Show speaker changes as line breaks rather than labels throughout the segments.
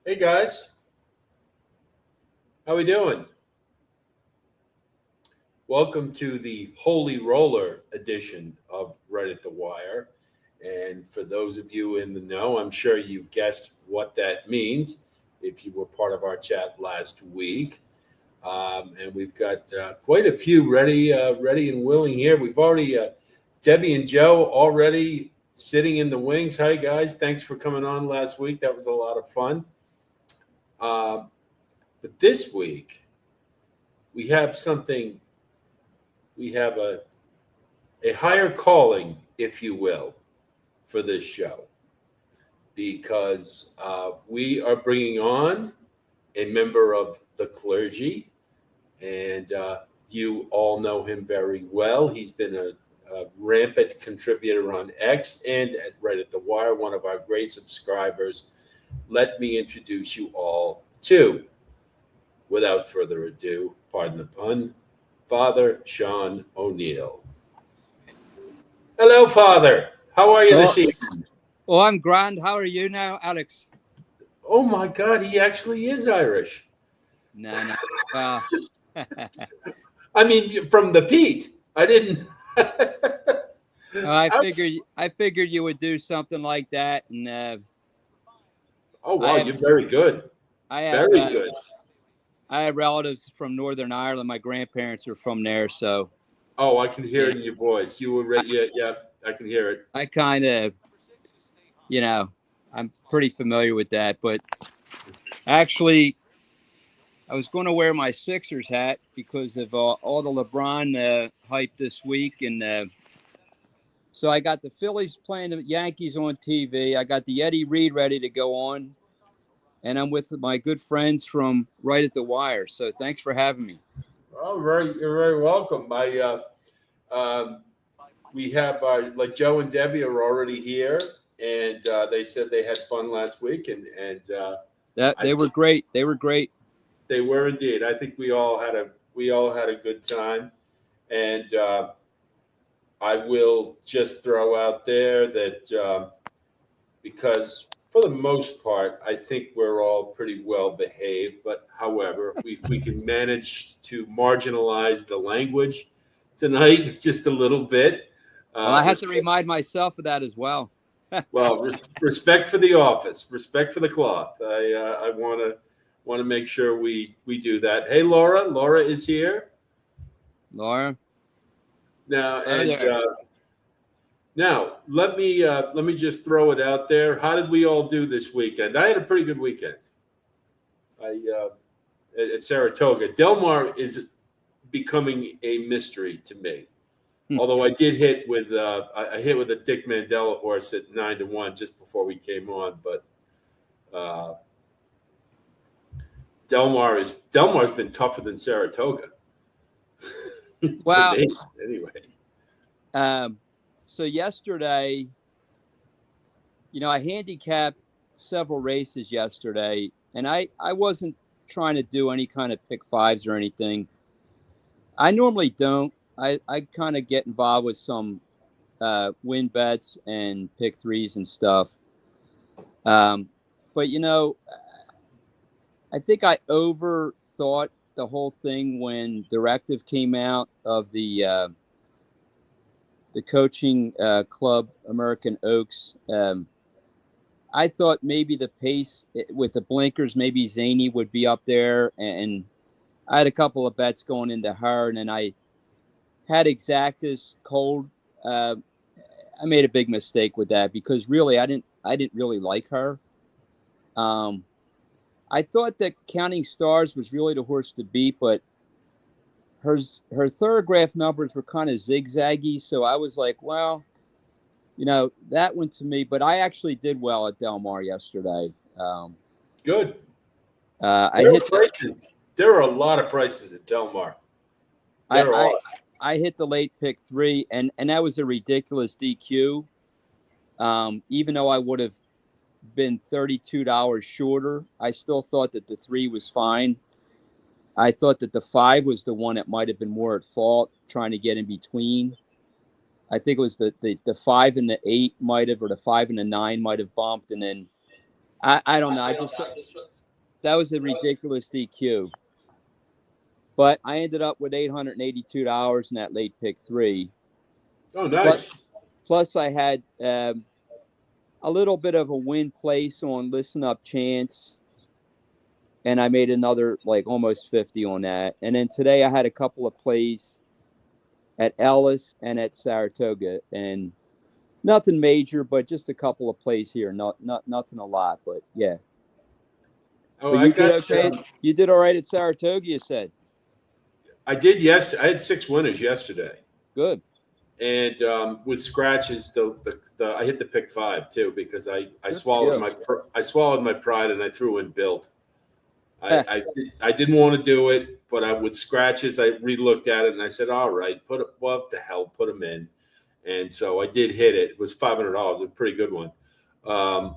Hey guys, how we doing? Welcome to the Holy Roller edition of Right at the Wire. And for those of you in the know, I'm sure you've guessed what that means if you were part of our chat last week. And we've got quite a few ready and willing here. We've already Debbie and Joe already sitting in the wings. Hi guys, thanks for coming on last week. That was a lot of fun. Uh, but this week we have something. We have a higher calling, if you will, for this show because we are bringing on a member of the clergy, and you all know him very well. He's been a rampant contributor on X and at Right at the Wire, one of our great subscribers. Let me introduce you all to, without further ado, pardon the pun, Father Sean O'Neill. Hello, Father. How are you
Oh,
this evening?
I'm grand. How are you now, Alex?
Oh my God, he actually is Irish.
No, no. Well,
I mean, from the Pete. I didn't.
I
How-
figured you would do something like that, and
oh
I
wow,
have
you're very good.
I have
Very good.
I have relatives from Northern Ireland. My grandparents are from there, so
Oh, I can hear
yeah,
it in your voice. You were
I,
yeah, yeah. I can hear it.
I kind of you know I'm pretty familiar with that. But actually, I was going to wear my Sixers hat because of all the LeBron hype this week, and so I got the Phillies playing the Yankees on TV. I got the Eddie Reed ready to go on, and I'm with my good friends from Right at the Wire. So thanks for having me.
Oh, you're very welcome. Um, we have like Joe and Debbie are already here, and they said they had fun last week, and
That
I
they were
think
great. They were great.
they were indeed. I think we all had a good time, and I will just throw out there that because for the most part, I think we're all pretty well behaved. But however, if we can manage to marginalize the language tonight just a little bit,
Well, I had to
respect,
remind myself of that as well.
respect for the office, respect for the cloth. I want to make sure we do that. Hey, Laura, Laura is here
Laura,
now,
hello
and
there.
now let me just throw it out there. How did we all do this weekend? I had a pretty good weekend. I at Saratoga. Delmar is becoming a mystery to me. Although I did hit with I hit with a Dick Mandela horse at 9-1 just before we came on, but uh, Delmar's been tougher than Saratoga for
Well,
me anyway.
um, so yesterday, I handicapped several races yesterday, and I wasn't trying to do any kind of pick fives or anything. I normally don't. I kind of get involved with some win bets and pick threes and stuff. Um, but I think I overthought the whole thing when directive came out of the coaching club American Oaks. I thought maybe the pace with the blinkers, maybe Zaney would be up there, and I had a couple of bets going into her, and then I had Exactus cold. Uh, I made a big mistake with that because really I didn't really like her. Um, I thought that Counting Stars was really the horse to beat, but her thoroughgraph numbers were kind of zigzaggy, so I was like, well, that one to me. But I actually did well at Del Mar yesterday.
Good.
I hit the
There are a lot of prices at Delmar.
I,
There
I
are.
I hit the late pick three, and that was a ridiculous DQ. Even though I would have been $32 shorter, I still thought that the three was fine. I thought that the five was the one that might have been more at fault, trying to get in between. I think it was the five and the eight might have, or the five and the nine might have bumped, and then I don't know. That was a ridiculous DQ. But I ended up with $882 in that late pick 3.
Oh,
Plus,
nice.
plus I had a little bit of a win place on Listen Up Chance, and I made another like almost 50 on that. And then today I had a couple of plays at Ellis and at Saratoga, and nothing major, but just a couple of plays here. Nothing a lot, but yeah.
Oh,
But
I
you did
got.
okay. You did all right at Saratoga, you said.
I did yesterday. I had 6 winners yesterday,
Good.
and with scratches, the I hit the pick 5 too because I
Good for you.
I swallowed my pride and I threw in built. I didn't want to do it, but with scratches, I re-looked at it and I said, "All right, what the hell, put them in." And so I did hit it. It was $500, a pretty good one. Um,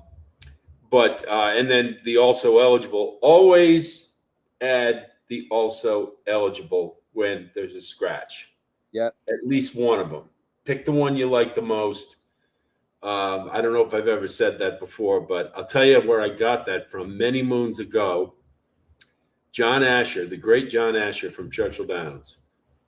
but and then the also eligible. Always add the also eligible when there's a scratch.
Yeah.
At least one of them. Pick the one you like the most. I don't know if I've ever said that before, but I'll tell you where I got that from many moons ago. John Asher, the great John Asher from Churchill Downs.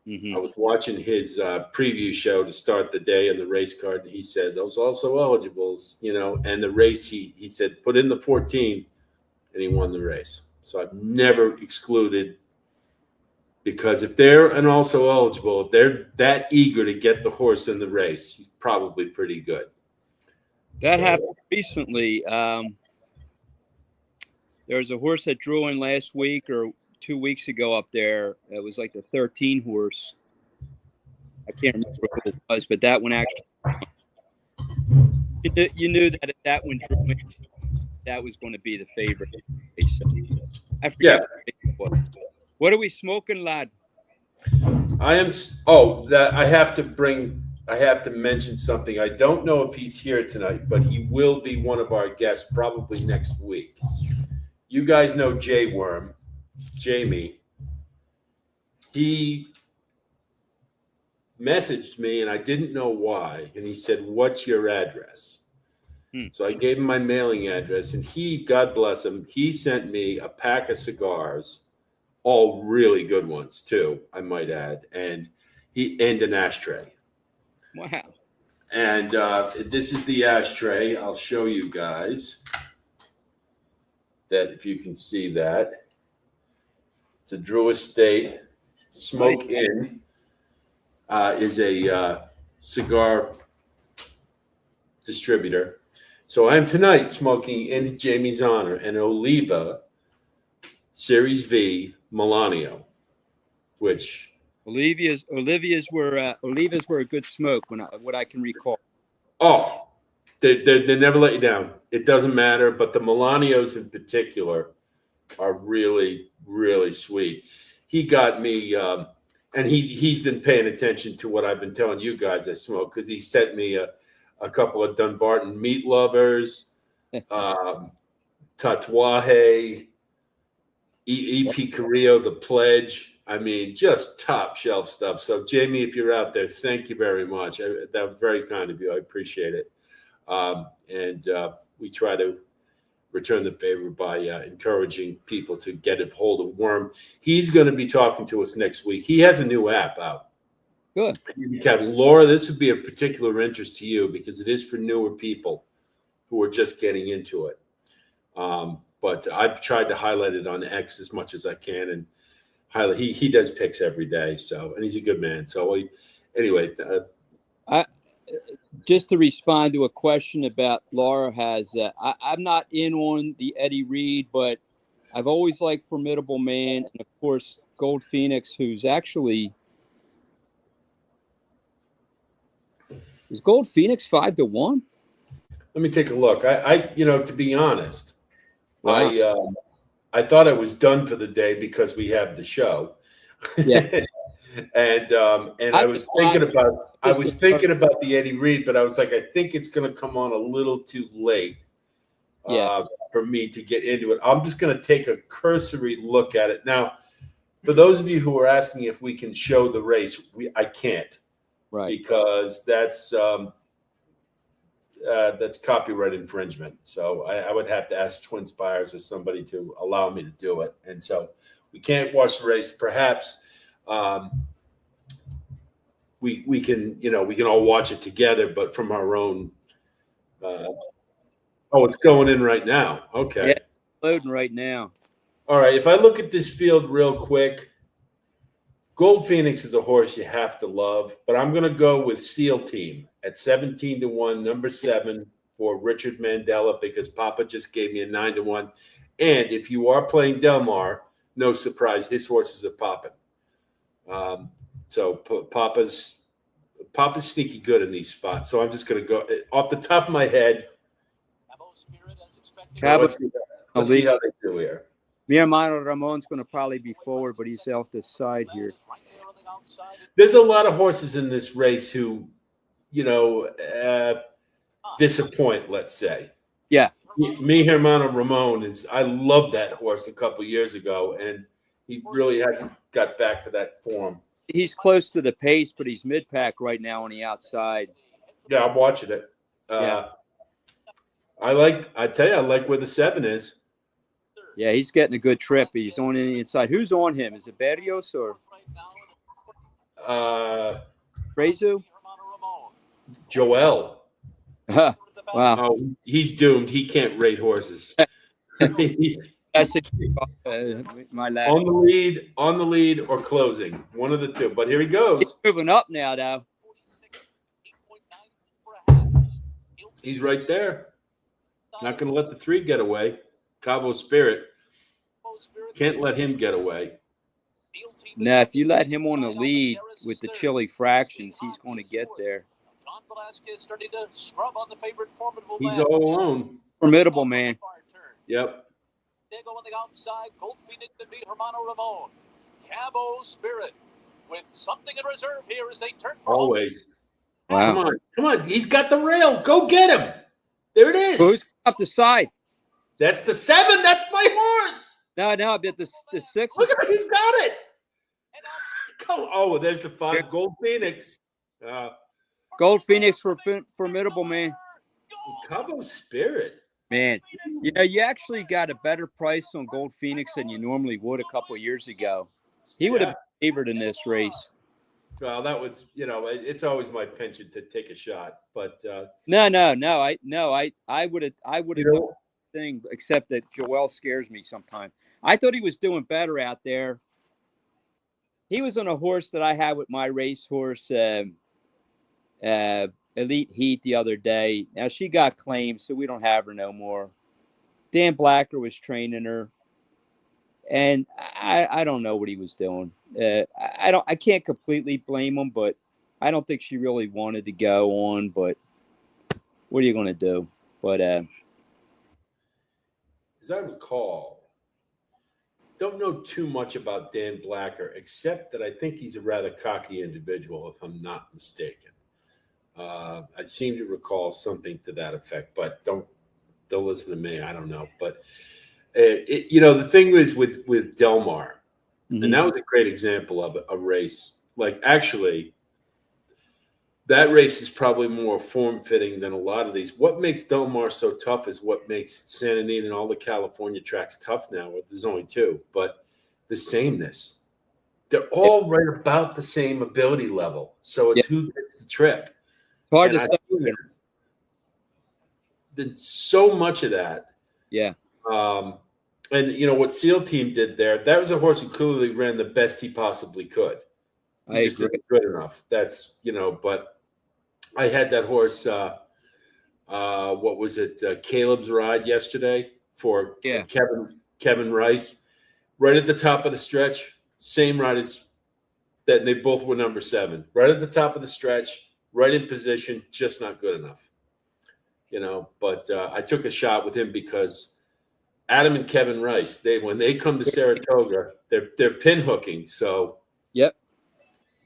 I was watching his preview show to start the day in the race card, and he said those also eligibles, and the race he said put in the 14, and he won the race. So I've never excluded, because if they're an also eligible, if they're that eager to get the horse in the race, he's probably pretty good.
That happened recently. There was a horse that drew in last week or 2 weeks ago up there. It was like the 13 horse. I can't remember who it was, but that one actually. You knew that if that one drew in, that was going to be the favorite. I forget what. What are we smoking, lad?
I am. Oh, that I have to mention something. I don't know if he's here tonight, but he will be one of our guests probably next week. You guys know Jay Worm, Jamie. He messaged me and I didn't know why. And he said, "What's your address?" So I gave him my mailing address, and he, God bless him, he sent me a pack of cigars, all really good ones too, I might add, and an ashtray.
Wow.
And this is the ashtray. I'll show you guys that if you can see that. It's a Drew Estate. Smoke In is a cigar distributor. So I'm tonight smoking in Jamie's honor an Oliva Series V Milanio, which
Olivia's were a good smoke what I can recall.
Oh, they never let you down. It doesn't matter, but the Milanios in particular are really, really sweet. He got me, and he's been paying attention to what I've been telling you guys I smoke, because he sent me a couple of Dunbarton Meat Lovers, Tatuaje, E.P. Carrillo, The Pledge. I mean, just top shelf stuff. So, Jamie, if you're out there, thank you very much. That was very kind of you. I appreciate it. And we try to return the favor by encouraging people to get a hold of Worm. He's going to be talking to us next week. He has a new app out.
Good.
Laura, this would be of particular interest to you because it is for newer people who are just getting into it. But I've tried to highlight it on X as much as I can, and highlight. He does picks every day, and he's a good man. So anyway,
just to respond to a question about Laura has, I'm not in on the Eddie Reed, but I've always liked Formidable Man, and of course Gold Phoenix, who's actually is Gold Phoenix 5-1.
Let me take a look. I to be honest,
Wow.
I thought I was done for the day because we have the show.
Yeah.
and I was thinking about the Eddie Reed, but I was like, I think it's going to come on a little too late for me to get into it. I'm just going to take a cursory look at it. Now, for those of you who are asking if we can show the race, I can't.
Right.
Because that's that's copyright infringement. So I would have to ask Twin Spires or somebody to allow me to do it. And so we can't watch the race. Perhaps we can we can all watch it together, but from our own. Oh, it's going in right now. Okay.
Yeah, loading right now.
All right. If I look at this field real quick, Gold Phoenix is a horse you have to love, but I'm going to go with Seal Team at 17-1, number 7 for Richard Mandela, because Papa just gave me a 9-1. And if you are playing Delmar, no surprise, his horses are popping. So Papa's sneaky good in these spots. So I'm just going to go off the top of my head. Let's see how they do here.
Mi hermano Ramon's going to probably be forward, but he's off the side here.
There's a lot of horses in this race who, disappoint, let's say.
Yeah.
Mi hermano Ramon I loved that horse a couple years ago, and he really hasn't got back to that form.
He's close to the pace, but he's mid-pack right now on the outside.
Yeah, I'm watching it.
Yeah.
I tell you, I like where the 7 is.
Yeah, he's getting a good trip. He's on the inside. Who's on him? Is it Berrios or Frezu?
Joel.
Wow.
Oh, he's doomed. He can't rate horses.
That's my lad.
On the lead, or closing. One of the two. But here he goes.
He's moving up now, though.
He's right there. Not going to let the 3 get away. Cabo Spirit. Can't let him get away.
Now, if you let him on the lead with the chilly fractions, he's going to get there.
He's all alone.
Formidable, man.
Yep.
On the outside, Gold Phoenix and beat Hermano Ramon. Cabo Spirit with something in reserve here as they turn.
Always.
Wow.
Come on. He's got the rail. Go get him. There it is.
Who's up the side?
That's the 7. That's my horse.
No, but the 6.
Look at him. He's got it. Oh, there's the 5. Gold Phoenix.
Gold Phoenix for formidable, man.
Cabo Spirit.
Man, you actually got a better price on Gold Phoenix than you normally would a couple of years ago. He would have been favored in this race.
Well, that was, it's always my penchant to take a shot, but
no. I would have done thing, except that Joel scares me sometimes. I thought he was doing better out there. He was on a horse that I had with my racehorse, Elite Heat, the other day. Now she got claimed, so we don't have her no more. Dan Blacker was training her, and I don't know what he was doing. I can't completely blame him, but I don't think she really wanted to go on. But what are you going to do? But
as I recall, don't know too much about Dan Blacker, except that I think he's a rather cocky individual, if I'm not mistaken. I seem to recall something to that effect, but don't listen to me. I don't know. But, the thing is with Delmar, and that was a great example of a race. Like, actually, that race is probably more form-fitting than a lot of these. What makes Delmar so tough is what makes Santa Anita and all the California tracks tough now. There's only 2, but the sameness. They're all right about the same ability level. So it's who gets the trip.
Hard
and
to
say. Been so much of that.
Yeah.
And what Seal Team did there, that was a horse who clearly ran the best he possibly could. He just didn't good enough. That's, but I had that horse, what was it, Caleb's ride yesterday for Kevin Rice, right at the top of the stretch, same ride as that. They both were number 7, right at the top of the stretch, right in position, just not good enough. But I took a shot with him because Adam and Kevin Rice, when they come to Saratoga, they're pin hooking. So,
yep.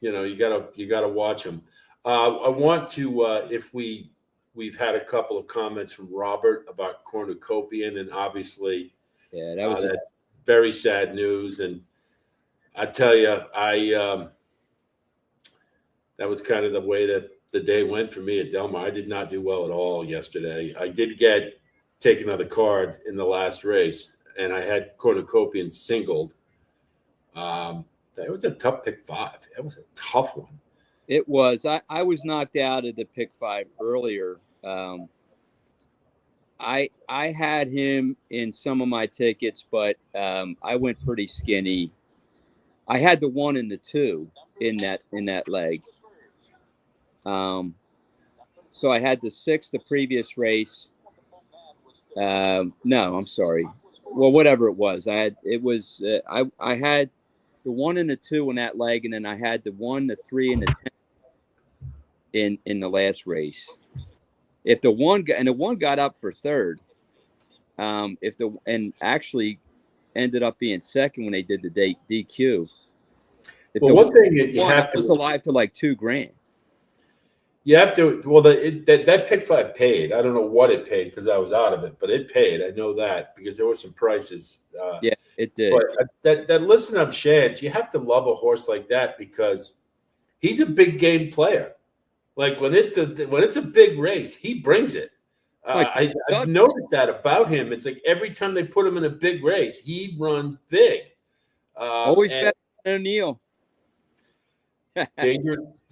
You gotta watch them. I want to, if we've had a couple of comments from Robert about cornucopian, and obviously,
that was
that very sad news. And I tell you, that was kind of the way that the day went for me at Del Mar. I did not do well at all yesterday. I did get taken on the card in the last race, and I had Cornucopian singled. That was a tough pick 5. That was a tough one.
It was. I was knocked out of the pick 5 earlier. I had him in some of my tickets, but I went pretty skinny. I had the 1 and the 2 in that leg. So I had the 6 the previous race. No, I'm sorry. Well, whatever it was, I had the 1 and the 2 in that leg, and then I had the 1, the 3, and the 10 in the last race. If the 1 got up for third, and actually ended up being second when they did the DQ.
Well, one thing that you have
to was alive to like $2,000.
You have to. Well, that pick 5 paid. I don't know what it paid because I was out of it, but it paid. I know that because there were some prices.
Yeah, it did.
But that listen up chance, you have to love a horse like that because he's a big game player. Like when it's a big race, he brings it. I've noticed that about him. It's like every time they put him in a big race, he runs big.
Always better than O'Neill.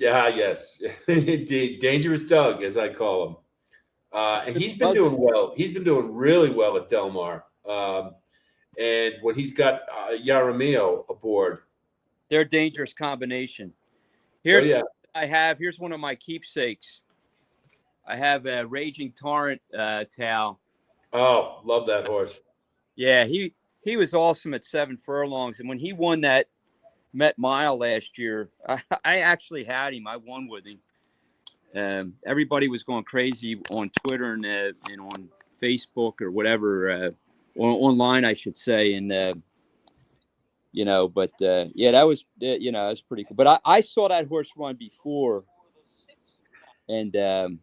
Yes, indeed, Dangerous Doug, as I call him. And he's been doing well. He's been doing really well at Del Mar. And when he's got Yaramillo aboard,
they're a dangerous combination. Here's one of my keepsakes. I have a Raging Torrent Tau.
Oh, love that horse.
Yeah, he was awesome at 7 furlongs, and when he won that Met Mile last year, I actually had him. I won with him. Everybody was going crazy on Twitter and on Facebook or whatever, online, I should say. And that was that was pretty cool. But I saw that horse run before, and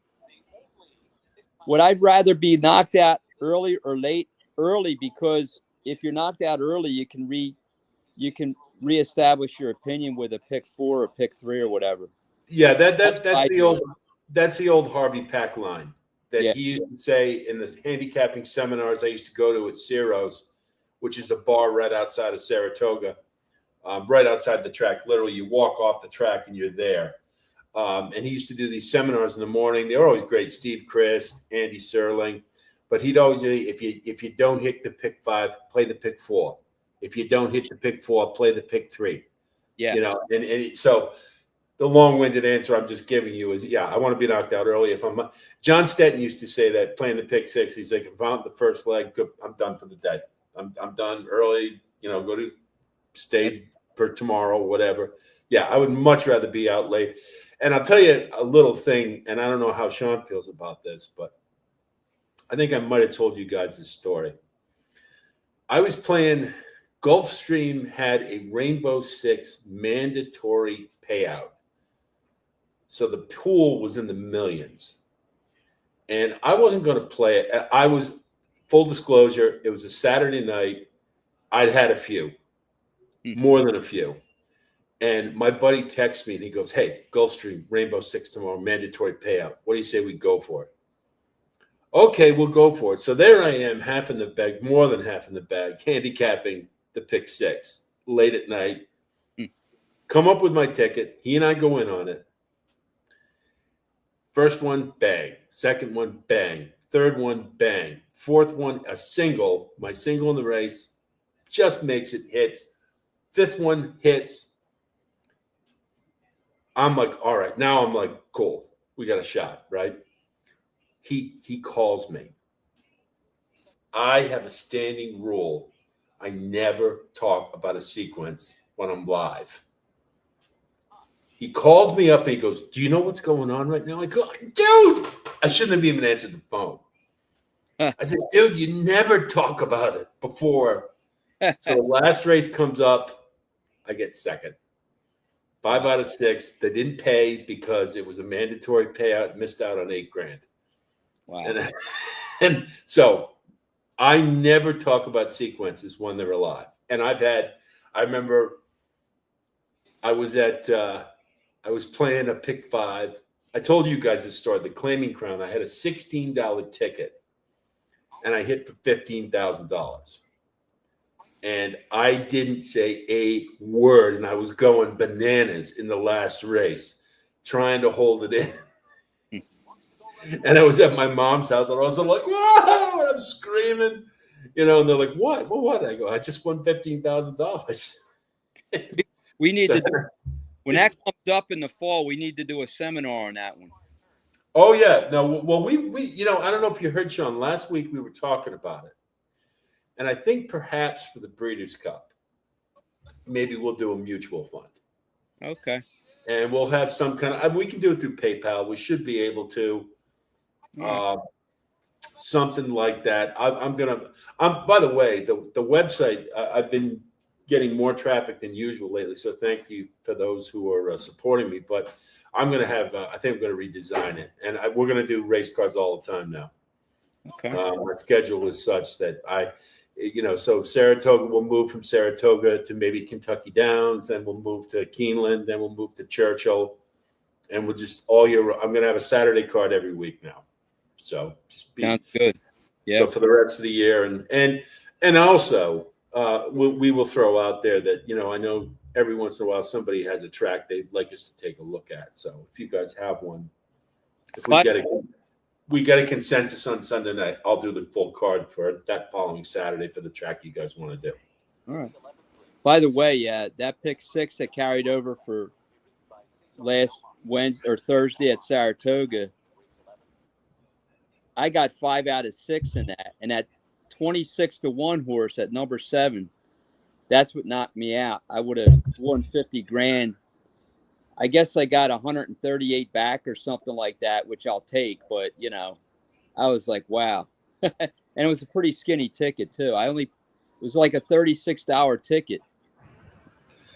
would I rather be knocked out early or late? Early, because if you're knocked out early, you can reestablish your opinion with a pick 4 or pick 3 or whatever.
Yeah, that's the old Harvey Pack line that he used to say in the handicapping seminars I used to go to at Ciro's, which is a bar right outside of Saratoga, right outside the track. Literally, you walk off the track and you're there. And he used to do these seminars in the morning. They were always great. Steve Christ, Andy Serling. But he'd always say, if you don't hit the pick 5, play the pick 4. If you don't hit the pick 4, play the pick 3.
Yeah.
So the long-winded answer I'm just giving you is, I want to be knocked out early. John Stetton used to say that playing the pick 6, he's like, if I'm out the first leg, good, I'm done for the day. I'm done early, go to stay for tomorrow, whatever. Yeah, I would much rather be out late. And I'll tell you a little thing, and I don't know how Sean feels about this, but I think I might have told you guys this story. I was playing – Gulfstream had a Rainbow 6 mandatory payout. So the pool was in the millions. And I wasn't going to play it. I was – full disclosure, it was a Saturday night. I'd had a few, more than a few. And my buddy texts me, and he goes, hey, Gulfstream, Rainbow 6 tomorrow, mandatory payout. What do you say we go for it? Okay, we'll go for it. So there I am, half in the bag, more than half in the bag, handicapping the pick 6 late at night. Come up with my ticket. He and I go in on it. First one, bang. Second one, bang. Third one, bang. Fourth one, a single. My single in the race just makes it, hits. Fifth one hits. I'm like, all right. Now I'm like, cool. We got a shot, right? He calls me. I have a standing rule. I never talk about a sequence when I'm live. He calls me up and he goes, do you know what's going on right now? I go, dude, I shouldn't have even answered the phone. I said, dude, you never talk about it before. So the last race comes up. I get second. 5 out of 6. They didn't pay because it was a mandatory payout. Missed out on $8,000.
Wow.
And so I never talk about sequences when they're alive. And I remember I was playing a pick 5. I told you guys this story. The Claiming Crown. I had a $16 ticket, and I hit for $15,000. And I didn't say a word, and I was going bananas in the last race, trying to hold it in. And I was at my mom's house, and I was like, "Whoa!" And I'm screaming, and they're like, "What? Well, what?" I go, "I just won $15,000."
We need to when that comes up in the fall. We need to do a seminar on that one.
Oh yeah, no. Well, we I don't know if you heard, Sean. Last week we were talking about it, and I think perhaps for the Breeders' Cup, maybe we'll do a mutual fund.
Okay.
And we'll have some kind of. We can do it through PayPal. We should be able to. Something like that. I'm gonna. By the way, the website. I've been getting more traffic than usual lately, so thank you for those who are supporting me. But I'm gonna have. I think I'm gonna redesign it, and we're gonna do race cards all the time now.
Okay.
My schedule is such that so Saratoga will move from Saratoga to maybe Kentucky Downs, then we'll move to Keeneland, then we'll move to Churchill, and we'll just all year. I'm going to have a Saturday card every week now, so
sounds good. Yeah.
So for the rest of the year, and also we will throw out there that I know every once in a while somebody has a track they'd like us to take a look at. So if you guys have one, if we get a consensus on Sunday night, I'll do the full card for that following Saturday for the track you guys want to do.
All right. By the way, that pick 6 that carried over for last Wednesday or Thursday at Saratoga, I got 5 out of 6 in that, and that 26-1 horse at number 7, that's what knocked me out. I would have won 50 grand. I guess I got 138 back or something like that, which I'll take. But, I was like, wow. And it was a pretty skinny ticket, too. It was like a $36 ticket.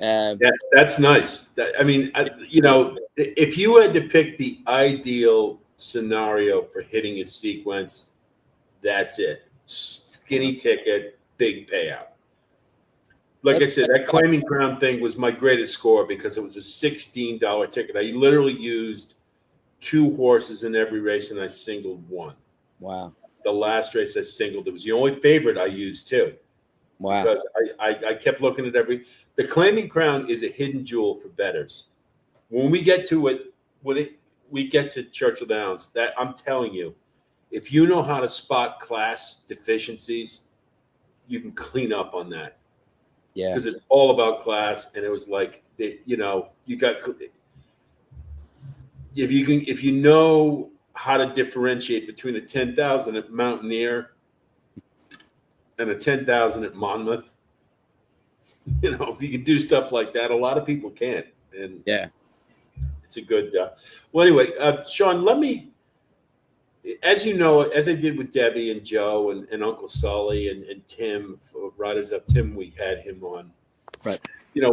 That's nice. If you had to pick the ideal scenario for hitting a sequence, that's it. Skinny ticket, big payout. Like I said, that Claiming Crown thing was my greatest score because it was a $16 ticket. I literally used 2 horses in every race, and I singled 1.
Wow.
The last race I singled, it was the only favorite I used too.
Wow.
Because I kept looking at the Claiming Crown is a hidden jewel for bettors. When we get to it, we get to Churchill Downs, that I'm telling you, if you know how to spot class deficiencies, you can clean up on that.
Yeah,
because it's all about class, and it was like you got if you know how to differentiate between a 10,000 at Mountaineer and a 10,000 at Monmouth, if you can do stuff like that, a lot of people can't, and it's a good. Well, anyway, Sean, let me. As you know, as I did with Debbie and Joe and Uncle Sully and Tim, Riders Up Tim, we had him on.
Right.
The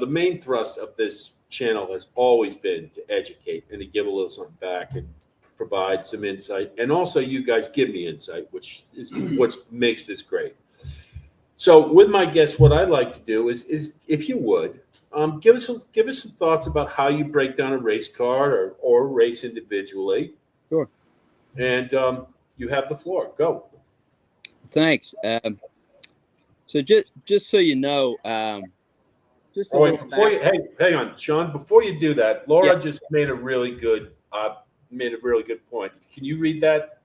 main thrust of this channel has always been to educate and to give a little something back and provide some insight. And also you guys give me insight, which is what makes this great. So with my guests, what I'd like to do is if you would, give us some thoughts about how you break down a race card or race individually.
Sure.
And you have the floor. Go.
Thanks. So just so you know, hang
on, Sean. Before you do that, Laura just made a really good point. Can you read that?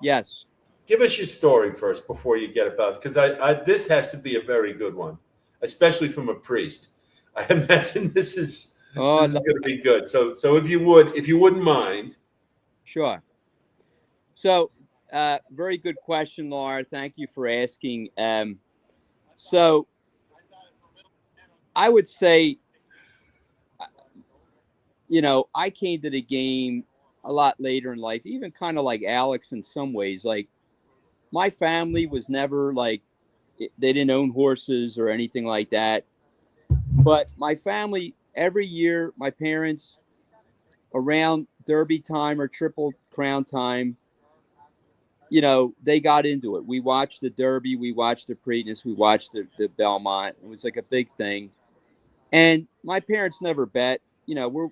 Yes.
Give us your story first before you get about it, because this has to be a very good one, especially from a priest. I imagine this is going to be good. So if you wouldn't mind.
Sure. So, very good question, Laura. Thank you for asking. So I would say, I came to the game a lot later in life, even kind of like Alex in some ways. Like, my family was never they didn't own horses or anything like that. But my family, every year, my parents, around Derby time or Triple Crown time, they got into it. We watched the Derby, we watched the Preakness, we watched the Belmont. It was like a big thing. And my parents never bet. we're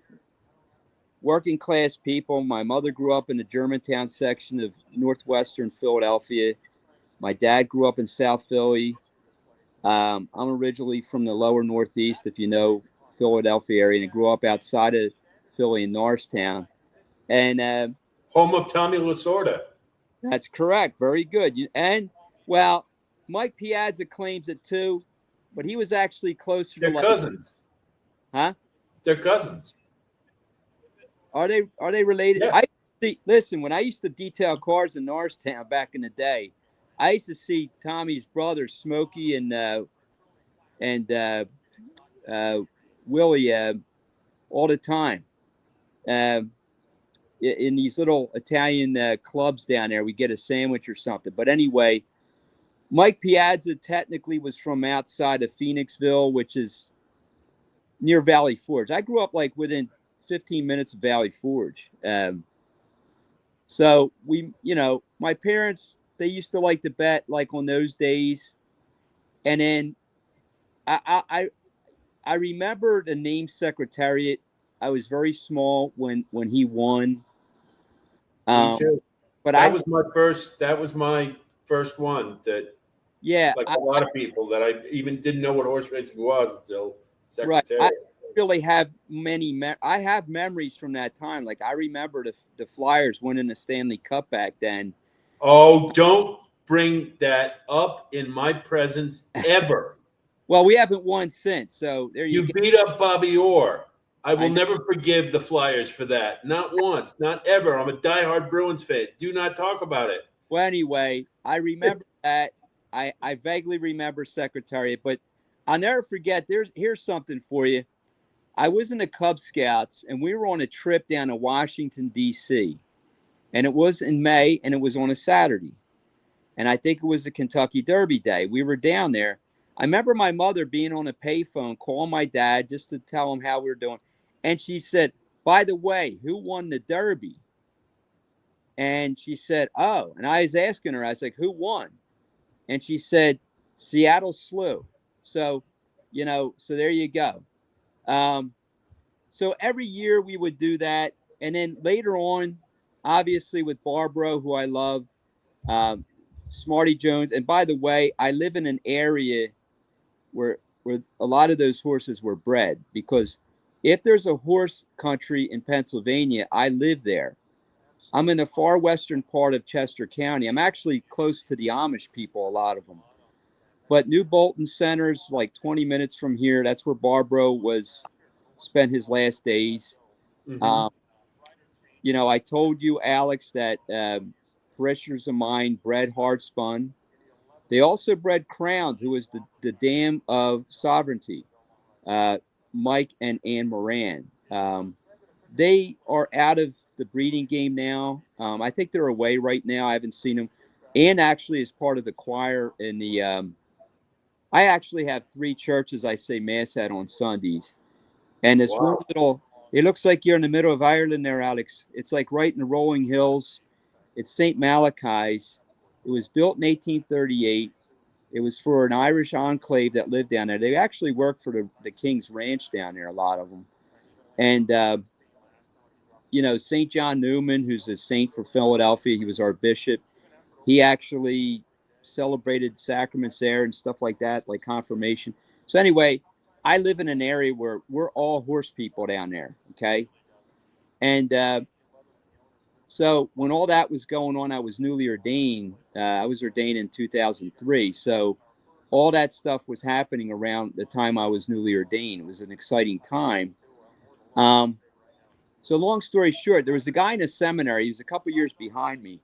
working class people. My mother grew up in the Germantown section of northwestern Philadelphia. My dad grew up in South Philly. I'm originally from the lower northeast, if you know Philadelphia area, and grew up outside of Philly in Norristown. And
Home of Tommy Lasorda.
that's correct. Very good. And well, Mike Piazza claims it too, but he was actually closer to
They're
like,
cousins.
huh?
They're cousins.
Are they related?
Yeah.
I see. Listen, when I used to detail cars in Norristown back in the day, I used to see Tommy's brothers, Smokey and Willie, all the time. Um, in these little Italian clubs down there, we get a sandwich or something. But anyway, Mike Piazza technically was from outside of Phoenixville, which is near Valley Forge. I grew up like within 15 minutes of Valley Forge. So my parents, they used to like to bet like on those days. And then I remember the name Secretariat. I was very small when he won.
Me too.
But
That was my first. That was my first one. That,
yeah,
like a lot of people, that I even didn't know what horse racing was until
right.
Secretary.
I really have I have memories from that time. Like I remember the Flyers winning the Stanley Cup back then.
Oh, don't bring that up in my presence ever.
Well, we haven't won since, so there you
You
go.
beat up Bobby Orr. I will
I know.
never forgive the Flyers for that. Not once, not ever. I'm a diehard Bruins fan. Do not talk about it.
Well, anyway, I remember that. I vaguely remember Secretariat, but I'll never forget. Here's something for you. I was in the Cub Scouts, and we were on a trip down to Washington D.C. And it was in May, and it was on a Saturday. And I think it was the Kentucky Derby day. We were down there. I remember my mother being on a payphone, calling my dad just to tell him how we were doing. And she said, "By the way, who won the Derby?" And she said, "Oh." And I was asking her, I was like, "Who won?" And she said, "Seattle Slew." So, so there you go. Um, so every year we would do that. And then later on, obviously with Barbara, who I love, um, Smarty Jones. And by the way, I live in an area where a lot of those horses were bred, because if there's a horse country in Pennsylvania, I live there. I'm in the far western part of Chester County. I'm actually close to the Amish people, a lot of them. But New Bolton Center's like 20 minutes from here. That's where Barbaro spent his last days.
Mm-hmm.
Um, I told you, Alex, that parishioners of mine bred Hardspun. They also bred Crowned, who was the dam of Sovereignty, uh, Mike and Ann Moran. They are out of the breeding game now. I think they're away right now. I haven't seen them. Ann actually is part of the choir in the. I actually have 3 churches I say mass at on Sundays, and this one
Wow.
little. It looks like you're in the middle of Ireland there, Alex. It's like right in the rolling hills. It's St. Malachi's. It was built in 1838. It was for an Irish enclave that lived down there. They actually worked for the King's Ranch down there, a lot of them. And, St. John Newman, who's a saint for Philadelphia, he was our bishop. He actually celebrated sacraments there and stuff like that, like confirmation. So, anyway, I live in an area where we're all horse people down there, okay? And so when all that was going on, I was newly ordained. I was ordained in 2003. So all that stuff was happening around the time I was newly ordained. It was an exciting time. Um, so long story short, there was a guy in a seminary. He was a couple years behind me.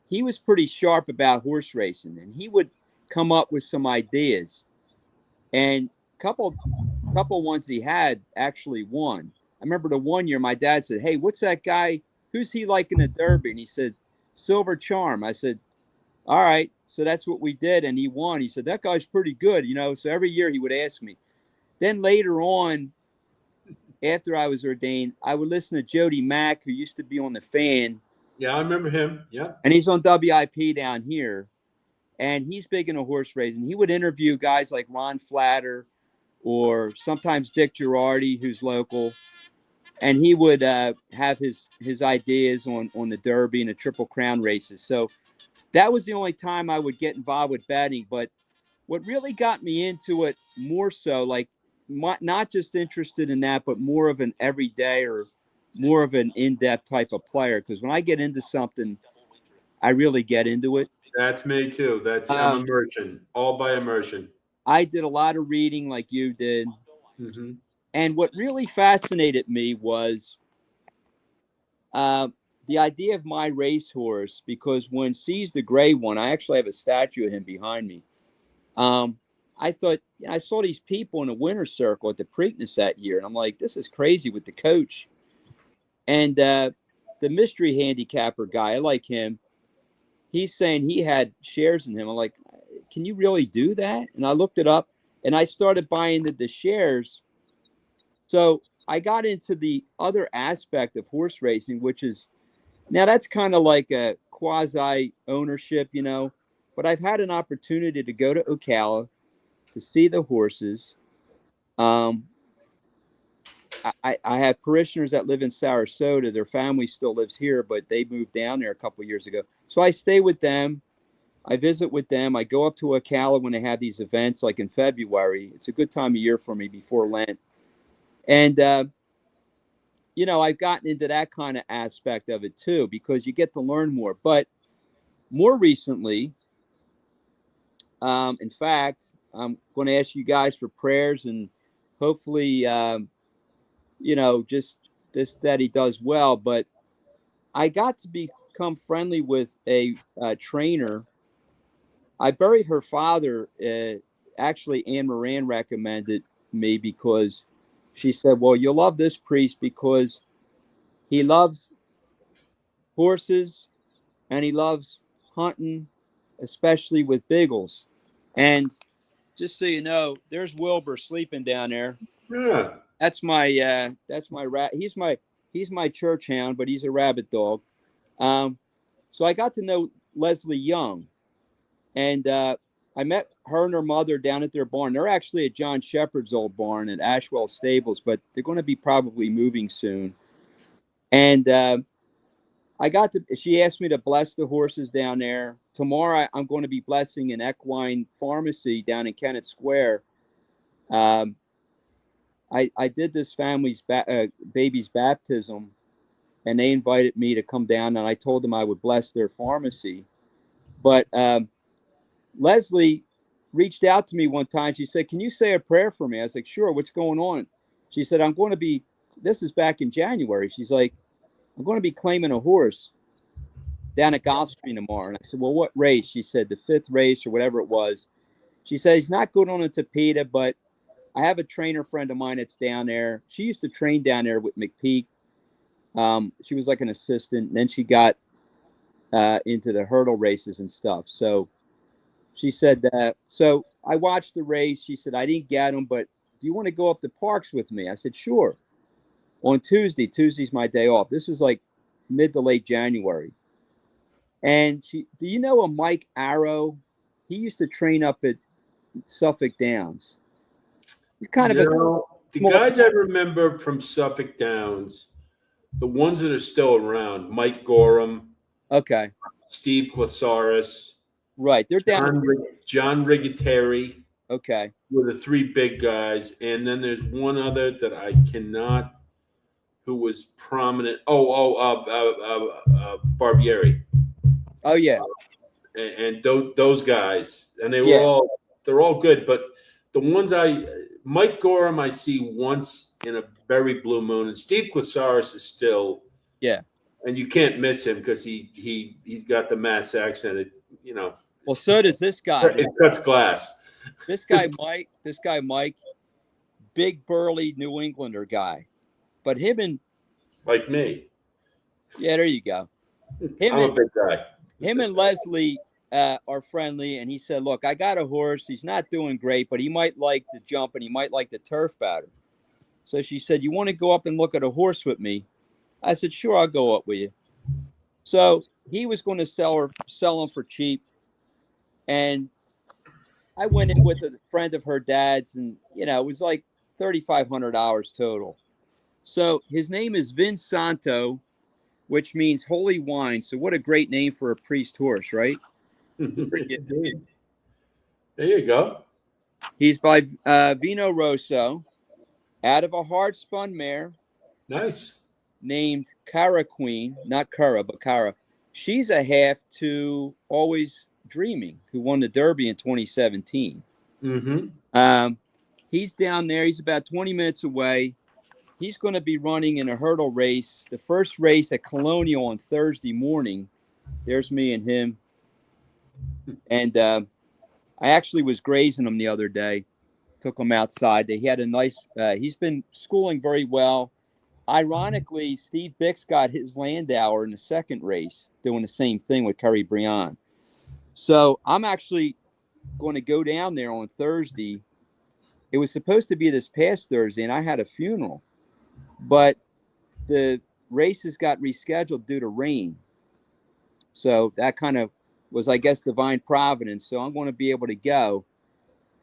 He was pretty sharp about horse racing, and he would come up with some ideas. And couple ones he had actually won. I remember the one year my dad said, "Hey, what's that guy? Who's he like in the Derby?" And he said, "Silver Charm." I said, "All right." So that's what we did, and he won. He said, "That guy's pretty good." So every year he would ask me. Then later on, after I was ordained, I would listen to Jody Mack, who used to be on the Fan,
Yeah, I remember him. Yeah.
and he's on WIP down here, and he's big into horse racing. He would interview guys like Ron Flatter or sometimes Dick Girardi, who's local. and he would have his ideas on the Derby and the Triple Crown races. So that was the only time I would get involved with betting. But what really got me into it more so, like not just interested in that, but more of an everyday or more of an in-depth type of player. Because when I get into something, I really get into it.
That's me too. I'm immersion, all by immersion.
I did a lot of reading like you did.
Mm-hmm.
And what really fascinated me was the idea of my racehorse, because when Seize the Gray won, I actually have a statue of him behind me. I thought, I saw these people in the winner's circle at the Preakness that year, and I'm like, this is crazy with the coach. And the mystery handicapper guy, I like him. He's saying he had shares in him. I'm like, can you really do that? And I looked it up, and I started buying the shares. So I got into the other aspect of horse racing, which is now that's kind of like a quasi ownership, but I've had an opportunity to go to Ocala to see the horses. I have parishioners that live in Sarasota. Their family still lives here, but they moved down there a couple of years ago. So I stay with them. I visit with them. I go up to Ocala when they have these events, like in February. It's a good time of year for me before Lent. And, I've gotten into that kind of aspect of it too, because you get to learn more. But more recently, in fact, I'm going to ask you guys for prayers and hopefully, just this that he does well. But I got to become friendly with a trainer. I buried her father. Actually, Anne Moran recommended me because she said, well, you'll love this priest because he loves horses and he loves hunting, especially with beagles. And just so you know, there's Wilbur sleeping down there.
Yeah.
That's my rat. He's my church hound, but he's a rabbit dog. So I got to know Leslie Young, and I met her and her mother down at their barn. They're actually at John Shepherd's old barn at Ashwell Stables, but they're going to be probably moving soon. And she asked me to bless the horses down there. Tomorrow, I'm going to be blessing an equine pharmacy down in Kennett Square. I did this family's baby's baptism, and they invited me to come down, and I told them I would bless their pharmacy. But Leslie reached out to me one time. She said, can you say a prayer for me? I was like, sure. What's going on? She said, this is back in January. She's like, I'm going to be claiming a horse down at Gulfstream tomorrow. And I said, well, what race? She said, the 5th race or whatever it was. She said, he's not good on a Tapeta, but I have a trainer friend of mine that's down there. She used to train down there with McPeak. She was like an assistant. And then she got into the hurdle races and stuff. So she said that. So I watched the race. She said, I didn't get him, but do you want to go up to Parks with me? I said, sure. On Tuesday's my day off. This was like mid to late January. And do you know a Mike Arrow? He used to train up at Suffolk Downs. He's kind of
the guys I remember from Suffolk Downs, the ones that are still around, Mike Gorham.
Okay.
Steve Clasaris.
Right. They're down.
John Rigateri.
Okay.
Were the 3 big guys. And then there's one other that I cannot, who was prominent. Barbieri.
Oh, yeah.
And those guys. And they're all good. But the ones Mike Gorham, I see once in a very blue moon. And Steve Clasaris is still.
Yeah.
And you can't miss him because he's got the Mass accent.
Well, so does this guy.
It cuts glass.
This guy Mike, big burly New Englander guy, but him and
like me.
Yeah, there you go.
I'm a big guy.
Him and Leslie are friendly, and he said, "Look, I got a horse. He's not doing great, but he might like to jump and he might like the turf better." So she said, "You want to go up and look at a horse with me?" I said, "Sure, I'll go up with you." So he was going to sell him for cheap. And I went in with a friend of her dad's, and, it was like $3,500 total. So his name is Vin Santo, which means holy wine. So what a great name for a priest horse, right?
Indeed. There you go.
He's by Vino Rosso, out of a hard spun mare
Nice.
named Cara Queen, not Cara, but Cara. She's a half to Always Dreaming, who won the Derby in 2017.
Mm-hmm.
He's down there. He's about 20 minutes away. He's going to be running in a hurdle race, the first race at Colonial on Thursday morning. There's me and him. And I actually was grazing him the other day. Took him outside. He had a nice, he's been schooling very well. Ironically, Steve Bix got his Landauer in the second race, doing the same thing with Kerry Briand. So I'm actually going to go down there on Thursday. It was supposed to be this past Thursday, and I had a funeral. But the races got rescheduled due to rain. So that kind of was, I guess, divine providence. So I'm going to be able to go.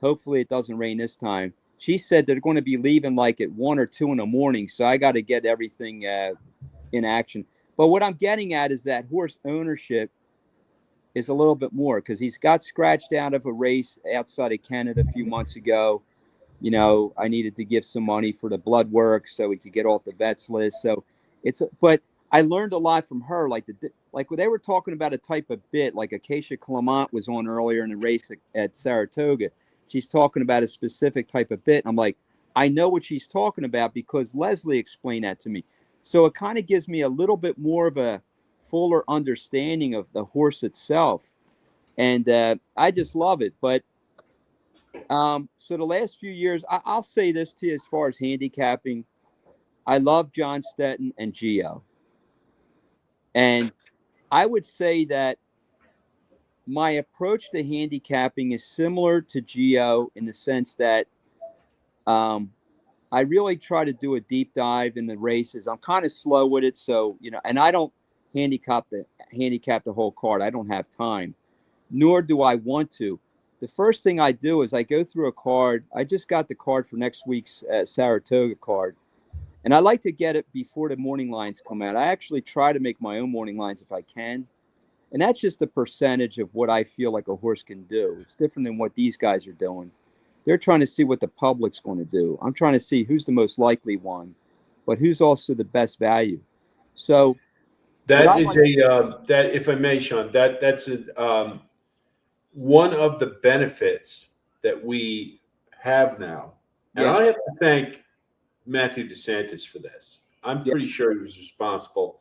Hopefully it doesn't rain this time. She said they're going to be leaving like at 1 or 2 in the morning. So I got to get everything in action. But what I'm getting at is that horse ownership is a little bit more, because he's got scratched out of a race outside of Canada a few months ago. You know, I needed to give some money for the blood work so he could get off the vets list. So but I learned a lot from her. Like when they were talking about a type of bit, like Acacia Clement was on earlier in the race at Saratoga. She's talking about a specific type of bit. And I'm like, I know what she's talking about because Leslie explained that to me. So it kind of gives me a little bit more of a fuller understanding of the horse itself. And I just love it. But so the last few years, I'll say this to you as far as handicapping. I love John Stetton and Geo. And I would say that my approach to handicapping is similar to Geo in the sense that I really try to do a deep dive in the races. I'm kind of slow with it. So, you know, and I don't handicap the whole card. I don't have time, nor do I want to. The first thing I do is I go through a card. I just got the card for next week's Saratoga card. And I like to get it before the morning lines come out. I actually try to make my own morning lines if I can. And that's just a percentage of what I feel like a horse can do. It's different than what these guys are doing. They're trying to see what the public's going to do. I'm trying to see who's the most likely one, but who's also the best value. So
That is that, if I may, Sean, that's one of the benefits that we have now. And
yeah,
I have to thank Matthew DeSantis for this. I'm pretty sure he was responsible.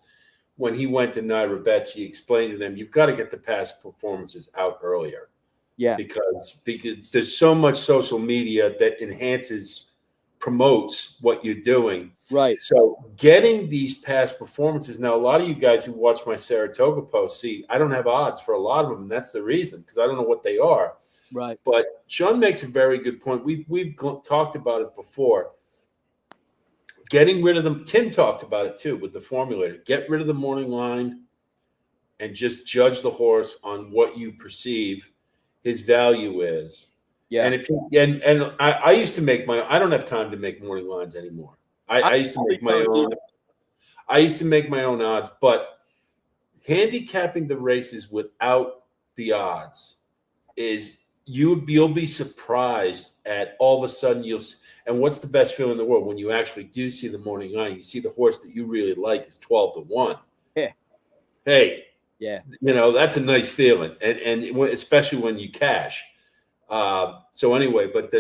When he went to Naira Bets, he explained to them, you've got to get the past performances out earlier.
yeah,
Because there's so much social media that promotes what you're doing.
right.
So getting these past performances. Now, a lot of you guys who watch my Saratoga posts see I don't have odds for a lot of them, and that's the reason, because I don't know what they are.
Right.
But Sean makes a very good point. We've talked about it before. Getting rid of them. Tim talked about it too with the formulator. Get rid of the morning line and just judge the horse on what you perceive his value is.
Yeah.
And I used to make I don't have time to make morning lines anymore. I used to make my own. I used to make my own odds, but handicapping the races without the odds is you'll be surprised at all of a sudden and what's the best feeling in the world when you actually do see the morning line, you see the horse that you really like is 12-1.
Yeah.
Hey,
yeah,
that's a nice feeling, and especially when you cash. So anyway, but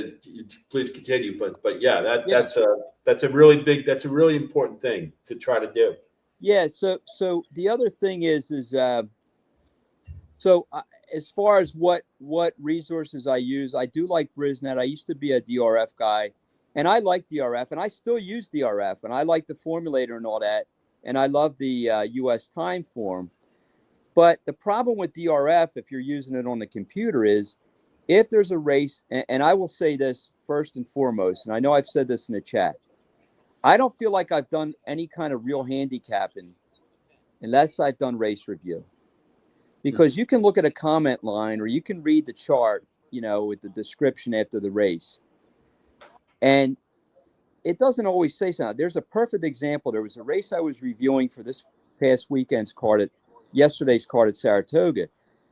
please continue. But yeah, that's a really important thing to try to do.
Yeah. So the other thing is as far as what resources I use, I do like Brisnet. I used to be a DRF guy, and I like DRF, and I still use DRF, and I like the formulator and all that, and I love the US time form. But the problem with DRF, if you're using it on the computer, is if there's a race, and I will say this first and foremost, and I know I've said this in the chat, I don't feel like I've done any kind of real handicapping unless I've done race review. Because you can look at a comment line or you can read the chart, with the description after the race. And it doesn't always say something. There's a perfect example. There was a race I was reviewing for this past weekend's card yesterday's card at Saratoga,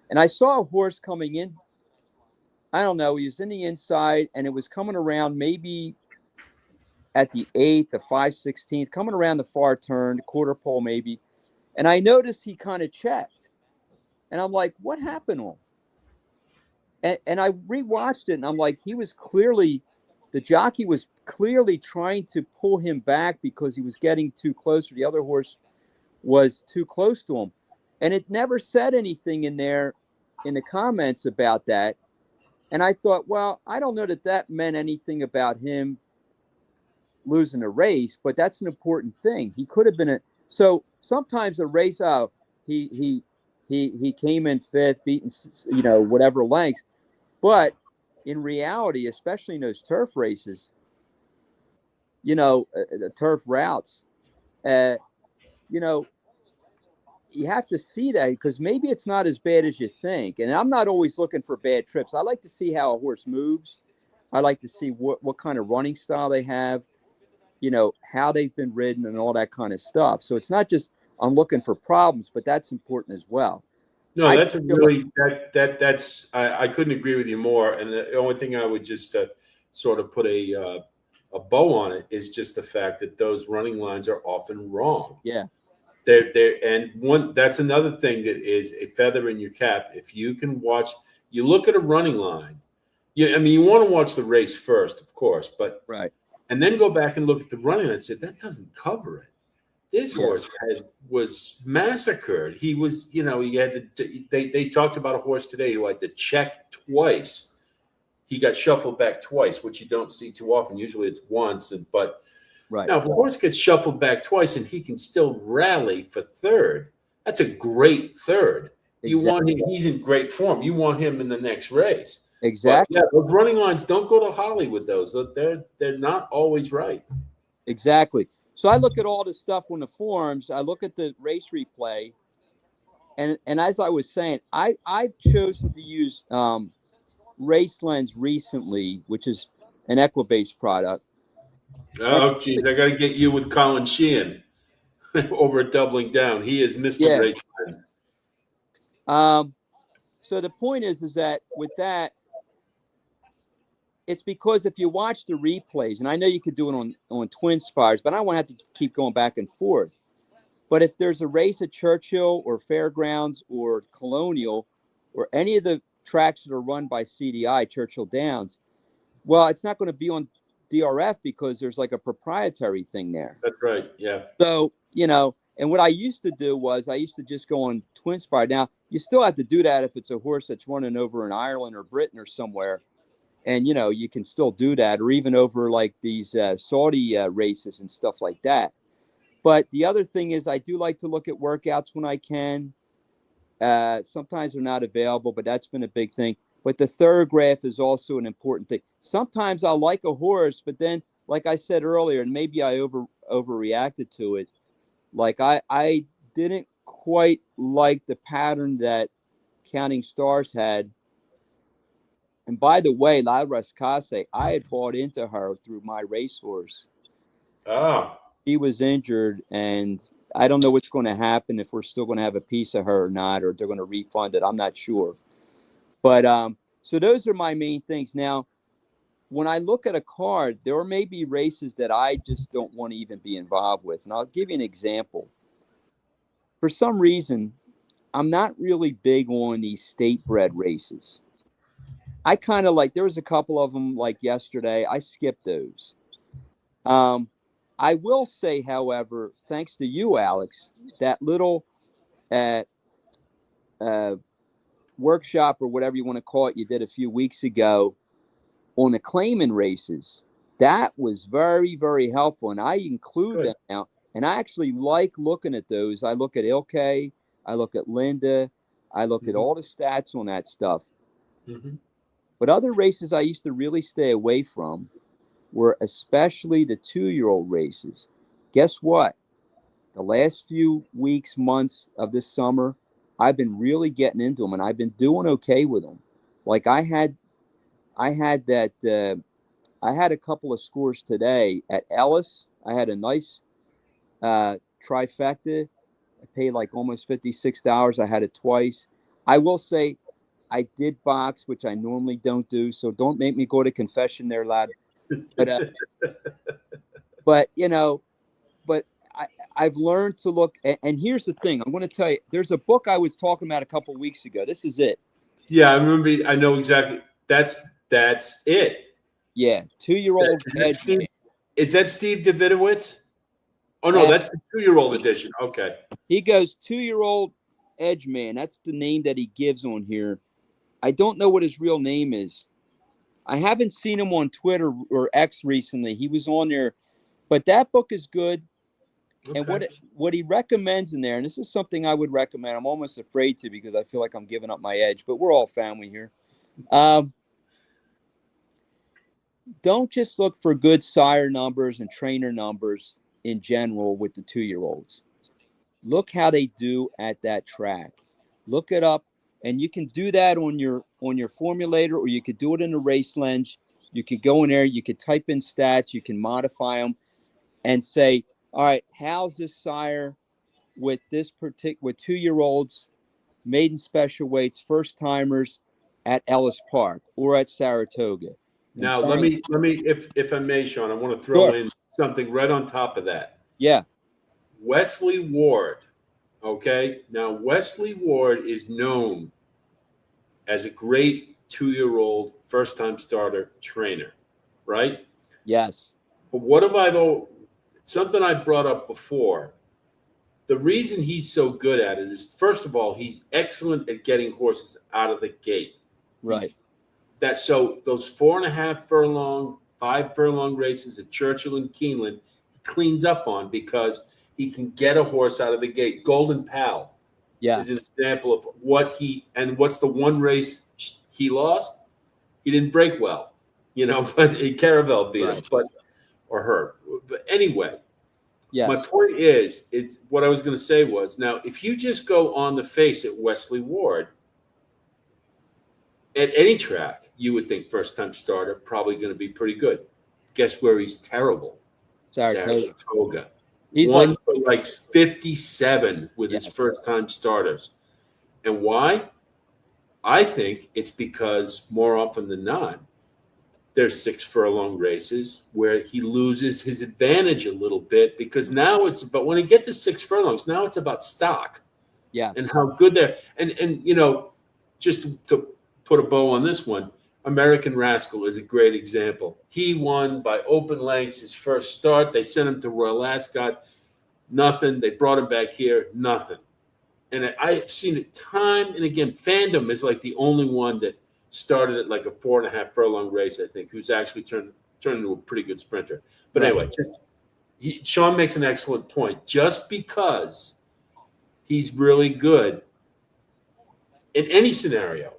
and I saw a horse coming in. I don't know. He was in the inside, and it was coming around maybe at the 8th, the 5/16th, coming around the far turn, quarter pole maybe. And I noticed he kind of checked. And I'm like, what happened to him? And I rewatched it, and I'm like, the jockey was clearly trying to pull him back because he was getting too close, or the other horse was too close to him. And it never said anything in there in the comments about that. And I thought, well, I don't know that meant anything about him losing a race, but that's an important thing. He could have been so sometimes a race, he came in fifth, beaten, whatever lengths. But in reality, especially in those turf races, the turf routes, you know, you have to see that, because maybe it's not as bad as you think. And I'm not always looking for bad trips. I like to see how a horse moves. I like to see what kind of running style they have, how they've been ridden and all that kind of stuff. So it's not just I'm looking for problems, but that's important as well.
No, that's a really that's I couldn't agree with you more. And the only thing I would just sort of put a bow on it is just the fact that those running lines are often wrong.
Yeah.
That's another thing that is a feather in your cap. If you can you look at a running line. You want to watch the race first, of course, but
right.
And then go back and look at the running line and say, that doesn't cover it. This horse was massacred. He was, he had to, they talked about a horse today who had to check twice. He got shuffled back twice, which you don't see too often. Usually it's once. But now if a horse gets shuffled back twice and he can still rally for third, that's a great third. Exactly. You want him, he's in great form. You want him in the next race.
Exactly.
But those running lines, don't go to Hollywood. They're not always right.
Exactly. So I look at all the stuff on the forums. I look at the race replay, and as I was saying, I've chosen to use Race Lens recently, which is an Equibase product.
Oh, geez, I got to get you with Colin Sheehan over at Doubling Down. He is Mr. Race
Lens. So the point is that with that, it's because if you watch the replays, and I know you could do it on Twin Spires, but I don't want to have to keep going back and forth. But if there's a race at Churchill or Fairgrounds or Colonial or any of the tracks that are run by CDI, Churchill Downs, well, it's not going to be on DRF because there's like a proprietary thing there.
That's right, yeah.
So, and what I used to do was I used to just go on Twin Spire. Now, you still have to do that if it's a horse that's running over in Ireland or Britain or somewhere. And, you can still do that, or even over like these Saudi races and stuff like that. But the other thing is I do like to look at workouts when I can. Sometimes they're not available, but that's been a big thing. But the third graph is also an important thing. Sometimes I like a horse, but then, like I said earlier, and maybe I overreacted to it, like I didn't quite like the pattern that Counting Stars had. And by the way, La Rascase, I had bought into her through my racehorse.
Oh.
She was injured, and I don't know what's going to happen, if we're still going to have a piece of her or not, or they're going to refund it. I'm not sure. But so those are my main things. Now, when I look at a card, there may be races that I just don't want to even be involved with. And I'll give you an example. For some reason, I'm not really big on these state bred races. I kind of there was a couple of them like yesterday. I skipped those. I will say, however, thanks to you, Alex, that little workshop or whatever you want to call it you did a few weeks ago on the claiming races, that was very, very helpful. And I include them now. And I actually like looking at those. I look at Ilke. I look at Linda. I look at all the stats on that stuff. Mm-hmm. But other races I used to really stay away from were especially the 2-year-old races. Guess what? The last few weeks, months of this summer, I've been really getting into them, and I've been doing okay with them. Like I had that I had a couple of scores today at Ellis. I had a nice trifecta. I paid like almost $56. I had it twice. I will say I did box, which I normally don't do. So don't make me go to confession there, lad. But but I've learned to look. And here's the thing. I'm going to tell you, there's a book I was talking about a couple of weeks ago. This is it.
Yeah, I remember. I know exactly. That's it.
Yeah. 2-year-old edge man.
Is that Steve Davidowitz? Oh, no, that's the 2-year-old edition. Okay.
He goes 2-year-old edge man. That's the name that he gives on here. I don't know what his real name is. I haven't seen him on Twitter or X recently. He was on there, but that book is good. Okay. And what he recommends in there, and this is something I would recommend. I'm almost afraid to because I feel like I'm giving up my edge, but we're all family here. Don't just look for good sire numbers and trainer numbers in general with the 2-year-olds. Look how they do at that track. Look it up, and you can do that on your formulator, or you could do it in the race lens. You could go in there, you could type in stats, you can modify them, and say, all right, how's this sire with this with 2-year-olds, maiden special weights, first timers at Ellis Park or at Saratoga?
Now, let me, if I may, Sean, I want to throw in something right on top of that.
Yeah.
Wesley Ward. Okay. Now, Wesley Ward is known as a great 2-year-old first-time starter trainer, right?
Yes.
But something I brought up before. The reason he's so good at it is, first of all, he's excellent at getting horses out of the gate.
Right.
So those 4.5 furlong, 5 furlong races at Churchill and Keeneland, he cleans up on because he can get a horse out of the gate. Golden Pal is an example of what's the one race he lost? He didn't break well, but Caravel beat him, or her. But anyway, my point is what I was going to say was, now, if you just go on the face at Wesley Ward, at any track, you would think first-time starter, probably going to be pretty good. Guess where he's terrible? Saratoga. He's won like 57 with his first-time starters. And why? I think it's because more often than not, there's 6 furlong races where he loses his advantage a little bit, because now but when he get to 6 furlongs, now it's about stock.
Yes.
And how good they're. And just to put a bow on this one, American Rascal is a great example. He won by open lengths his first start. They sent him to Royal Ascot. Nothing. They brought him back here. Nothing. And I've seen it time and again. Fandom is like the only one that started at like a 4.5 furlong race, I think, who's actually turned into a pretty good sprinter. But anyway, Sean makes an excellent point. Just because he's really good in any scenario,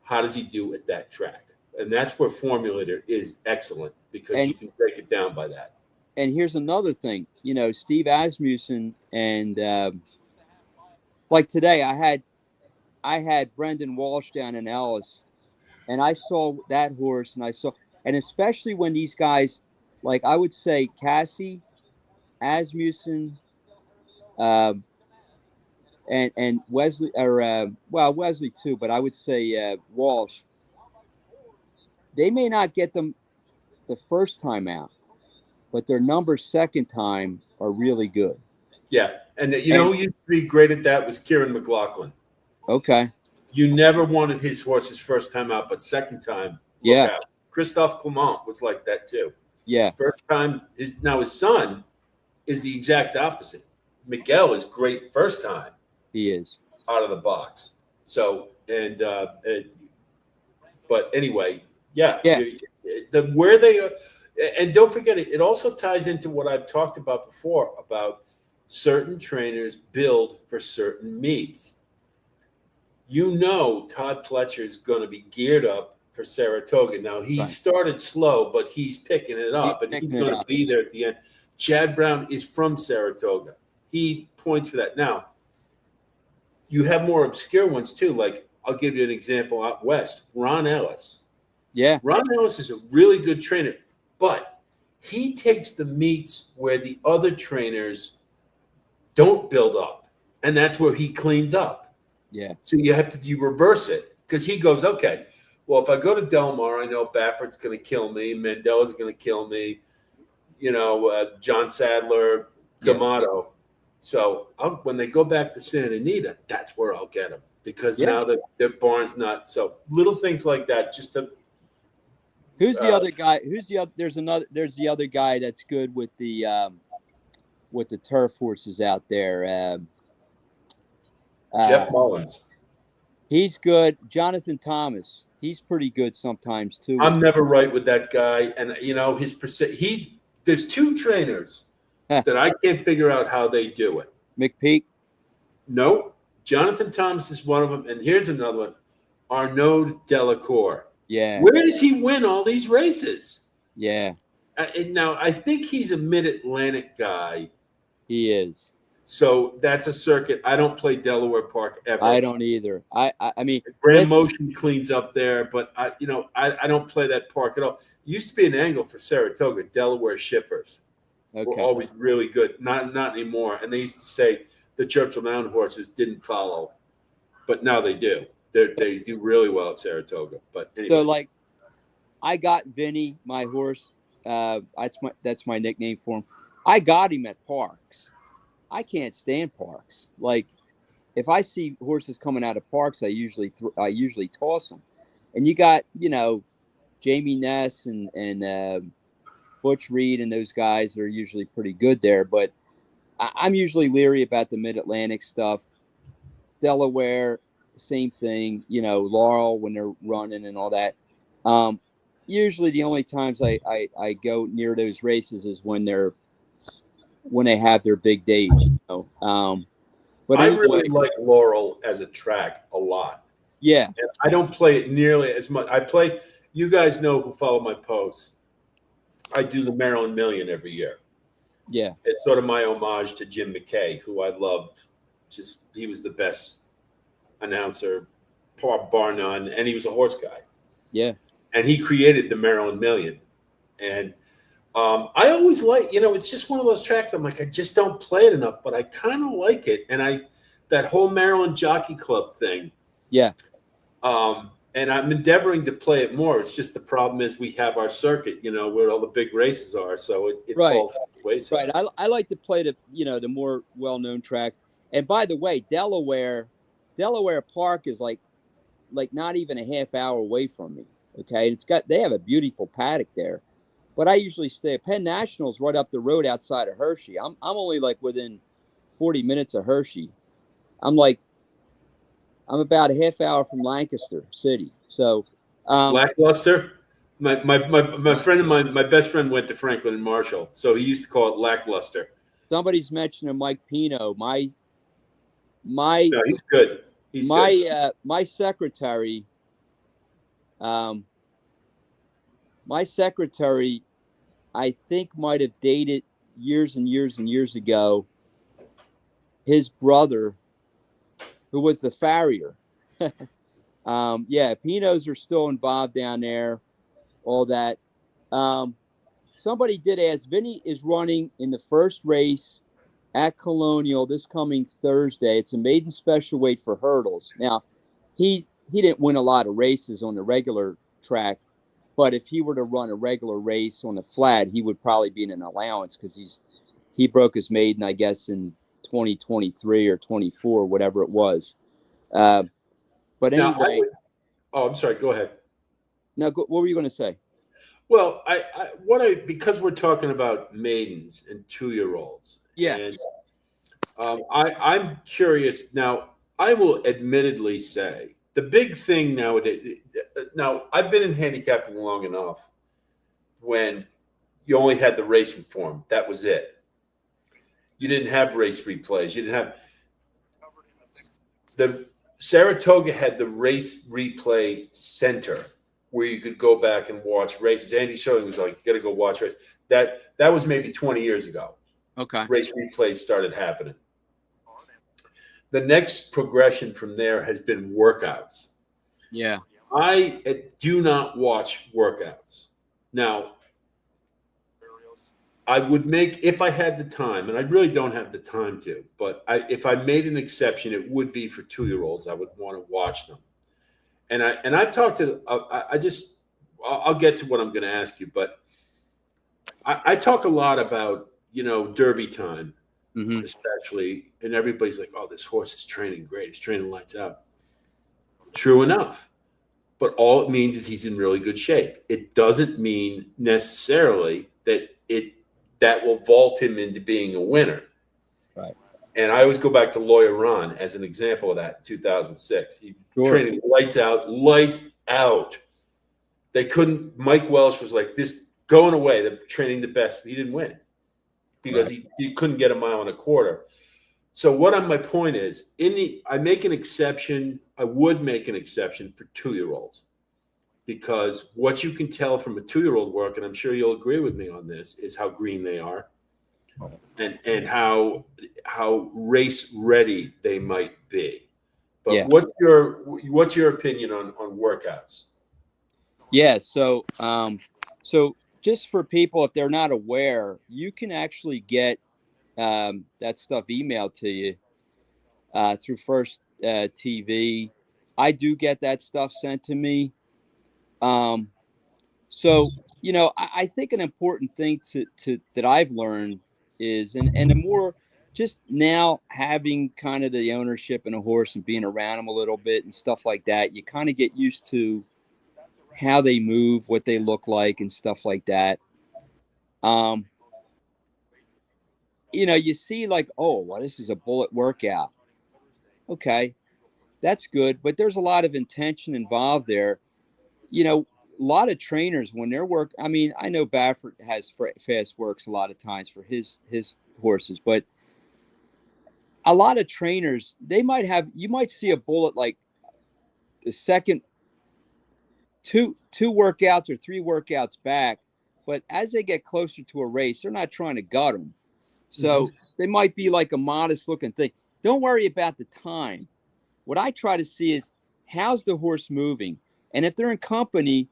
how does he do at that track? And that's where Formulator is excellent, because you can break it down by that.
And here's another thing. Steve Asmussen and like today, I had Brendan Walsh down in Ellis, and I saw that horse, and especially when these guys, like I would say Cassie, Asmussen, and Wesley, or Wesley too, but I would say Walsh. They may not get them the first time out, but their numbers second time are really good.
Yeah, and who used to be great at that was Kieran McLaughlin. Okay. You never wanted his horses first time out, but second time, look out. Christophe Clement was like that too.
Yeah.
First time his son is the exact opposite. Miguel is great first time.
He is
out of the box. So but anyway, where they are, and don't forget it also ties into what I've talked about before about certain trainers build for certain meets. Todd Pletcher is going to be geared up for Saratoga. Now, he started slow, but he's picking it up, and he's going to be there at the end. Chad Brown is from Saratoga. He points for that. Now, you have more obscure ones, too. Like, I'll give you an example out west. Ron Ellis.
Yeah.
Ron Ellis is a really good trainer. but he takes the meets where the other trainers don't build up, and that's where he cleans up.
Yeah.
So you reverse it, because he goes, okay, well, if I go to Del Mar, I know Baffert's going to kill me, Mandela's going to kill me, John Sadler, D'Amato. So when they go back to Santa Anita, that's where I'll get them, because now that their barn's not. So little things like that, just to.
Who's the other guy? Who's the other? There's the other guy that's good with the turf horses out there.
Jeff Mullins.
He's good. Jonathan Thomas. He's pretty good sometimes too.
I'm never right with that guy, and there's two trainers that I can't figure out how they do it.
McPeak?
No, Jonathan Thomas is one of them, and here's another one, Arnaud Delacour.
Yeah.
Where does he win all these races?
Yeah.
Now, I think he's a Mid-Atlantic guy.
He is.
So that's a circuit. I don't play Delaware Park ever.
I don't either. I mean,
Grand Motion cleans up there, but I don't play that park at all. It used to be an angle for Saratoga. Delaware shippers were always really good. Not anymore. And they used to say the Churchill Mountain horses didn't follow, but now they do. They do really well at Saratoga. But anyway.
So, like, I got Vinny, my horse. That's my nickname for him. I got him at Parks. I can't stand Parks. Like, if I see horses coming out of Parks, I usually toss them. And you got, Jamie Ness and Butch Reed and those guys are usually pretty good there. But I'm usually leery about the Mid-Atlantic stuff. Delaware, same thing. Laurel when they're running and all that. Usually the only times I go near those races is when they have their big days, But
I really like Laurel as a track a lot.
Yeah.
And I don't play it nearly as much. You guys know who follow my posts. I do the Maryland Million every year.
Yeah.
It's sort of my homage to Jim McKay, who I loved. He was the best announcer, bar none, and he was a horse guy.
Yeah. And
he created the Maryland Million. And I always it's just one of those tracks. I'm like, I just don't play it enough, but I kind of like it. And that whole Maryland Jockey Club thing.
Yeah.
And I'm endeavoring to play it more. It's just the problem is we have our circuit, where all the big races are. So it falls out the wayside.
Right. I like to play the more well-known tracks. And by the way, Delaware Park is like not even a half hour away from me. Okay. They have a beautiful paddock there. But I usually stay. Penn National's right up the road outside of Hershey. I'm only like within 40 minutes of Hershey. I'm about a half hour from Lancaster City. So
Lackluster. My friend of mine, my best friend went to Franklin and Marshall, so he used to call it lackluster.
Somebody's mentioning Mike Pino.
No, he's good.
My secretary. My secretary, I think, might have dated years and years and years ago his brother, who was the farrier. Pinos are still involved down there, all that. Somebody did ask, Vinny is running in the first race at Colonial this coming Thursday. It's a maiden special weight for hurdles. Now, he didn't win a lot of races on the regular track, but if he were to run a regular race on the flat, he would probably be in an allowance because he broke his maiden, I guess, in 2023 or 24, whatever it was. But anyway.
I'm sorry. Go ahead.
No, what were you going to say?
Well, because we're talking about maidens and 2-year-olds.
Yeah.
And I'm curious. Now, I will admittedly say the big thing nowadays. Now, I've been in handicapping long enough when you only had the racing form. That was it. You didn't have race replays. You didn't have the Saratoga had the race replay center where you could go back and watch races. Andy Sherling was like, you got to go watch races. That was maybe 20 years ago.
Okay.
Race replays started happening. The next progression from there has been workouts.
Yeah.
I do not watch workouts. Now, I would make, if I had the time, and I really don't have the time to, but if I made an exception, it would be for 2-year-olds. I would want to watch them. And I've talked to, I'll get to what I'm going to ask you, but I talk a lot about, Derby time,
Hmm.
especially, and everybody's like, oh, this horse is training great. He's training lights out. True enough. But all it means is he's in really good shape. It doesn't mean necessarily that will vault him into being a winner.
Right.
And I always go back to Lawyer Ron as an example of that in 2006. He training lights out. They couldn't, Mike Welsh was like, this going away, they're training the best. He didn't win because he couldn't get a mile and a quarter. So my point is, I make an exception. I would make an exception for 2-year-olds because what you can tell from a 2-year-old work, and I'm sure you'll agree with me on this, is how green they are, and how race ready they might be. But what's your opinion on workouts?
Yeah. So just for people, if they're not aware, you can actually get that stuff emailed to you through First TV. I do get that stuff sent to me. So I think an important thing to that I've learned is, and the more just now having kind of the ownership in a horse and being around them a little bit and stuff like that, you kind of get used to how they move, what they look like, and stuff like that. You see like, oh, well, this is a bullet workout. Okay, that's good, but there's a lot of intention involved there. A lot of trainers when their work. I mean, I know Baffert has fast works a lot of times for his horses, but a lot of trainers, you might see a bullet like the second two workouts or 3 workouts back, but as they get closer to a race, they're not trying to gut them. So they might be like a modest looking thing. Don't worry about the time. What I try to see is how's the horse moving, and if they're in company,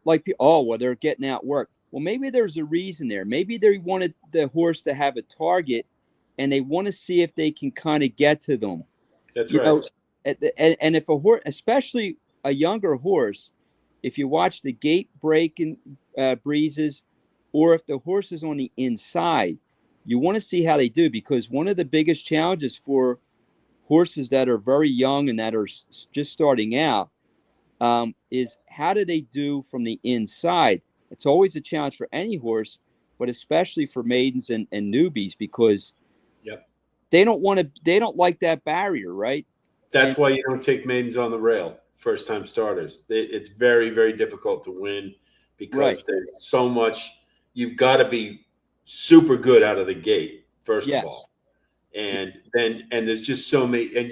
like, oh, well, they're getting out work. Well, maybe there's a reason there. Maybe they wanted the horse to have a target, and they want to see if they can kind of get to them.
That's right.
And if a horse, especially a younger horse, if you watch the gate breaking breezes, or if the horse is on the inside, you want to see how they do, because one of the biggest challenges for horses that are very young and that are just starting out is how do they do from the inside? It's always a challenge for any horse, but especially for maidens and newbies, because they don't like that barrier, right?
That's why you don't take maidens on the rail, first time starters. It's very, very difficult to win because there's so much. You've got to be super good out of the gate, first of all. And there's just so many, and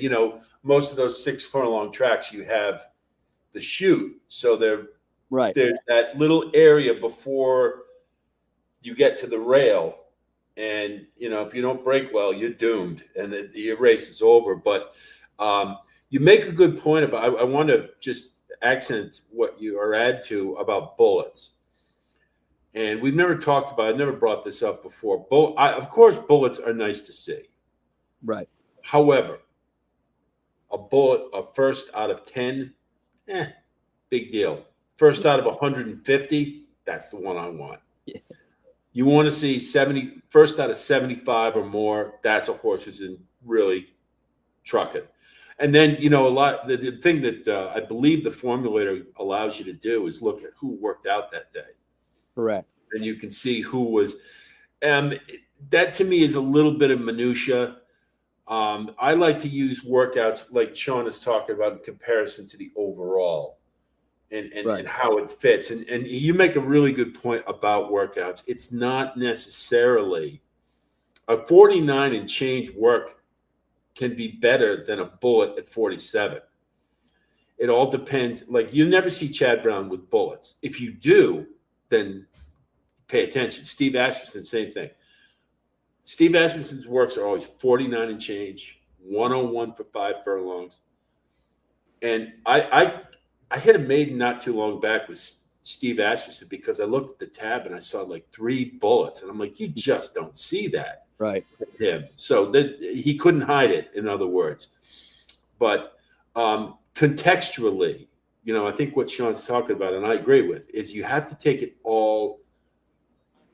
most of those 6 furlong tracks, you have the chute. So there's that little area before you get to the rail. And, if you don't break well, you're doomed and your race is over. But you make a good point about, I want to just accent what you are add to about bullets. And we've never talked about, I've never brought this up before. Of course, bullets are nice to see.
Right.
However, a bullet, a first out of 10, big deal. First out of 150, that's the one I want.
Yeah.
You want to see first out of 75 or more, that's a horse who's in really trucking. And then, the thing that I believe the formulator allows you to do is look at who worked out that day.
Correct.
And you can see who was, that to me is a little bit of minutia. I like to use workouts like Sean is talking about in comparison to the overall and how it fits. And you make a really good point about workouts. It's not necessarily a 49 and change work can be better than a bullet at 47. It all depends. Like, you never see Chad Brown with bullets. If you do, then pay attention. Steve Asmussen, same thing. Steve Asmussen's works are always 49 and change, 101 for 5 furlongs. And I hit a maiden not too long back with Steve Asmussen because I looked at the tab and I saw like 3 bullets, and I'm like, you just don't see that
Right.
with him. So that he couldn't hide it, in other words. But contextually, I think what Sean's talking about, and I agree with, is you have to take it all,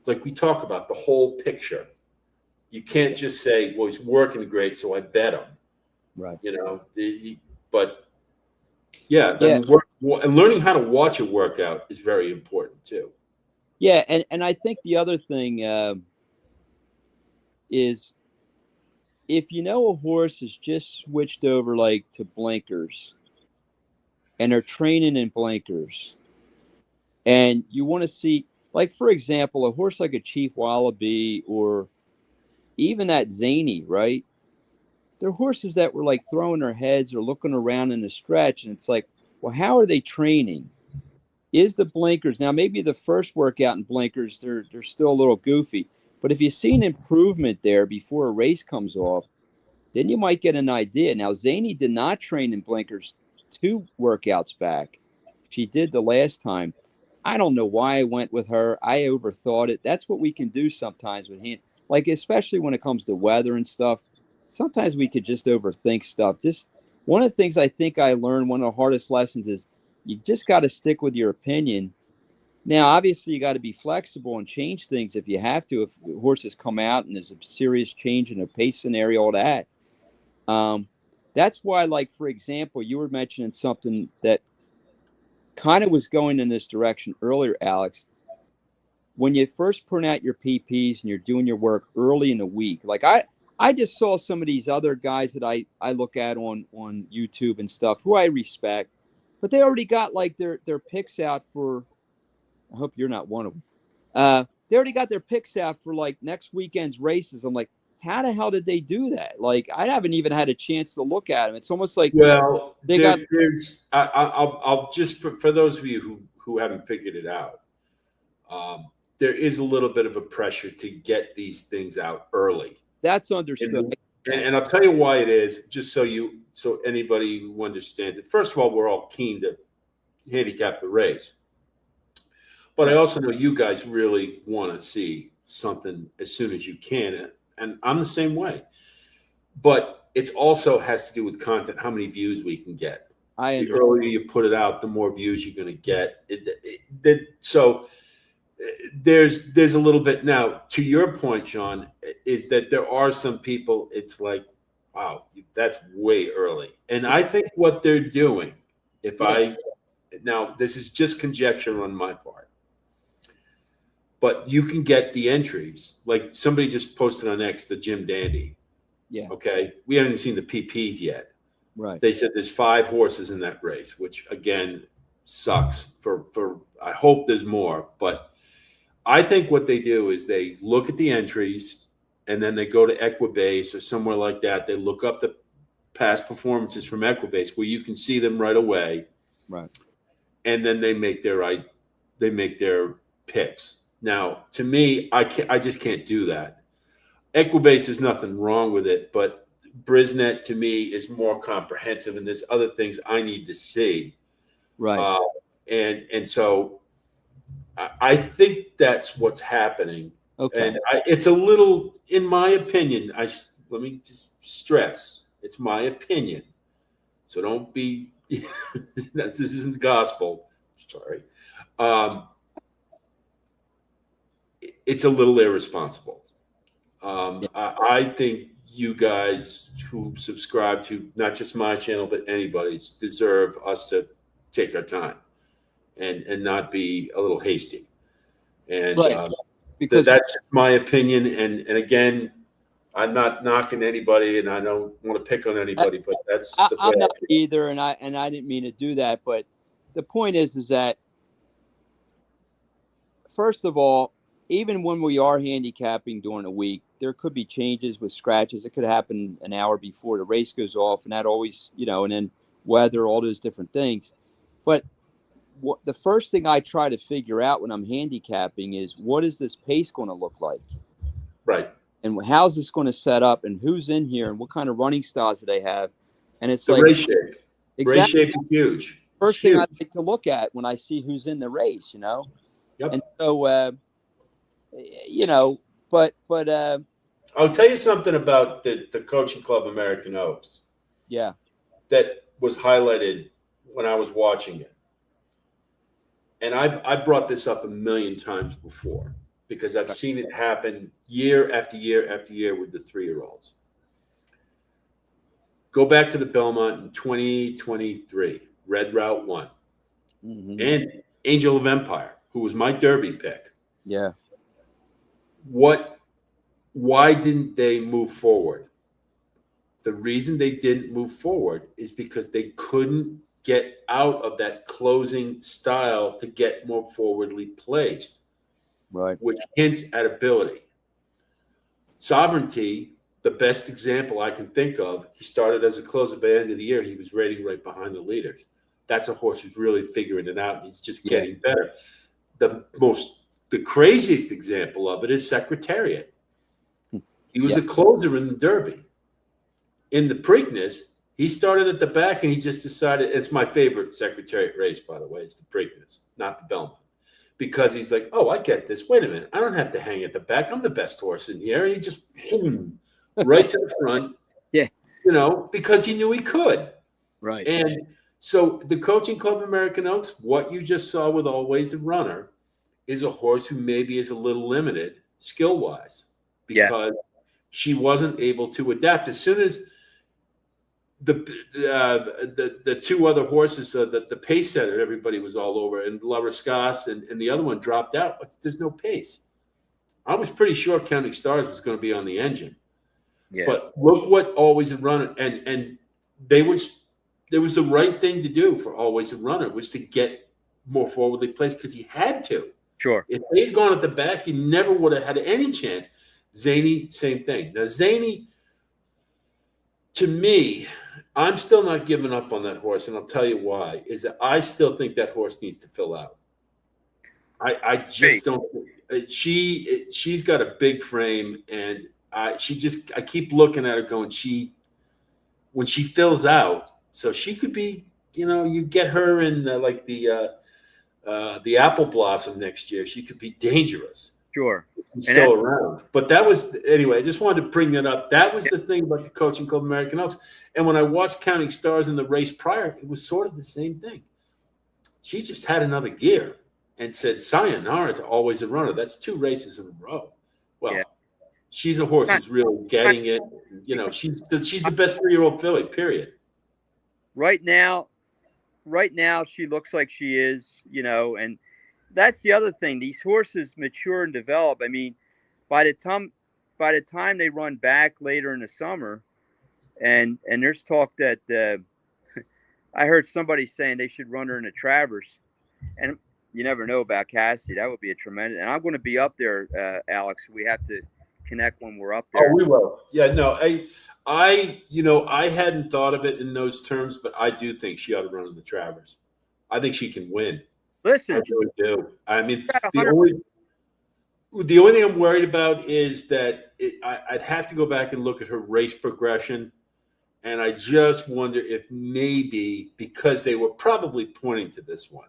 like we talk about, the whole picture. You can't just say, well, he's working great, so I bet him.
Right.
But yeah,
Yeah.
and learning how to watch a workout is very important too.
Yeah, and I think the other thing is if a horse has just switched over like to blinkers and they're training in blinkers, and you want to see, like, for example, a horse like a Chief Wallaby or even that Zany, right? They're horses that were like throwing their heads or looking around in the stretch, and it's like, well, how are they training? Is the blinkers now? Maybe the first workout in blinkers, they're still a little goofy, but if you see an improvement there before a race comes off, then you might get an idea. Now, Zany did not train in blinkers 2 workouts back. She did the last time. I don't know why I went with her. I overthought it. That's what we can do sometimes with hand, like especially when it comes to weather and stuff. Sometimes we could just overthink stuff. Just one of the things I think I learned, one of the hardest lessons is you just got to stick with your opinion. Now, obviously, you got to be flexible and change things if you have to. If horses come out and there's a serious change in a pace scenario, all that. That's why, like, for example, you were mentioning something that kind of was going in this direction earlier, Alex. When you first print out your PPs and you're doing your work early in the week, like I just saw some of these other guys that I look at on YouTube and stuff who I respect, but they already got like their picks out for. I hope you're not one of them. They already got their picks out for like next weekend's races. I'm like, how the hell did they do that? Like, I haven't even had a chance to look at them. It's almost like
I'll just for those of you who haven't figured it out, there is a little bit of a pressure to get these things out early.
That's understood.
And I'll tell you why it is, just so anybody who understands it. First of all, we're all keen to handicap the race. But I also know you guys really want to see something as soon as you can. And I'm the same way. But it also has to do with content, how many views we can get. The earlier you put it out, the more views you're going to get. So there's a little bit. Now, to your point, John, is that there are some people, it's like, wow, that's way early. And I think what they're doing, now this is just conjecture on my part, but you can get the entries. Like somebody just posted on X, the Jim Dandy.
Yeah.
Okay. We haven't even seen the PPs yet.
Right.
They said there's 5 horses in that race, which again sucks for I hope there's more. But I think what they do is they look at the entries and then they go to Equibase or somewhere like that. They look up the past performances from Equibase where you can see them right away.
Right.
And then they make their picks. Now, to me, I just can't do that. Equibase, is nothing wrong with it, but Brisnet to me is more comprehensive, and there's other things I need to see.
Right.
And so I think that's what's happening.
Okay.
And it's a little, in my opinion, let me just stress, it's my opinion. So don't be, this isn't gospel. Sorry. It's a little irresponsible. I think you guys who subscribe to not just my channel, but anybody's, deserve us to take our time and not be a little hasty. And because that's just my opinion. And again, I'm not knocking anybody and I don't want to pick on anybody, but that's the
I'm not either. And I didn't mean to do that. But the point is that, first of all, even when we are handicapping during the week, there could be changes with scratches. It could happen an hour before the race goes off, and that always, and then weather, all those different things. But the first thing I try to figure out when I'm handicapping is, what is this pace going to look like?
Right.
And how's this going to set up, and who's in here, and what kind of running styles do they have? And it's
the
like
race shape.
Exactly.
Race shape is huge.
first thing I
huge.
like to look at when I see who's in the race,
Yep.
And so, but
I'll tell you something about the coaching club American Oaks
yeah,
that was highlighted when I was watching it. And I've brought this up a million times before because I've seen it happen year after year after year with the 3-year-olds. Go back to the Belmont in 2023, Red Route 1, and Angel of Empire, who was my Derby pick.
yeah,
Why didn't they move forward? The reason they didn't move forward is because they couldn't get out of that closing style to get more forwardly placed,
right,
which hints at ability. Sovereignty, the best example I can think of, he started as a closer. By the end of the year, he was rating right behind the leaders. That's a horse who's really figuring it out, and he's just getting better. The craziest example of it is Secretariat. He was a closer in the Derby. In the Preakness, he started at the back, and he just decided, it's my favorite Secretariat race, by the way, it's the Preakness, not the Belmont. Because he's like, oh, I get this. Wait a minute. I don't have to hang at the back. I'm the best horse in here. And he just right to the front, because he knew he could.
right.
And so the Coaching Club American Oaks, what you just saw with Always a Runner, is a horse who maybe is a little limited skill-wise because she wasn't able to adapt. As soon as the two other horses, the pace setter, everybody was all over, and La Rascasse and the other one dropped out. But there's no pace. I was pretty sure Counting Stars was going to be on the engine.
Yeah.
But look what Always a Runner, and there was the right thing to do for Always a Runner was to get more forwardly placed because he had to.
Sure.
If they had gone at the back, he never would have had any chance. Zany, same thing. Now, Zany, to me, I'm still not giving up on that horse, and I'll tell you why, is that I still think that horse needs to fill out. I just don't. She's got a big frame, and I keep looking at her going, when she fills out, so she could be, you get her in the Apple Blossom next year, she could be dangerous.
Sure.
She's still around. But that was, anyway, I just wanted to bring that up. That was the thing about the Coaching Club American Oaks. And when I watched Counting Stars in the race prior, it was sort of the same thing. She just had another gear and said, sayonara to Always a Runner. That's 2 races in a row. Well, she's a horse who's really getting it. She's the best 3-year-old filly, period.
Right now, she looks like she is, and that's the other thing. These horses mature and develop. I mean, by the time they run back later in the summer, and there's talk that I heard somebody saying they should run her in a Travers, and you never know about Cassie. That would be a tremendous. And I'm going to be up there, Alex. We have to connect when we're up there.
Oh, we will. Yeah, no, I hadn't thought of it in those terms, but I do think she ought to run in the Travers. I think she can win.
Listen,
I really do. I mean, the only thing I'm worried about is that I'd have to go back and look at her race progression, and I just wonder if maybe because they were probably pointing to this one,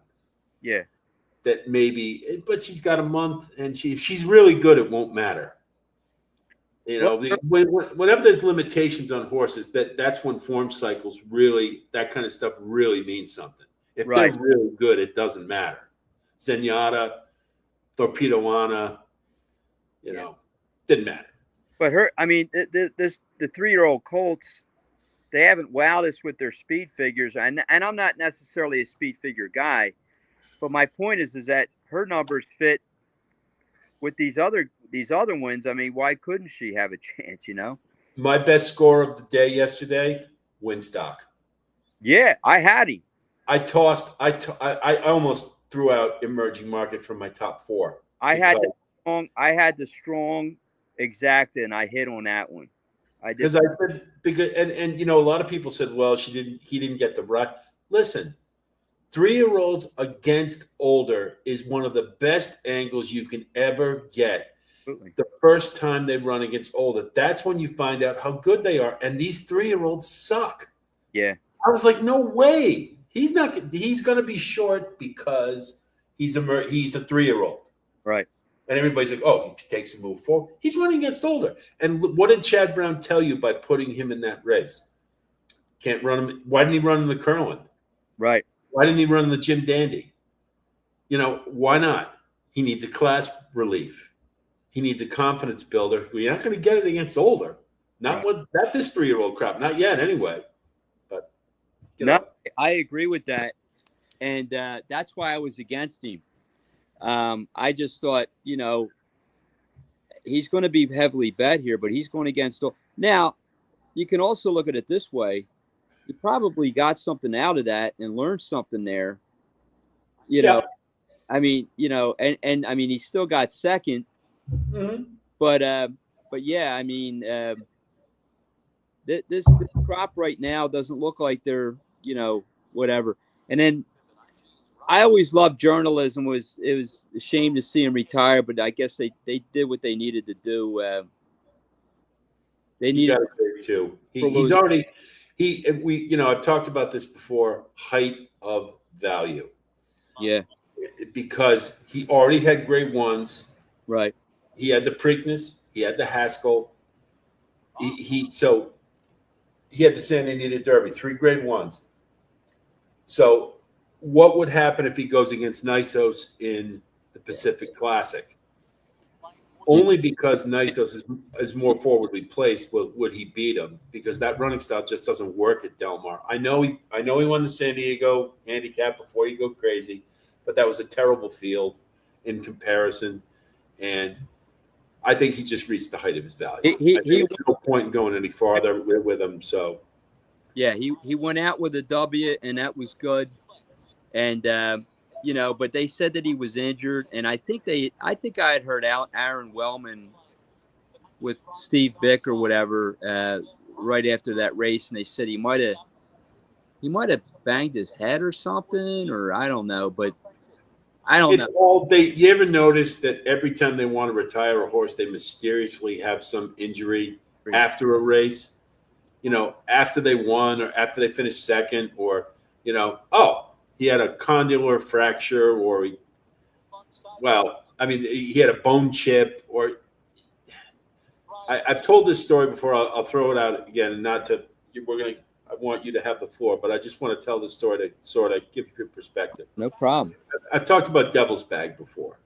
that maybe. But she's got a month, and if she's really good, it won't matter. Whenever there's limitations on horses, that's when form cycles really, that kind of stuff really means something. If they're really good, it doesn't matter. Zenyatta, Torpedoana, didn't matter.
But the 3-year-old colts, they haven't wowed us with their speed figures, and I'm not necessarily a speed figure guy, but my point is that her numbers fit with these other ones. I mean, why couldn't she have a chance?
My best score of the day yesterday, Winstock.
Yeah, I had him.
I almost threw out Emerging Market from my top 4.
I had the strong exacta, and I hit on that one.
Because I said, and a lot of people said, well, he didn't get the right. Listen, 3-year-olds against older is one of the best angles you can ever get.
Absolutely.
The first time they run against older, that's when you find out how good they are. And these 3-year-olds suck.
Yeah.
I was like, no way. He's not. He's going to be short because he's a 3-year-old,
Right.
and everybody's like, "Oh, he takes a move forward." He's running against older. And what did Chad Brown tell you by putting him in that race? Can't run him. Why didn't he run in the Curlin?
Right.
Why didn't he run in the Jim Dandy? Why not? He needs a class relief. He needs a confidence builder. You're not going to get it against older. Not this 3-year-old crap. Not yet, anyway. But
I agree with that, and that's why I was against him. I just thought, he's going to be heavily bet here, but he's going against. Now, you can also look at it this way: you probably got something out of that and learned something there. I mean, and I mean, he still got second, but yeah, I mean, this crop right now doesn't look like they're, whatever. And then I always loved journalism. It was a shame to see him retire, but I guess they did what they needed to do. They needed
too. He's already I've talked about this before. Height of value.
Yeah.
Because he already had grade 1s.
Right.
He had the Preakness. He had the Haskell. He had the San Anita Derby, 3 grade 1s. So what would happen if he goes against Nisos in the Pacific Classic? Only because Nisos is more forwardly placed would he beat him, because that running style just doesn't work at Del Mar. I know he won the San Diego handicap before you go crazy, but that was a terrible field in comparison, and I think he just reached the height of his value. There's no point in going any farther with him. So,
yeah, he went out with a W, and that was good. And but they said that he was injured, and I think I had heard out Aaron Wellman with Steve Bick or whatever right after that race, and they said he might have banged his head or something, or I don't know, but I don't know.
You ever notice that every time they want to retire a horse, they mysteriously have some injury after a race? After they won or after they finished second, or he had a condylar fracture, or he had a bone chip, or I've told this story before. I'll throw it out again, I want you to have the floor, but I just want to tell this story to sort of give you perspective.
No problem.
I've talked about Devil's Bag before.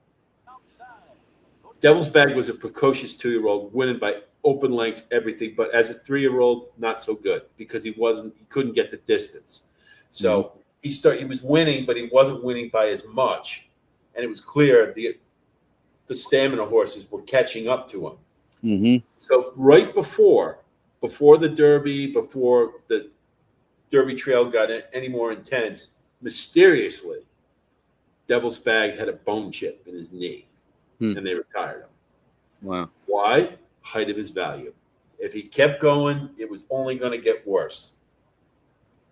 Devil's Bag was a precocious 2-year-old, winning by open lengths, everything, but as a 3-year-old, not so good, because he couldn't get the distance. So he was winning, but he wasn't winning by as much, and it was clear the stamina horses were catching up to him.
Mm-hmm.
So right before the Derby, before the Derby Trail got any more intense, mysteriously, Devil's Bag had a bone chip in his knee, and they retired him.
Wow.
Why? Height of his value. If he kept going, it was only going to get worse.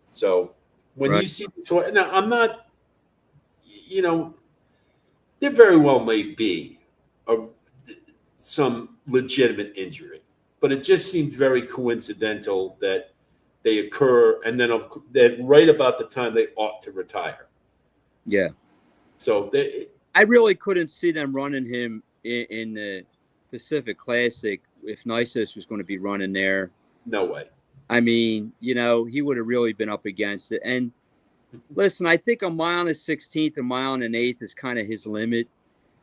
So when you see, now I'm not, there very well may be some legitimate injury, but it just seems very coincidental that they occur, and then right about the time they ought to retire.
Yeah. So I really couldn't see them running him in the Pacific Classic if Nisos was going to be running there.
No way.
I mean, he would have really been up against it. And listen, I think a mile and a 16th, a mile and an 1/8 is kind of his limit.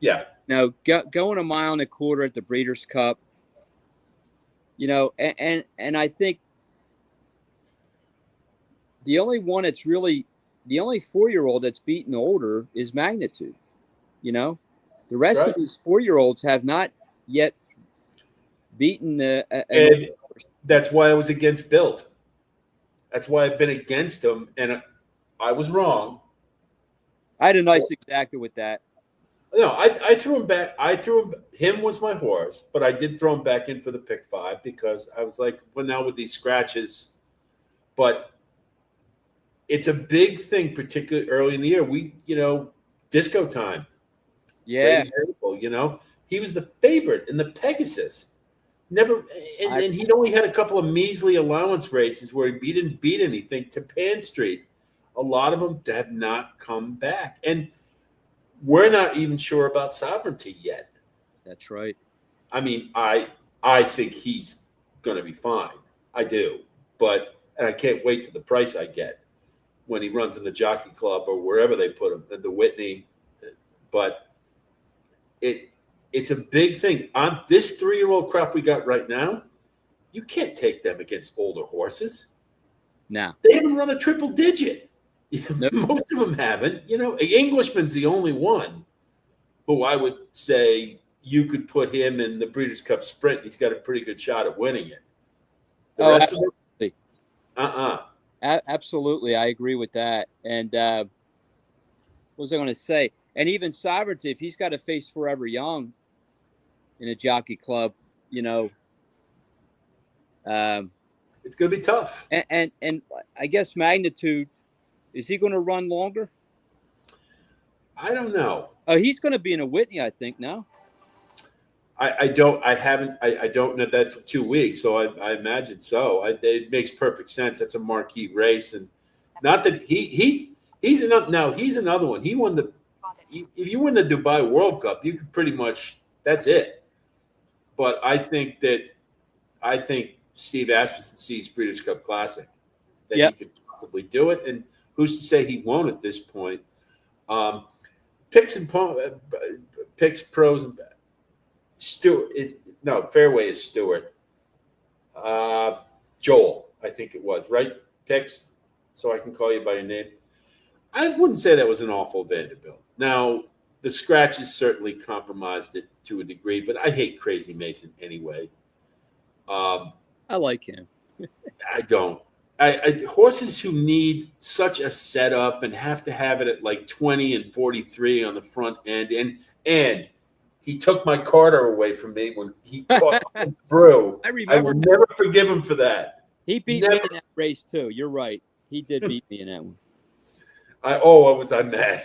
Yeah.
Now, going a mile and a quarter at the Breeders' Cup, and I think the only one that's really the only 4-year-old that's beaten older is Magnitude. The rest of these 4-year-olds have not yet beaten
and that's why I was against Built. That's why I've been against him, and I was wrong.
I had a nice exacta with that.
No, I threw him back. Him was my horse, but I did throw him back in for the pick 5 because I was like, well, now with these scratches, but it's a big thing, particularly early in the year. Disco Time.
Yeah.
Example, he was the favorite in the Pegasus. Never, and he'd only had a couple of measly allowance races where he didn't beat anything to Pan Street. a lot of them have not come back. And we're not even sure about Sovereignty yet.
That's right.
I mean, I think he's going to be fine. I do. And I can't wait to the price I get when he runs in the Jockey Club or wherever they put him, the Whitney. But it's a big thing. On this 3-year-old crop we got right now, you can't take them against older horses.
No.
They haven't run a triple digit.
Nope.
Most of them haven't. Englishman's the only one who I would say you could put him in the Breeders' Cup Sprint. He's got a pretty good shot at winning it. The rest
absolutely.
of them,
Absolutely, I agree with that. And what was I going to say? And even Sovereignty, if he's got to face Forever Young in a Jockey Club,
it's going to be tough.
And I guess Magnitude, is he going to run longer?
I don't know.
Oh, he's going to be in a Whitney, I think. No.
I don't know. That's 2 weeks, so I imagine so. It makes perfect sense. That's a marquee race, and not that he's another one. He won if you win the Dubai World Cup, you can pretty much, that's it. But I think Steve Asmussen sees Breeders' Cup Classic that he could possibly do it, and who's to say he won't at this point? Picks pros and Fairway is Stewart. Joel, I think it was, right? Picks, so I can call you by your name. I wouldn't say that was an awful Vanderbilt. Now, the scratches certainly compromised it to a degree, but I hate Crazy Mason anyway.
I like him.
I don't. Horses who need such a setup and have to have it at like 20 and 43 on the front end, and he took my Carter away from me when he caught Brew.
I remember.
I will never forgive him for that.
He beat me in that race too. You're right. He did beat me in that one.
I'm mad.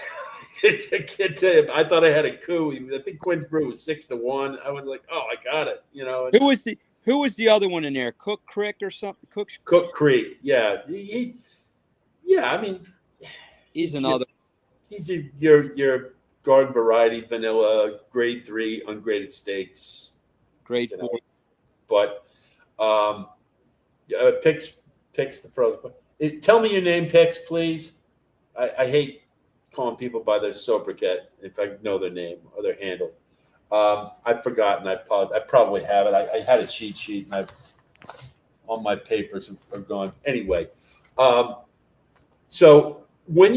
I can't tell you. I thought I had a coup. I think Quinn's Brew was 6-1. I was like, oh, I got it.
Who was the other one in there? Cook Creek or something?
Cook Creek. Yeah. I mean,
he's another.
He's your garden variety vanilla grade 3 ungraded stakes.
Grade 4.
But picks the pros. Tell me your name, Picks, please. I hate calling people by their sobriquet if I know their name or their handle. I've forgotten. I apologize. I probably have it. I had a cheat sheet, and all my papers are gone. Anyway, so when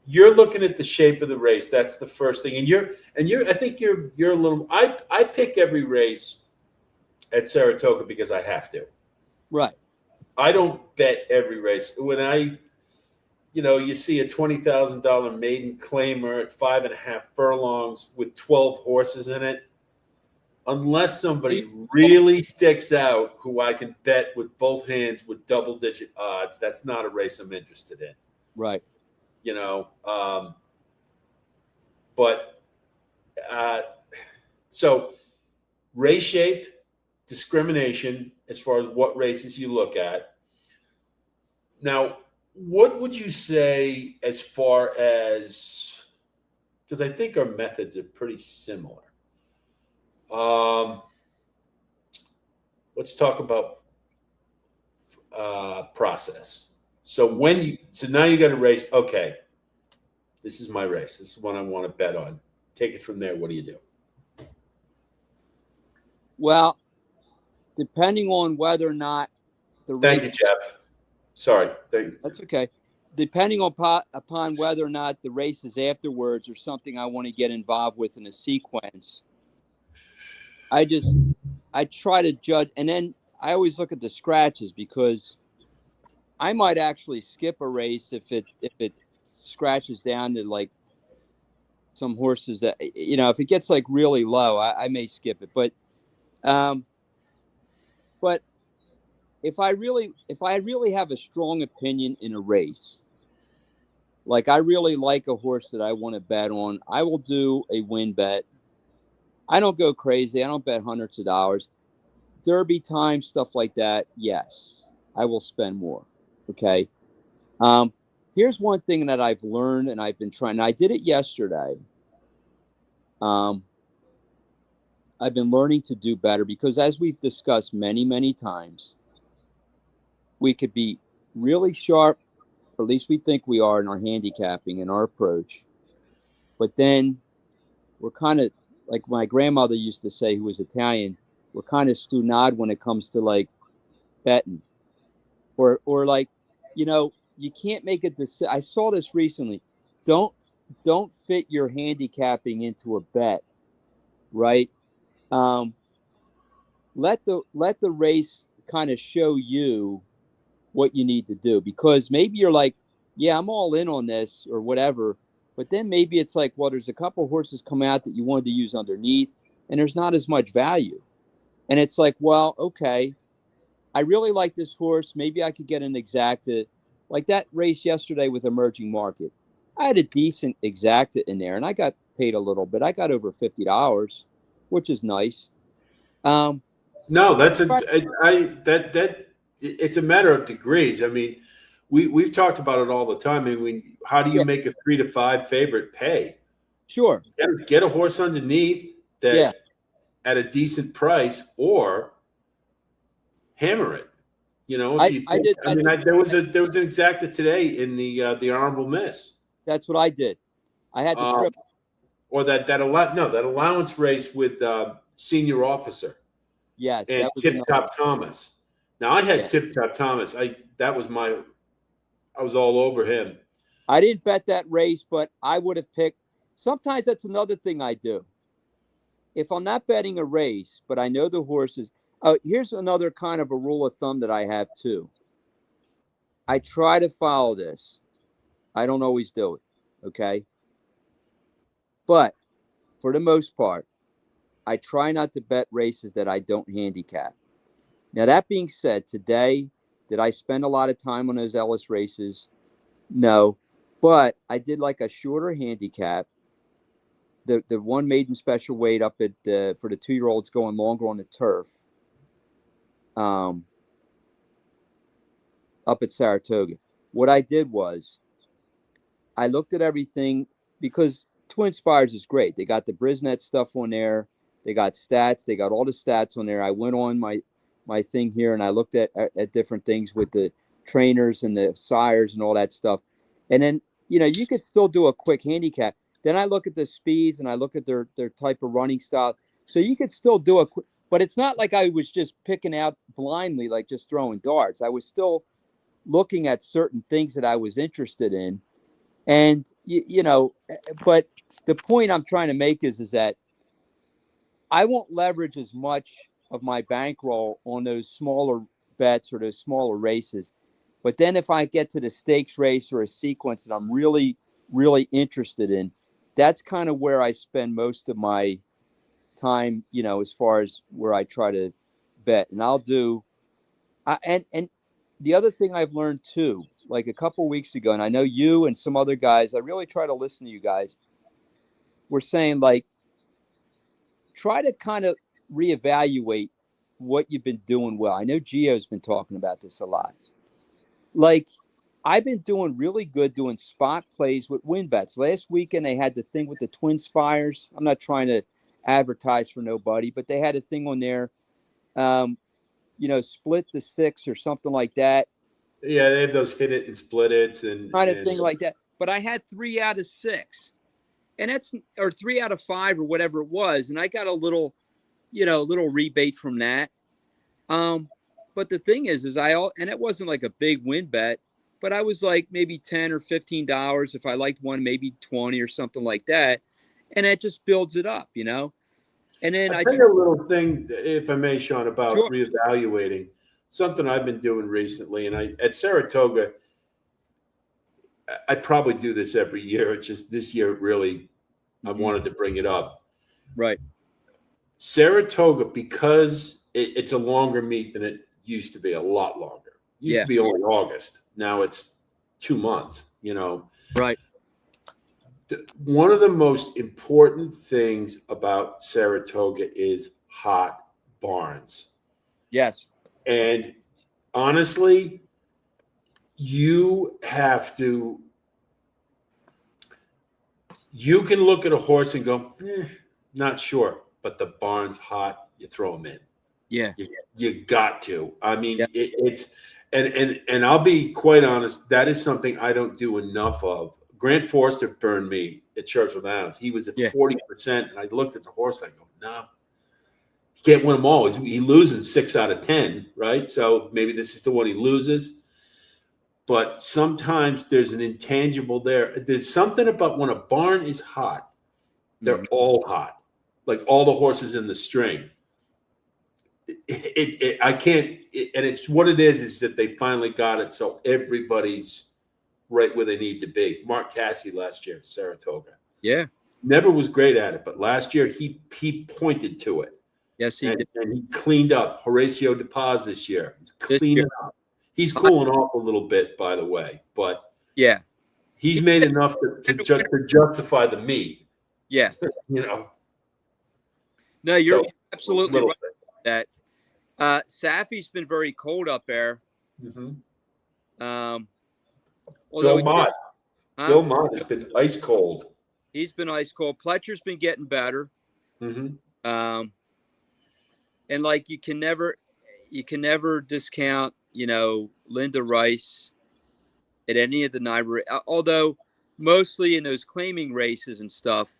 you're looking at the shape of the race, that's the first thing. I think you're a little. I pick every race at Saratoga because I have to.
Right.
I don't bet every race. When you see a $20,000 maiden claimer at 5.5 furlongs with 12 horses in it, unless somebody really sticks out who I can bet with both hands with double-digit odds, that's not a race I'm interested in.
Right.
So race shape, discrimination as far as what races you look at. Now, what would you say as far as, because I think our methods are pretty similar. Let's talk about process. So now you got a race. Okay, this is my race. This is what I want to bet on. Take it from there. What do you do?
Well, depending on whether or not the
race. Thank you, Jeff. Sorry. Thank you.
That's okay. Depending upon whether or not the races afterwards are something I want to get involved with in a sequence, I try to judge, and then I always look at the scratches because I might actually skip a race if it scratches down to like some horses that if it gets like really low, I may skip it. But if I really have a strong opinion in a race, like I really like a horse that I want to bet on, I will do a win bet. I don't go crazy. I don't bet hundreds of dollars. Derby time, stuff like that, yes, I will spend more. Okay. Here's one thing that I've learned, and I've been trying. I did it yesterday. I've been learning to do better because, as we've discussed many, many times, we could be really sharp, or at least we think we are in our handicapping and our approach. But then we're kind of like my grandmother used to say, who was Italian, we're kind of stunad when it comes to like betting or like, you can't make a decision. I saw this recently. Don't don't fit your handicapping into a bet, right? Um, let the race kind of show you what you need to do because maybe you're like, yeah, I'm all in on this or whatever. But then maybe it's like, well, there's a couple horses come out that you wanted to use underneath, and there's not as much value. And it's like, well, okay, I really like this horse. Maybe I could get an exacta. Like that race yesterday with Emerging Market. I had a decent exacta in there, and I got paid a little bit. I got over $50, which is nice. Um,
No,
but
that's a that it's a matter of degrees. I mean, we've talked about it all the time. I mean, how do you
yeah,
make a 3 to 5 favorite pay?
sure,
Get a horse underneath
yeah.
that at a decent price, or hammer it. If you
I
think,
did
I
that
mean,
today.
there was an exacta today in the honorable miss,
That's what I did. I had the
um,
triple.
or that allowance race with senior officer
Yes,
and
that was
Tip
another one.
Top Thomas. Now I had
Yeah.
Tip Top Thomas. I was all over him.
I didn't bet that race, but I would have picked. Sometimes that's another thing I do. If I'm not betting a race, but I know the horses. Here's another kind of a rule of thumb that I have too. I try to follow this. I don't always do it. Okay. But for the most part, I try not to bet races that I don't handicap. Now, that being said, today, did I spend a lot of time on those Ellis races? No. But I did like a shorter handicap. The one maiden special weight up at for the 2-year-olds going longer on the turf. Um, Up at Saratoga. What I did was I looked at everything because Twin Spires is great. They got the Brisnet stuff on there. They got stats. They got all the stats on there. I went on my thing here and I looked at different things with the trainers and the sires and all that stuff. And then, you could still do a quick handicap. Then I look at the speeds and I look at their type of running style. So you could still do a quick, but it's not like I was just picking out blindly, like just throwing darts. I was still looking at certain things that I was interested in. And but the point I'm trying to make is that I won't leverage as much of my bankroll on those smaller bets or those smaller races. But then if I get to the stakes race or a sequence that I'm really, really interested in, that's kind of where I spend most of my time, as far as where I try to bet. And I'll do and the other thing I've learned too, like a couple weeks ago, and I know you and some other guys, I really try to listen to you guys. We're saying like, try to kind of reevaluate what you've been doing well. I know Gio's been talking about this a lot. Like, I've been doing really good doing spot plays with win bets. Last weekend they had the thing with the Twin Spires. I'm not trying to advertise for nobody, but they had a thing on there. Um, split the 6 or something like that.
Yeah, they have those hit it and split it's
Kind of thing like that. But I had 3 out of 6. And that's or 3 out of 5 or whatever it was. And I got a little, little rebate from that. But the thing is and it wasn't like a big win bet, but I was like maybe $10 or $15. If I liked one, maybe 20 or something like that. And that just builds it up. And then
I'll
I
tell
try.
you a little thing, if I may, Sean, about
Sure.
reevaluating something I've been doing recently. And at Saratoga, I probably do this every year. It's just this year, really, I wanted to bring it up.
Right.
Saratoga, because it's a longer meet than it used to be, a lot longer. It used
Yeah.
to be only August. Now it's 2 months,
Right.
One of the most important things about Saratoga is hot barns.
Yes.
And honestly, you have to. You can look at a horse and go, not sure, but the barn's hot. You throw him in.
Yeah.
You got to. I mean,
Yeah.
it's and I'll be quite honest. That is something I don't do enough of. Grant Forster burned me at Churchill Downs. He was at
Yeah.
40%, and I looked at the horse. I go, no, he can't win them all. He losing 6 out of 10, right? So maybe this is the one he loses. But sometimes there's an intangible there. There's something about when a barn is hot, they're all hot, like all the horses in the string. I can't, and it's what it is that they finally got it. So everybody's right where they need to be. Mark Cassidy last year at Saratoga.
Yeah.
Never was great at it, but last year he pointed to it.
Yes, he did.
And he cleaned up. Horacio De Paz this year. He's
This
cleaning
year.
up. He's cooling off a little bit, by the way, but
Yeah.
he's made enough to justify the meet.
Yeah.
You know.
No, you're
So,
absolutely
little
right about that. Safi's been very cold up there.
Mm-hmm.
Although
Bill Mott has been ice cold.
He's been ice cold. Pletcher's been getting better.
Mm-hmm.
And like you can never discount, Linda Rice at any of the night. Although mostly in those claiming races and stuff.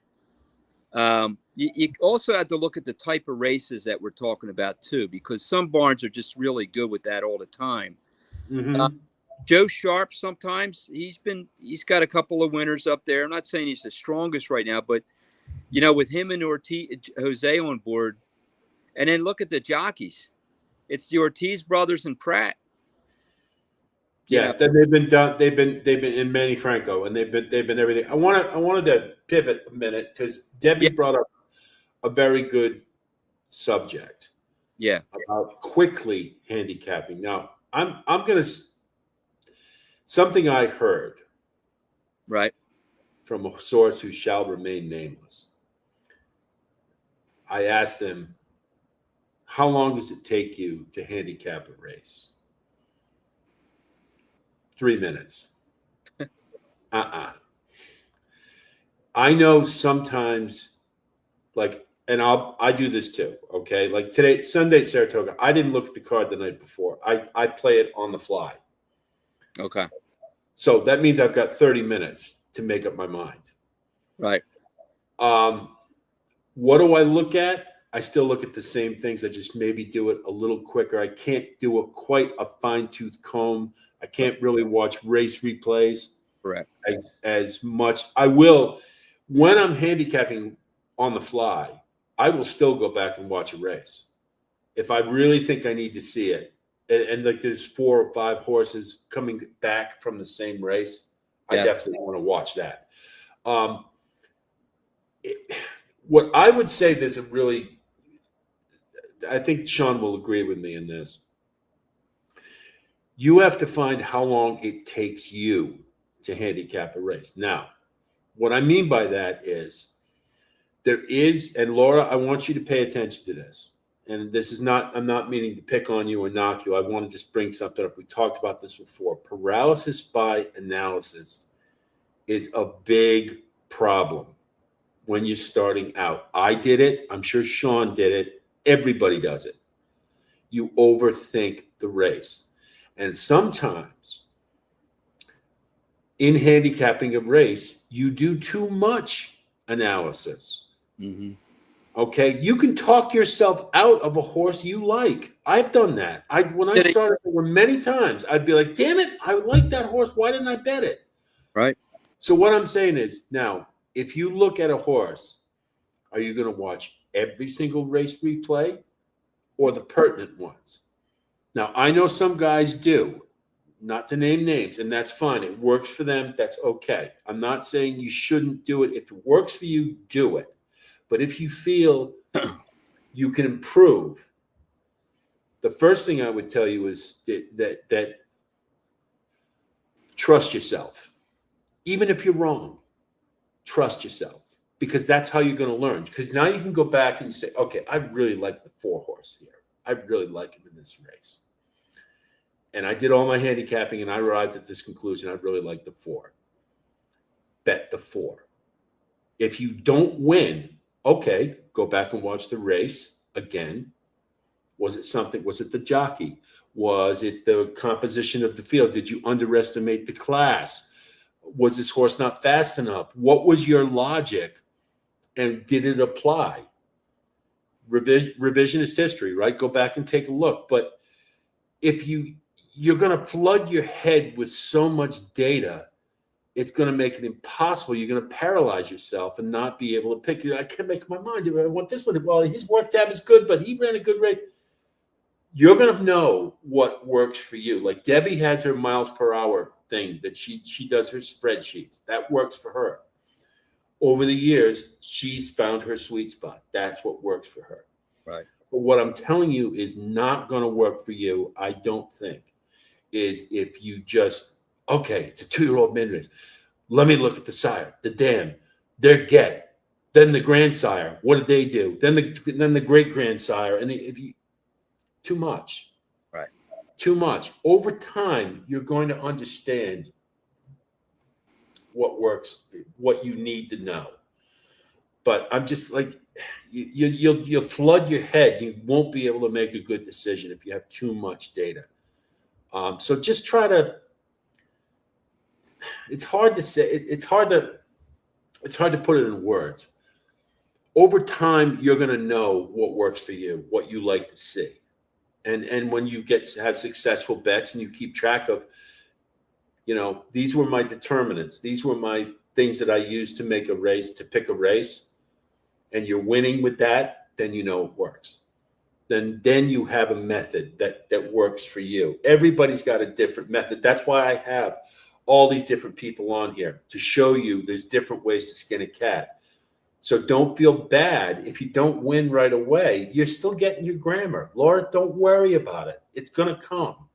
You also have to look at the type of races that we're talking about too, because some barns are just really good with that all the time.
Mm-hmm.
Joe Sharp, sometimes he's got a couple of winners up there. I'm not saying he's the strongest right now, but with him and Jose on board, and then look at the jockeys. It's the Ortiz brothers and Pratt.
Yeah, they've been in Manny Franco, and they've been everything. I wanted to pivot a minute because Debbie brought up a very good subject.
Yeah,
about quickly handicapping. Now, I'm gonna something I heard
right
from a source who shall remain nameless. I asked them, "How long does it take you to handicap a race?" 3 minutes. I know sometimes, and I do this too. Okay, like today, Sunday at Saratoga, I didn't look at the card the night before. I play it on the fly.
Okay.
So that means I've got 30 minutes to make up my mind.
Right.
What do I look at? I still look at the same things. I just maybe do it a little quicker. I can't do it quite a fine-tooth comb. I can't really watch race replays.
Correct.
As much. I will, when I'm handicapping on the fly, I will still go back and watch a race. If I really think I need to see it, and like there's 4 or 5 horses coming back from the same race, I definitely want to watch that. What I would say, there's a really, I think Sean will agree with me in this. You have to find how long it takes you to handicap a race. Now, what I mean by that is there is, and Laura, I want you to pay attention to this. And this is not, I'm not meaning to pick on you or knock you. I want to just bring something up. We talked about this before. Paralysis by analysis is a big problem when you're starting out. I did it. I'm sure Sean did it. Everybody does it. You overthink the race. And sometimes in handicapping a race, you do too much analysis.
Mm-hmm.
Okay, you can talk yourself out of a horse you like. I've done that. When I started, there were many times I'd be like, "Damn it, I like that horse. Why didn't I bet it?"
Right.
So what I'm saying is, now, if you look at a horse, are you going to watch every single race replay or the pertinent ones? Now, I know some guys do, not to name names, and that's fine. It works for them. That's okay. I'm not saying you shouldn't do it. If it works for you, do it. But if you feel you can improve, the first thing I would tell you is that trust yourself. Even if you're wrong, trust yourself, because that's how you're going to learn. Because now you can go back and you say, okay, I really like the 4 horse here. I really like him in this race. and I did all my handicapping, and I arrived at this conclusion. I really like the 4. Bet the 4. If you don't win, okay, go back and watch the race again. Was it something? Was it the jockey? Was it the composition of the field? Did you underestimate the class? Was this horse not fast enough? What was your logic? And did it apply? Revisionist history, right? Go back and take a look. But if you're going to flood your head with so much data, it's going to make it impossible. You're going to paralyze yourself and not be able to pick. I can't make my mind. I want this one. Well, his work tab is good, but he ran a good race. You're going to know what works for you. Like Debbie has her miles per hour thing that she does her spreadsheets. That works for her. Over the years, she's found her sweet spot. That's what works for her.
Right.
But what I'm telling you is not going to work for you, I don't think, is if you just, okay, it's a 2-year-old mid race. Let me look at the sire, the dam, their get, then the grandsire. What did they do? Then the great grandsire. And if you, too much.
Right.
Too much. Over time, you're going to understand what works, what you need to know. But I'm just like, you'll flood your head. You won't be able to make a good decision if you have too much data. So just try to. It's hard to say. It's hard to put it in words. Over time, you're going to know what works for you, what you like to see, and when you get to have successful bets and you keep track of, these were my determinants. These were my things that I used to make a race, to pick a race, and you're winning with that, then you know it works. Then you have a method that works for you. Everybody's got a different method. That's why I have all these different people on here to show you there's different ways to skin a cat. So don't feel bad if you don't win right away. You're still getting your grammar. Laura, don't worry about it. It's going to come.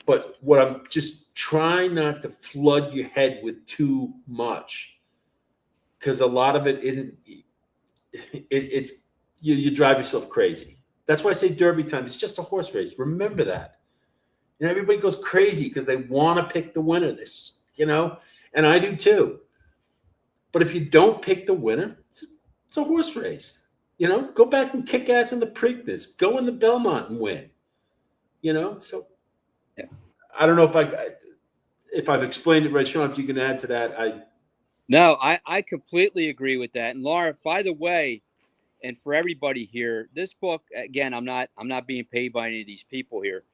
But what I'm just trying not to flood your head with too much, because a lot of it isn't. It's you drive yourself crazy. That's why I say Derby time. It's just a horse race. Remember that. Everybody goes crazy because they want to pick the winner. And I do too. But if you don't pick the winner, it's a horse race. Go back and kick ass in the Preakness. Go in the Belmont and win. So
yeah.
I don't know if I've explained it right, Sean. If you can add to that,
No, I completely agree with that. And Laura, by the way, and for everybody here, this book, again, I'm not being paid by any of these people here.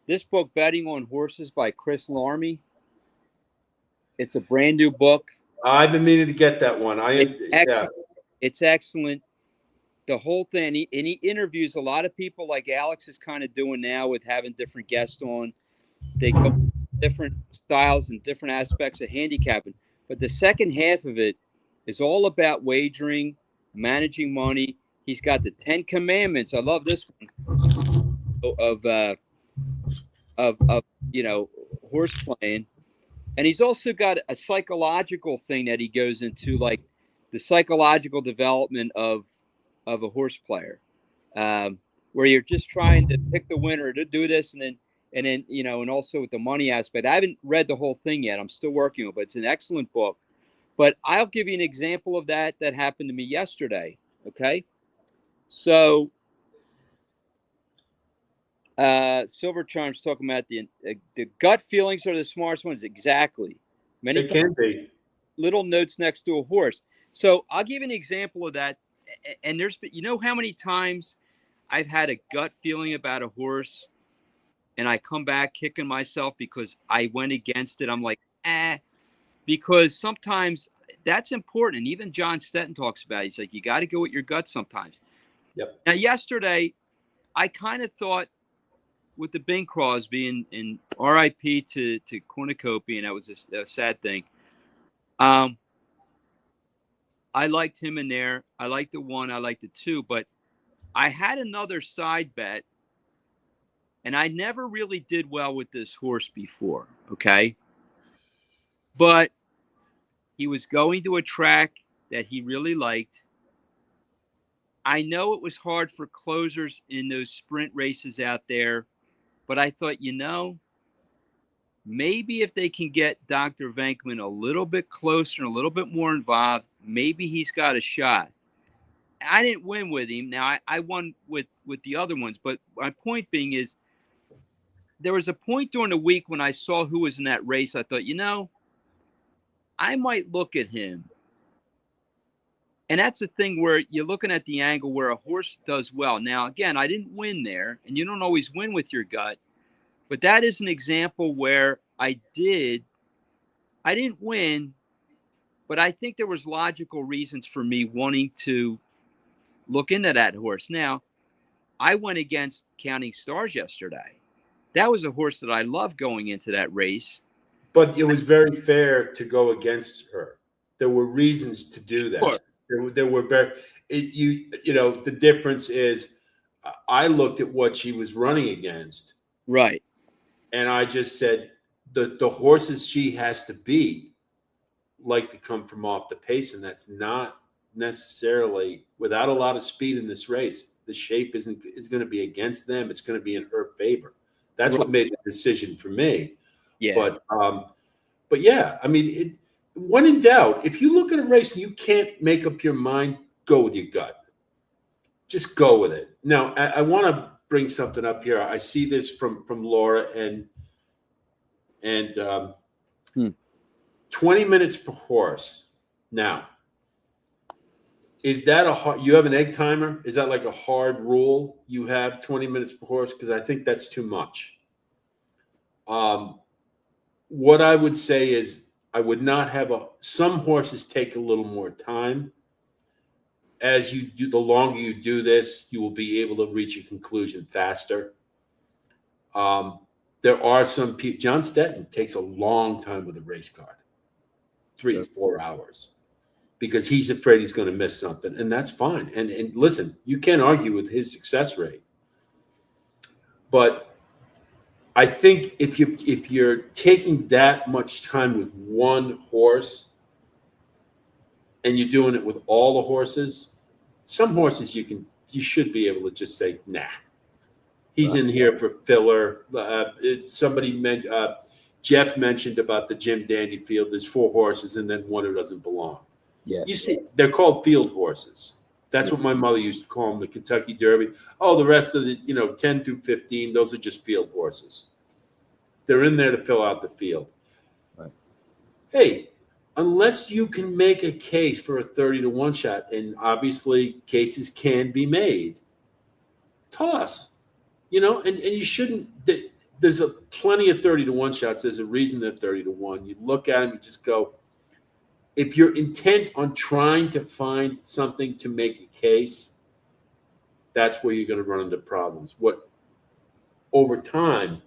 This book, Betting on Horses by Chris Larmy, it's a brand new book.
I've been meaning to get that one.
It's excellent. The whole thing, and he interviews a lot of people like Alex is kind of doing now with having different guests on. They go different styles and different aspects of handicapping. But the second half of it is all about wagering, managing money. He's got the 10 Commandments. I love this one of horse playing. And he's also got a psychological thing that he goes into, like the psychological development of a horse player, where you're just trying to pick the winner to do this, and also with the money aspect. I haven't read the whole thing yet. I'm still working on it, but it's an excellent book. But I'll give you an example of that happened to me yesterday. Okay, so Silver Charm's talking about the gut feelings are the smartest ones. Exactly. Many
times, can be
little notes next to a horse. So I'll give you an example of that. And there's, how many times I've had a gut feeling about a horse and I come back kicking myself because I went against it. I'm like, because sometimes that's important. And even John Stetton talks about it. He's like, you got to go with your gut sometimes.
Yep.
Now, yesterday, I kind of thought with the Bing Crosby and RIP to Cornucopia, and that was a sad thing. I liked him in there. I liked the 1. I liked the 2. But I had another side bet, and I never really did well with this horse before, okay? But he was going to a track that he really liked. I know it was hard for closers in those sprint races out there But I thought, maybe if they can get Dr. Venkman a little bit closer and a little bit more involved, maybe he's got a shot. I didn't win with him. Now I won with the other ones, but my point being is there was a point during the week when I saw who was in that race. I thought, I might look at him. And that's the thing where you're looking at the angle where a horse does well. Now, again, I didn't win there, and you don't always win with your gut. But that is an example where I didn't win, but I think there was logical reasons for me wanting to look into that horse. Now, I went against Counting Stars yesterday. That was a horse that I loved going into that race.
But it was very fair to go against her. There were reasons to do that. Sure. There were very the difference is I looked at what she was running against.
Right.
And I just said the horses she has to beat like to come from off the pace, and that's not necessarily without a lot of speed in this race. The shape is going to be against them. It's going to be in her favor. That's what made the decision for me.
Yeah.
But yeah, I mean, when in doubt, if you look at a race and you can't make up your mind, go with your gut. Just go with it. Now, I want to bring something up here. I see this from Laura and 20 minutes per horse. Now, is that you have an egg timer? Is that like a hard rule? You have 20 minutes per horse? Because I think that's too much. What I would say is I would not have some horses take a little more time. As you do, the longer you do this, you will be able to reach a conclusion faster. There are some people. John Stetton takes a long time with a race card, 3 to 4 hours, because he's afraid he's going to miss something, and that's fine. And listen, you can't argue with his success rate, but I think if you're taking that much time with one horse and you're doing it with all the horses, some horses you should be able to just say, nah, he's in here for filler. Jeff mentioned about the Jim Dandy field. There's 4 horses and then one who doesn't belong.
Yeah.
You see, they're called field horses. That's what my mother used to call them, the Kentucky Derby. Oh, the rest of the, 10 through 15, those are just field horses. They're in there to fill out the field.
Right.
Hey, unless you can make a case for a 30-1 shot, and obviously cases can be made, toss. And you shouldn't. There's plenty of 30-1 shots. There's a reason they're 30-1. You look at them, you just go, if you're intent on trying to find something to make a case, that's where you're going to run into problems. Over time,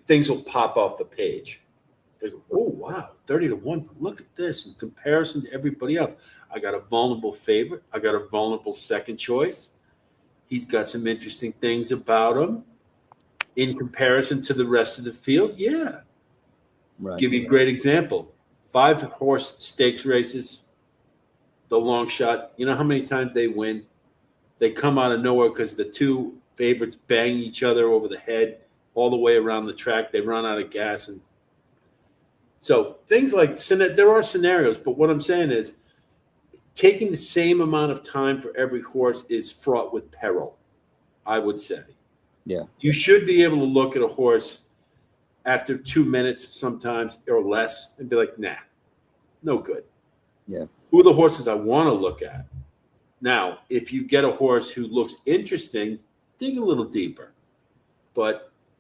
things will pop off the page. They go, oh wow, 30-1. Look at this in comparison to everybody else. I got a vulnerable favorite. I got a vulnerable second choice. He's got some interesting things about him in comparison to the rest of the field. Yeah.
Right.
Give you a great example. 5-horse stakes races, the long shot. You know how many times they win? They come out of nowhere because the 2 favorites bang each other over the head all the way around the track. They run out of gas. And so things like there are scenarios, but what I'm saying is taking the same amount of time for every horse is fraught with peril, I would say.
Yeah.
You should be able to look at a horse after 2 minutes sometimes or less and be like, nah, no good.
Yeah.
Who are the horses I want to look at? Now, if you get a horse who looks interesting, dig a little deeper.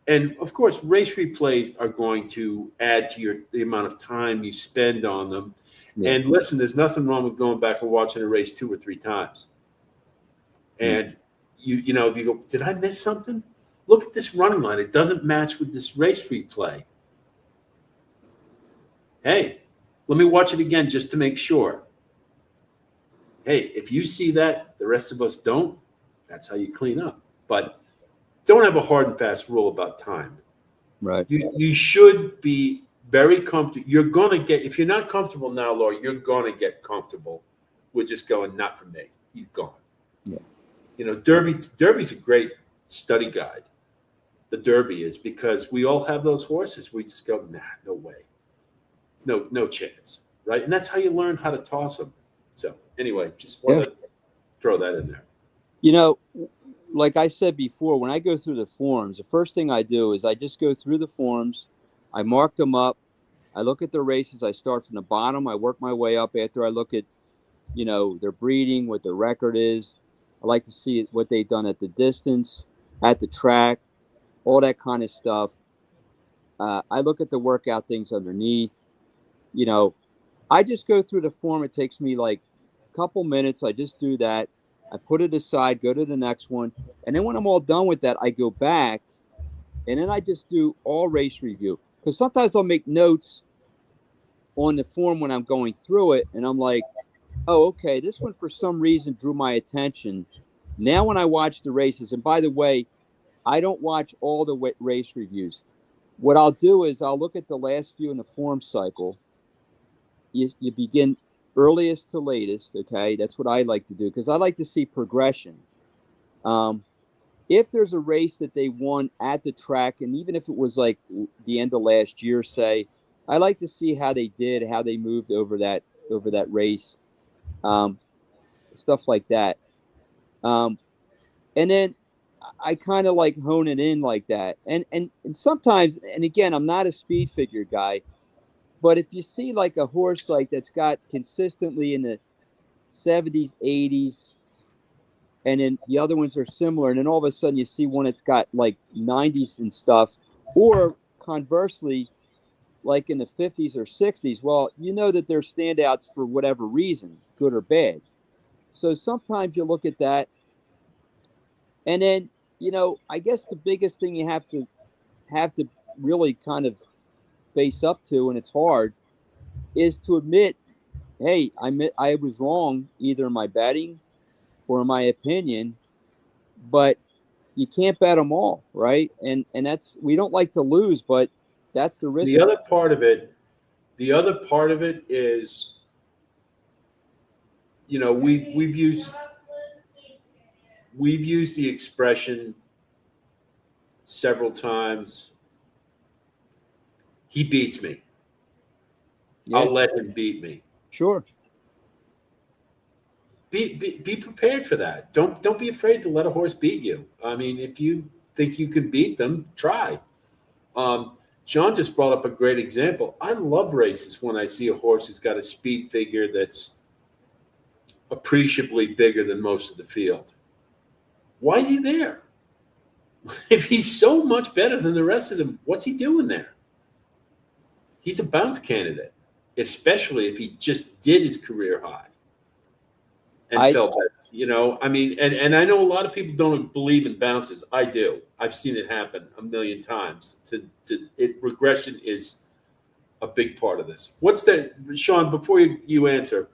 And of course, race replays are going to add to the amount of time you spend on them. Yeah. And listen, there's nothing wrong with going back and watching a race 2 or 3 times. And if you go, did I miss something? Look at this running line. It doesn't match with this race replay. Hey, let me watch it again just to make sure. Hey, if you see that, the rest of us don't, that's how you clean up. But don't have a hard and fast rule about time.
Right.
You should be very comfortable. You're going to get, if you're not comfortable now, Laura, you're going to get comfortable with just going, not for me. He's gone.
Yeah.
Derby's a great study guide. the Derby is, because we all have those horses. We just go, nah, no way, no chance, right? And that's how you learn how to toss them. So anyway, just want to throw that in there.
You know, like I said before, when I go through the forums, the first thing I do is I just go through the forums, I mark them up, I look at the races, I start from the bottom, I work my way up after I look at, their breeding, what their record is. I like to see what they've done at the distance, at the track, all that kind of stuff. I look at the workout things underneath. I just go through the form. It takes me like a couple minutes. I just do that. I put it aside, go to the next one. And then when I'm all done with that, I go back and then I just do all race review. Because sometimes I'll make notes on the form when I'm going through it. And I'm like, oh, okay, this one for some reason drew my attention. Now when I watch the races, and by the way, I don't watch all the race reviews. What I'll do is I'll look at the last few in the form cycle. You begin earliest to latest, okay? That's what I like to do because I like to see progression. If there's a race that they won at the track, and even if it was like the end of last year, say, I like to see how they did, how they moved over that race, stuff like that. And then I kind of like hone it in like that. And sometimes, and again, I'm not a speed figure guy, but if you see like a horse like that's got consistently in the 70s, 80s, and then the other ones are similar, and then all of a sudden you see one that's got like 90s and stuff, or conversely, like in the 50s or 60s, well, you know that they're standouts for whatever reason, good or bad. So sometimes you look at that, and then, I guess the biggest thing you have to really kind of face up to, and it's hard, is to admit, hey, I was wrong either in my betting or in my opinion, but you can't bet them all, right? And that's, we don't like to lose, but that's the risk.
The other part of it is, we've used the expression several times. He beats me.
Yeah.
I'll let him beat me.
Sure.
Be prepared for that. Don't be afraid to let a horse beat you. I mean, if you think you can beat them, try. John just brought up a great example. I love races when I see a horse who's got a speed figure that's appreciably bigger than most of the field. Why is he there? If he's so much better than the rest of them, what's he doing there? He's a bounce candidate, especially if he just did his career high and felt that, I mean, and I know a lot of people don't believe in bounces. I do. I've seen it happen a million times. Regression is a big part of this. What's that, Sean, before you answer,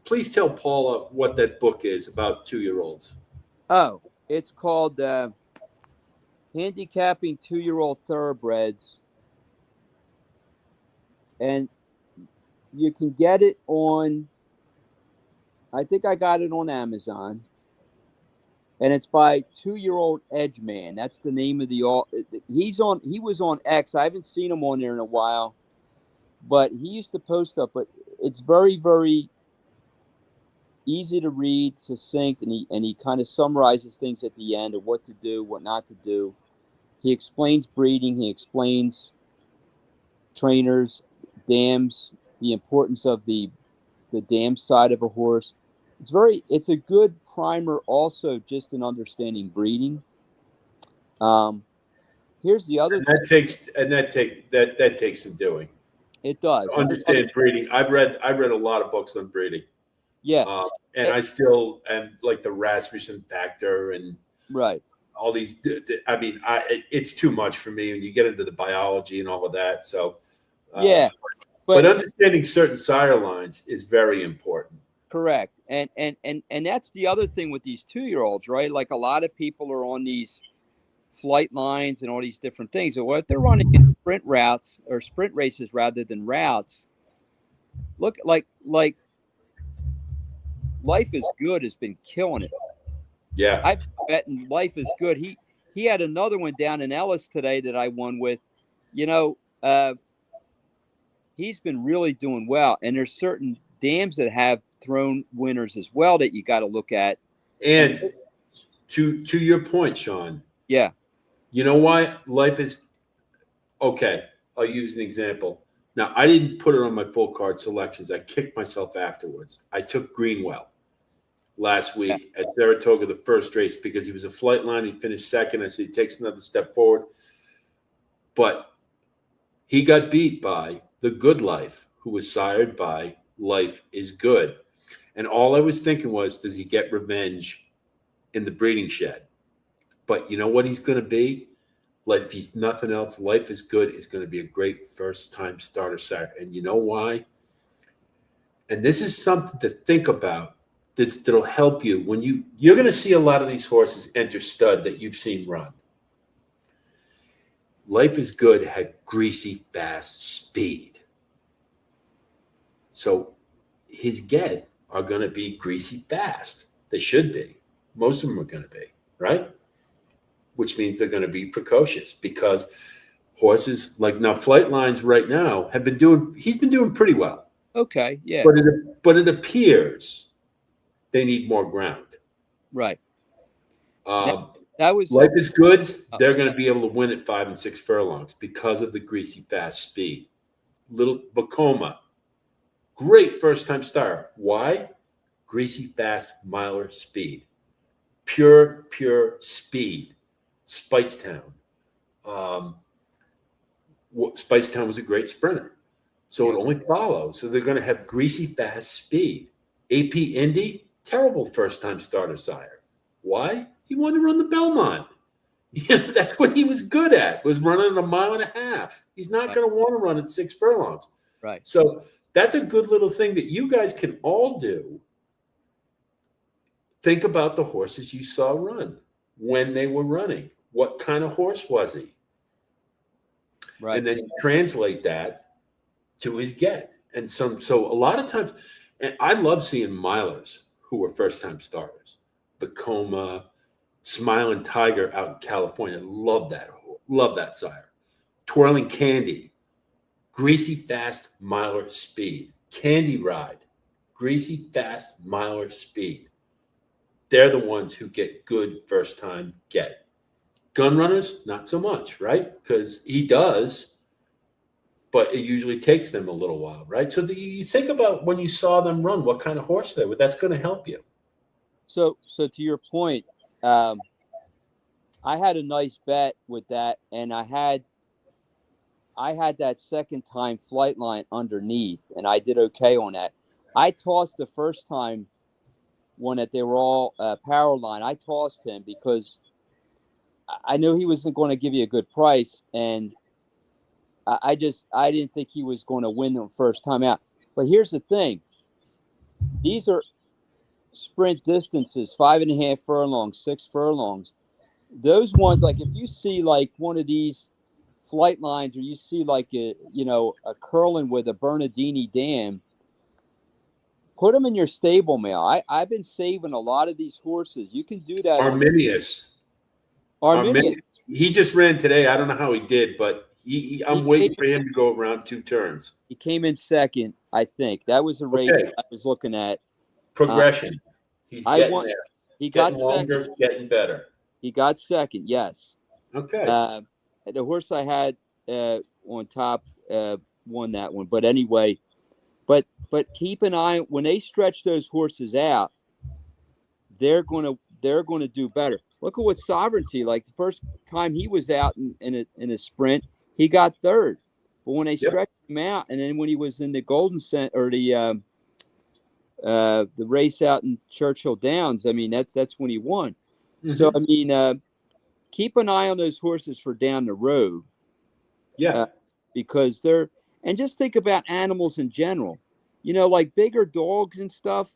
please tell Paula what that book is about 2-year-olds.
Oh, it's called Handicapping 2-Year-Old Thoroughbreds. And you can get it on, I think I got it on Amazon. And it's by 2-Year-Old Edgeman. That's the name of he was on X. I haven't seen him on there in a while, but he used to post up, but it's very, very easy to read, succinct, and he kind of summarizes things at the end of what to do, what not to do. He explains breeding, he explains trainers, dams, the importance of the dam side of a horse. It's a good primer also just in understanding breeding. Here's the other thing.
That takes some doing.
It does.
To understand breeding. I've read a lot of books on breeding.
Yeah.
I still am like the Rasmussen factor and
right.
All these. I mean, it's too much for me when you get into the biology and all of that. So
yeah.
But understanding certain sire lines is very important.
Correct. And that's the other thing with these 2-year-olds, right? Like a lot of people are on these flight lines and all these different things. So what they're running in sprint routes or sprint races rather than routes. Look, like Life is Good has been killing it.
Yeah.
I've bet Life is Good. he had another one down in Ellis today that I won with. You know, he's been really doing well, and there's certain dams that have thrown winners as well that you got to look at.
And to your point, Sean,
Yeah,
you know why life is okay. I'll use an example. Now, I didn't put it on my full card selections. I kicked myself afterwards. I took Greenwell last week at Saratoga, the first race, because he was a flight line. He finished second. I said he takes another step forward. But he got beat by the Good Life, who was sired by Life is Good. And all I was thinking was, does he get revenge in the breeding shed? But you know what he's going to be? Like, if he's nothing else, Life is Good is going to be a great first-time starter sire. And you know why? And this is something to think about that'll help you when you're going to see a lot of these horses enter stud that you've seen run. Life is Good had greasy, fast speed. So his get are going to be greasy, fast. They should be. Most of them are going to be, right? Which means they're going to be precocious because horses like now Flight Lines right now he's been doing pretty well.
okay, yeah,
But it appears they need more ground.
right.
That
was
Life is Goods. They're going to be able to win at 5 and 6 furlongs because of the greasy, fast speed. Little Bacoma, great first-time star. Why? Greasy, fast, miler speed. Pure speed. Speightstown. Speightstown was a great sprinter. So it only follows. So they're going to have greasy, fast speed. AP Indy, terrible first-time starter sire. Why? He wanted to run the Belmont. That's what he was good at, was running a mile and a half. He's not going to want to run at 6 furlongs.
Right.
So that's a good little thing that you guys can all do. Think about the horses you saw run when they were running. What kind of horse was he?
Right.
And then you translate that to his get. And so a lot of times, and I love seeing milers who were first-time starters. Bacoma, Smiling Tiger out in California. Love that sire. Twirling Candy, greasy, fast, miler speed. Candy Ride, greasy, fast, miler speed. They're the ones who get good first-time get. Gun Runners, not so much, right? Because he does, but it usually takes them a little while, right? So you think about when you saw them run, what kind of horse they were. That's going to help you.
So to your point, I had a nice bet with that, and I had that second time Flight Line underneath, and I did okay on that. I tossed the first time one that they were all power line. I tossed him because I knew he wasn't going to give you a good price, and I didn't think he was going to win the first time out. But here's the thing: these are sprint distances, 5.5 furlongs, 6 furlongs. Those ones, like if you see like one of these Flight Lines, or you see like a Curlin with a Bernardini dam, put them in your stable mail. I've been saving a lot of these horses. You can do that.
Arminius. He just ran today. I don't know how he did, but I'm waiting for him to go around 2 turns.
He came in second, I think. That was a race I was looking at.
Progression. He's getting there.
He
getting
got
longer,
second.
Getting better.
He got second, yes.
Okay.
The horse I had on top won that one. But anyway, but keep an eye when they stretch those horses out. They're going to do better. Look at what Sovereignty, like the first time he was out in a sprint, he got third. But when they stretched him out, and then when he was in the Golden Cent or the race out in Churchill Downs, I mean that's when he won. Mm-hmm. So I mean, keep an eye on those horses for down the road.
Yeah,
because and just think about animals in general. Like bigger dogs and stuff.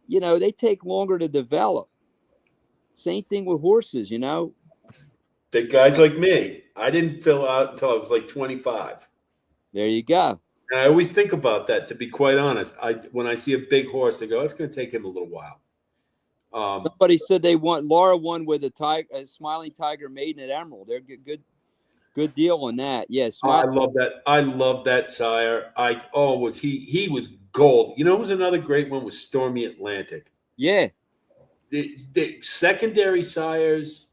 They take longer to develop. Same thing with horses,
Big guys like me. I didn't fill out until I was like 25.
There you go.
And I always think about that, to be quite honest. When I see a big horse, I go, it's going to take him a little while.
Somebody said they want Laura won with a Smiling Tiger Maiden at Emerald. They're good deal on that. Yeah,
I love that. I love that sire. Was he was gold. You know, it was another great one was Stormy Atlantic.
Yeah,
The secondary sires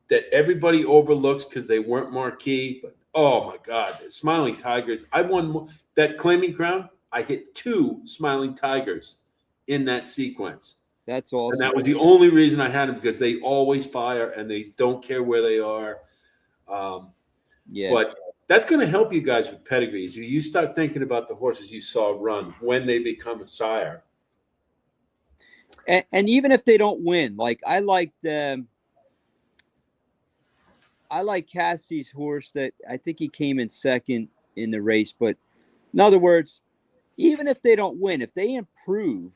that everybody overlooks because they weren't marquee. But oh my God, Smiling Tigers! I won that Claiming Crown. I hit 2 Smiling Tigers in that sequence.
that's
And
awesome.
that was the only reason I had them because they always fire and they don't care where they are.
Yeah.
But that's going to help you guys with pedigrees. You start thinking about the horses you saw run when they become a sire.
And even if they don't win, like I like Cassie's horse that I think he came in second in the race. But in other words, even if they don't win, if they improve,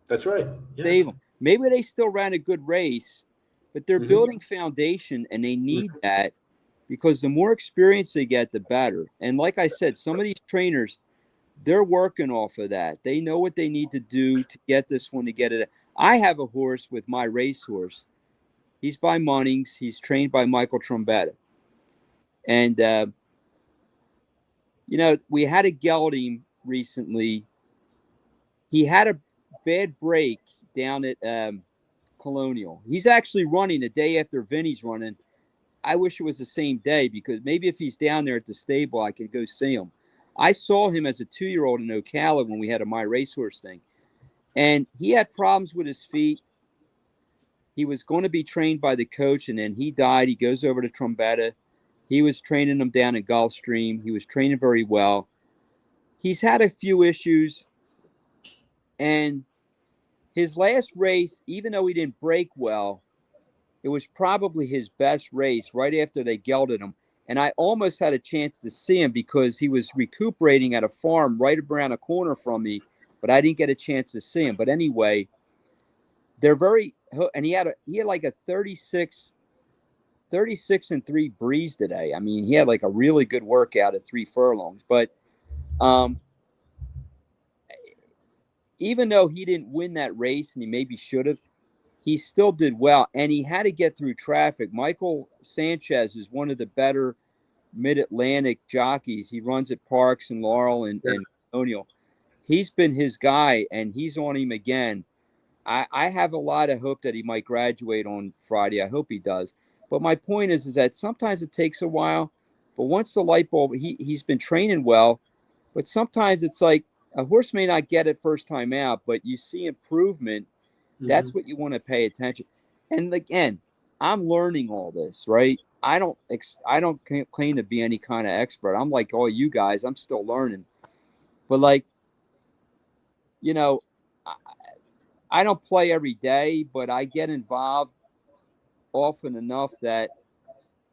That's right. Yeah.
maybe they still ran a good race, but they're
Mhm.
building foundation and they need that because the more experience they get, the better. And like I said, some of these trainers, they're working off of that. They know what they need to do to get this one, to get it. I have a horse with my racehorse. He's by Munnings. He's trained by Michael Trombetta. And, we had a gelding recently. He had a bad break down at Colonial. He's actually running the day after Vinny's running. I wish it was the same day because maybe if he's down there at the stable, I could go see him. I saw him as a 2-year-old in Ocala when we had a My Racehorse thing. And he had problems with his feet. He was going to be trained by the coach, and then he died. He goes over to Trombetta. He was training him down at Gulfstream. He was training very well. He's had a few issues. And his last race, even though he didn't break well, it was probably his best race right after they gelded him. And I almost had a chance to see him because he was recuperating at a farm right around a corner from me, but I didn't get a chance to see him. But anyway, they're very, and he had like a 36 and 3 breeze today. I mean, he had like a really good workout at 3 furlongs. But even though he didn't win that race and he maybe should have, he still did well, and he had to get through traffic. Michael Sanchez is one of the better Mid-Atlantic jockeys. He runs at Parks and Laurel and O'Neill. He's been his guy, and he's on him again. I have a lot of hope that he might graduate on Friday. I hope he does. But my point is that sometimes it takes a while, but once the light bulb, he's been training well, but sometimes it's like a horse may not get it first time out, but you see improvement. That's what you want to pay attention. And again, I'm learning all this, right? I don't claim to be any kind of expert. I'm like all you guys. I'm still learning. But like, I don't play every day, but I get involved often enough that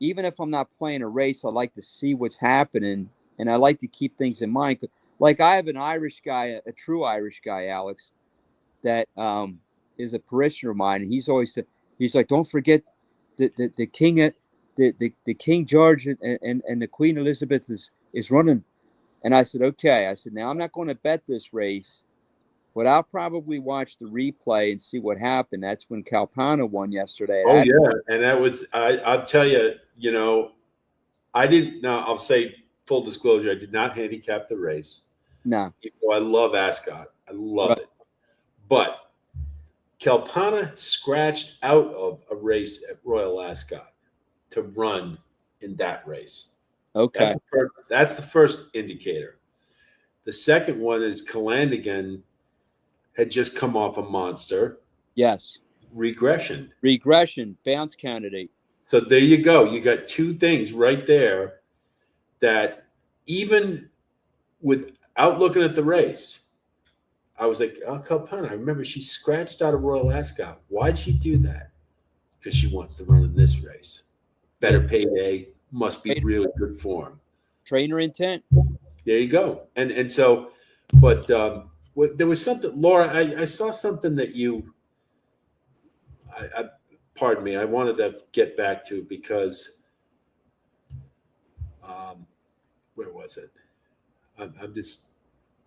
even if I'm not playing a race, I like to see what's happening and I like to keep things in mind. Like I have an Irish guy, a true Irish guy, Alex, that is a parishioner of mine, and he's always said, he's like, don't forget the king, the King George and the Queen Elizabeth is running. And I said, okay. I said, now I'm not going to bet this race, but I'll probably watch the replay and see what happened. That's when Calpana won yesterday.
Oh yeah, and that was I'll tell you, I didn't. Now I'll say full disclosure, I did not handicap the race.
No,
I love Ascot. I love
right.
it, but Calpana scratched out of a race at Royal Ascot to run in that race.
Okay.
That's the first indicator. The second one is Calandigan had just come off a monster.
Yes.
Regression,
bounce candidate.
So there you go. You got 2 things right there that even without looking at the race, I was like, oh, Calpana, I remember she scratched out of Royal Ascot. Why'd she do that? Because she wants to run in this race. Better payday, must be really good form.
Trainer intent.
There you go. And so, but there was something, Laura, I saw something that pardon me, I wanted to get back to because, where was it?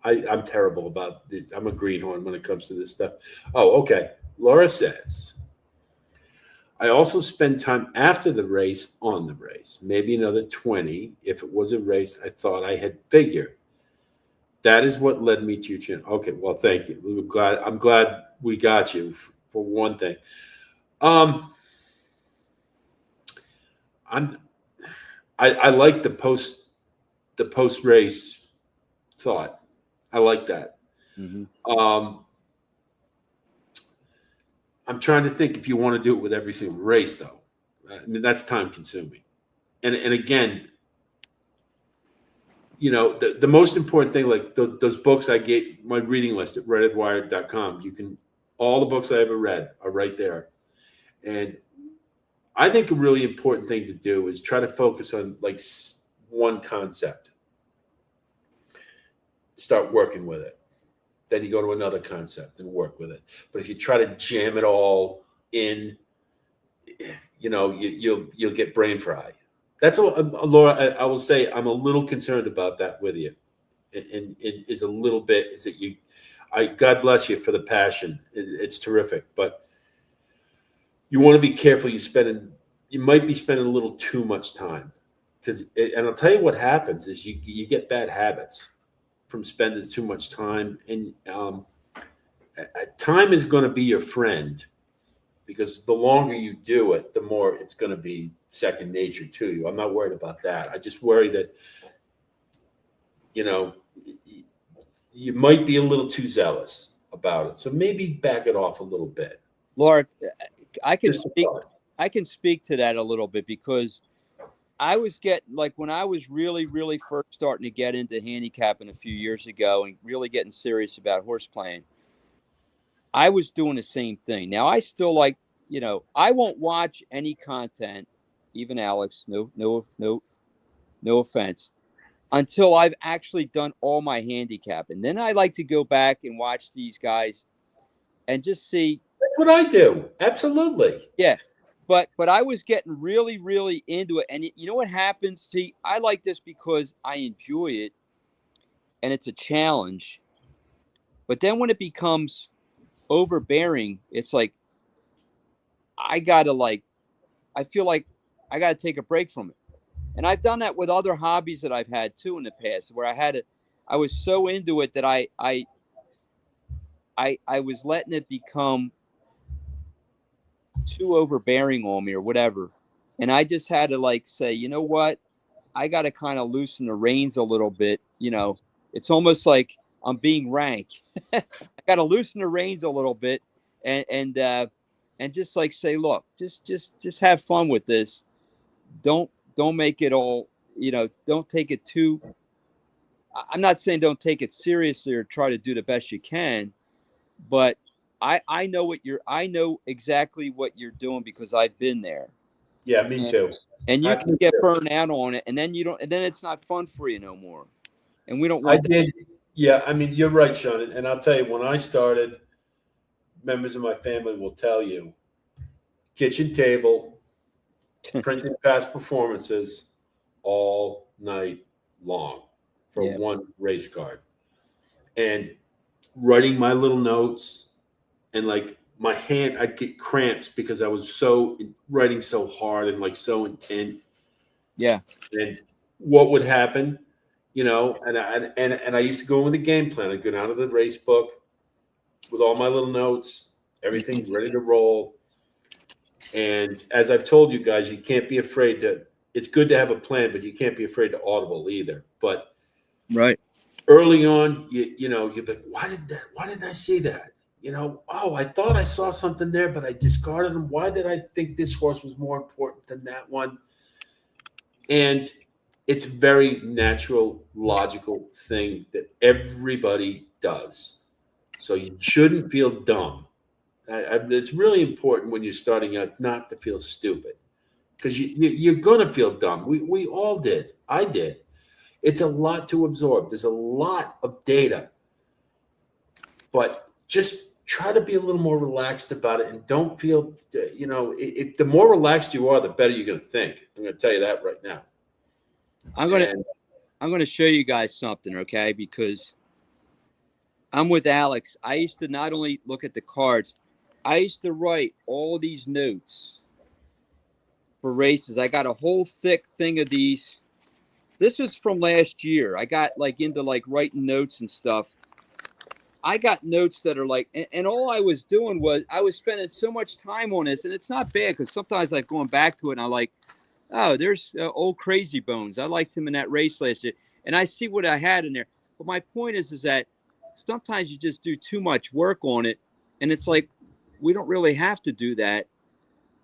I'm terrible about this. I'm a greenhorn when it comes to this stuff. Oh, okay. Laura says I also spend time after the race on the race, maybe another 20 if it was a race I thought I had figured. That is what led me to your channel. Okay, well, thank you. I'm glad we got you for one thing. I'm I like the post race thought. I like that.
Mm-hmm.
I'm trying to think if you want to do it with every single race, though. I mean, that's time consuming. And again, the most important thing, like those books I gave, my reading list at redditwired.com, all the books I ever read are right there. And I think a really important thing to do is try to focus on like one concept. Start working with it. Then you go to another concept and work with it. But if you try to jam it all in, you'll get brain fry. That's Laura. I will say I'm a little concerned about that with you, and it is a little bit. Is that you? God bless you for the passion. It's terrific, but you want to be careful. You might be spending a little too much time, and I'll tell you what happens is you get bad habits from spending too much time, and time is going to be your friend, because the longer you do it, the more it's going to be second nature to you. I'm not worried about that. I just worry that, you might be a little too zealous about it. So maybe back it off a little bit.
Laura, I can
Just
speak. I can speak to that a little bit, because I was getting, like, when I was really, really first starting to get into handicapping a few years ago and really getting serious about horse playing, I was doing the same thing. Now, I still like, I won't watch any content, even Alex, no offense, until I've actually done all my handicap. And then I like to go back and watch these guys and just see.
That's what I do. Absolutely.
Yeah. But I was getting really, really into it. And you know what happens? See, I like this because I enjoy it and it's a challenge. But then when it becomes overbearing, it's like I feel like I gotta take a break from it. And I've done that with other hobbies that I've had too in the past, where I was so into it that I was letting it become too overbearing on me or whatever. And I just had to like say, you know what? I got to kind of loosen the reins a little bit. It's almost like I'm being rank. I got to loosen the reins a little bit and just like say, look, just have fun with this. Don't make it all, don't take it too. I'm not saying don't take it seriously or try to do the best you can, but I know exactly what you're doing because I've been there.
Yeah, me too.
And you can get burned out on it, and then it's not fun for you no more. And we don't want that.
Yeah, I mean, you're right, Sean. And I'll tell you, when I started, members of my family will tell you, kitchen table, printing past performances all night long for one race card. And writing my little notes, and like my hand, I'd get cramps because I was writing so hard and like so intent.
Yeah.
And what would happen, and I used to go in with a game plan. I'd go down to the race book with all my little notes, everything ready to roll. And as I've told you guys, you can't be afraid to. It's good to have a plan, but you can't be afraid to audible either. But
right
early on, you're like, why didn't I see that? I thought I saw something there, but I discarded them. Why did I think this horse was more important than that one? And it's a very natural, logical thing that everybody does. So you shouldn't feel dumb. It's really important when you're starting out not to feel stupid, because you're going to feel dumb. We all did. I did. It's a lot to absorb. There's a lot of data. But just try to be a little more relaxed about it, and don't feel, the more relaxed you are, the better you're going to think. I'm going to tell you that right now.
I'm going to show you guys something, okay? Because I'm with Alex. I used to not only look at the cards, I used to write all these notes for races. I got a whole thick thing of these. This was from last year. I got like into like writing notes and stuff. I got notes that are like, and all I was doing was I was spending so much time on this, and it's not bad because sometimes I've gone back to it and I like, oh, there's old Crazy Bones. I liked him in that race last year, and I see what I had in there. But my point is that sometimes you just do too much work on it, and it's like we don't really have to do that.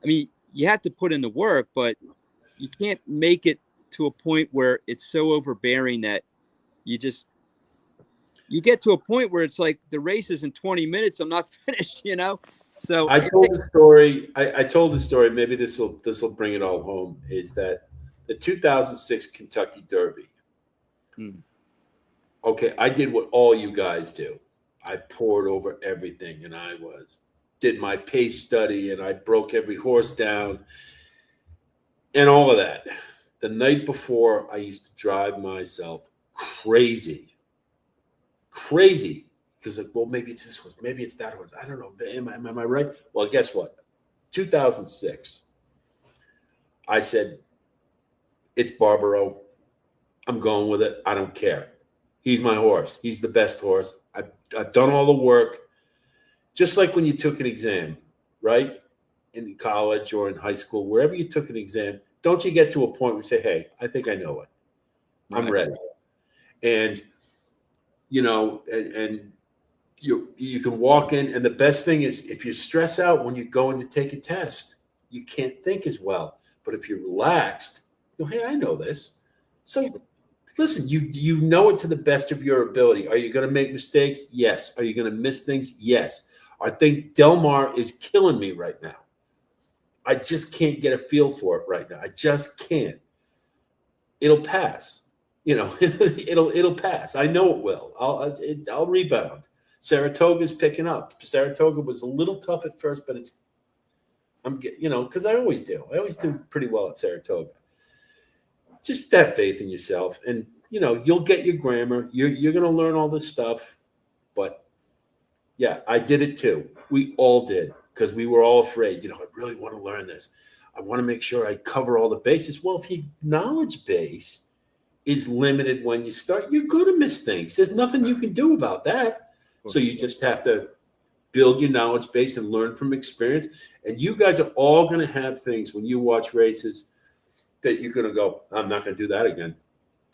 I mean, you have to put in the work, but you can't make it to a point where it's so overbearing that you get to a point where it's like the race is in 20 minutes. I'm not finished, So
I told the story. I told the story. Maybe this will bring it all home. Is that the 2006 Kentucky Derby? Okay, I did what all you guys do. I poured over everything, and I did my pace study, and I broke every horse down, and all of that. The night before, I used to drive myself crazy, because like, well, maybe it's this horse, maybe it's that horse. I don't know. Am I right? Well, guess what? 2006. I said, it's Barbaro. I'm going with it. I don't care. He's my horse. He's the best horse. I've done all the work. Just like when you took an exam, right? In college or in high school, wherever you took an exam, don't you get to a point where you say, hey, I think I know it. I'm ready. And, and you can walk in. And the best thing is if you stress out when you're going to take a test, you can't think as well. But if you're relaxed, hey, I know this. So listen, you know it to the best of your ability. Are you going to make mistakes? Yes. Are you going to miss things? Yes. I think Del Mar is killing me right now. I just can't get a feel for it right now. I just can't. It'll pass. It'll pass. I know it will. I'll rebound. Saratoga's picking up. Saratoga was a little tough at first, but because I always do. I always do pretty well at Saratoga. Just have faith in yourself, and you'll get your grammar. You're going to learn all this stuff. But yeah, I did it too. We all did, because we were all afraid. I really want to learn this. I want to make sure I cover all the bases. Well, if your knowledge base is limited when you start, you're going to miss things. There's nothing you can do about that. So you just have to build your knowledge base and learn from experience. And you guys are all going to have things when you watch races that you're going to go, I'm not going to do that again.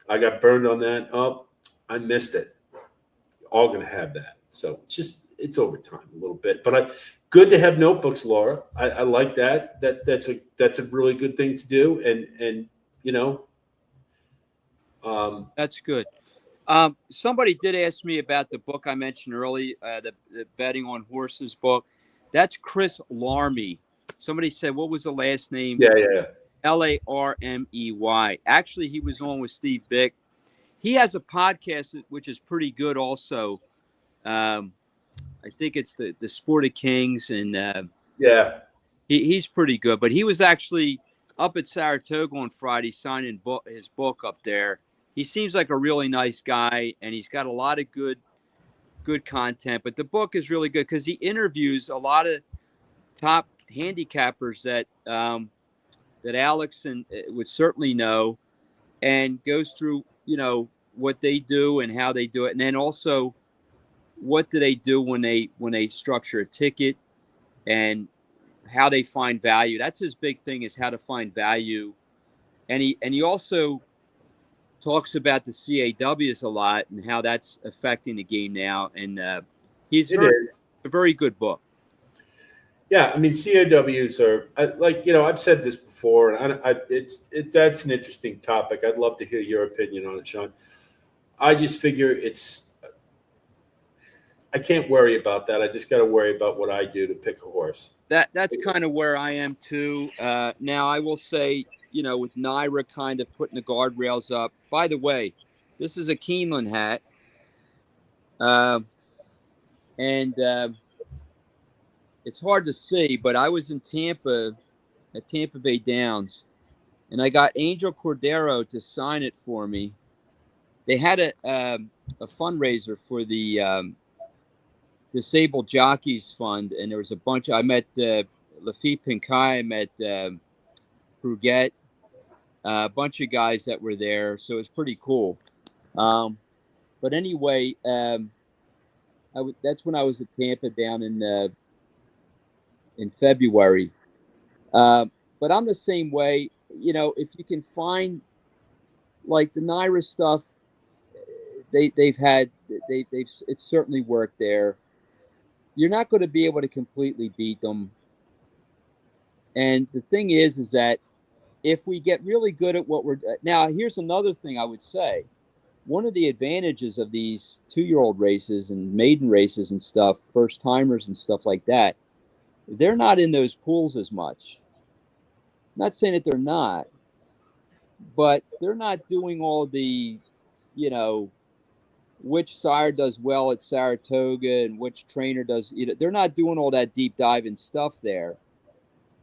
I got burned on that. Oh, I missed it. You're all going to have that. So it's over time a little bit. But good to have notebooks, Laura. I like that. That's a really good thing to do. And
that's good. Somebody did ask me about the book I mentioned earlier, the Betting on Horses book. That's Chris Larmey. Somebody said, what was the last name?
Yeah.
Larmey. Actually, he was on with Steve Bick. He has a podcast which is pretty good also. I think it's the Sport of Kings, and he's pretty good. But he was actually up at Saratoga on Friday signing his book up there. He seems like a really nice guy, and he's got a lot of good content. But the book is really good because he interviews a lot of top handicappers that Alex would certainly know, and goes through what they do and how they do it, and then also what do they do when they structure a ticket and how they find value. That's his big thing, is how to find value, and he also talks about the CAWs a lot and how that's affecting the game now. And he's a very good book.
Yeah, I mean, CAWs are I've said this before, and that's an interesting topic. I'd love to hear your opinion on it, Sean. I just figure I can't worry about that. I just got to worry about what I do to pick a horse.
That's kind of where I am too. Now I will say, with Naira kind of putting the guardrails up. By the way, this is a Keeneland hat, and it's hard to see, but I was in Tampa at Tampa Bay Downs, and I got Angel Cordero to sign it for me. They had a fundraiser for the Disabled Jockeys Fund, and there was a bunch. I met Lafitte Pinkai. I met Pruget, a bunch of guys that were there. So it was pretty cool. But anyway, that's when I was at Tampa down in February. But I'm the same way. If you can find like the Naira stuff, they've it's certainly worked there. You're not going to be able to completely beat them. And the thing is that if we get really good at what we're now, here's another thing I would say. One of the advantages of these 2-year-old races and maiden races and stuff, first timers and stuff like that, they're not in those pools as much. I'm not saying that they're not, but they're not doing all the, which sire does well at Saratoga and which trainer does. They're not doing all that deep dive and stuff there.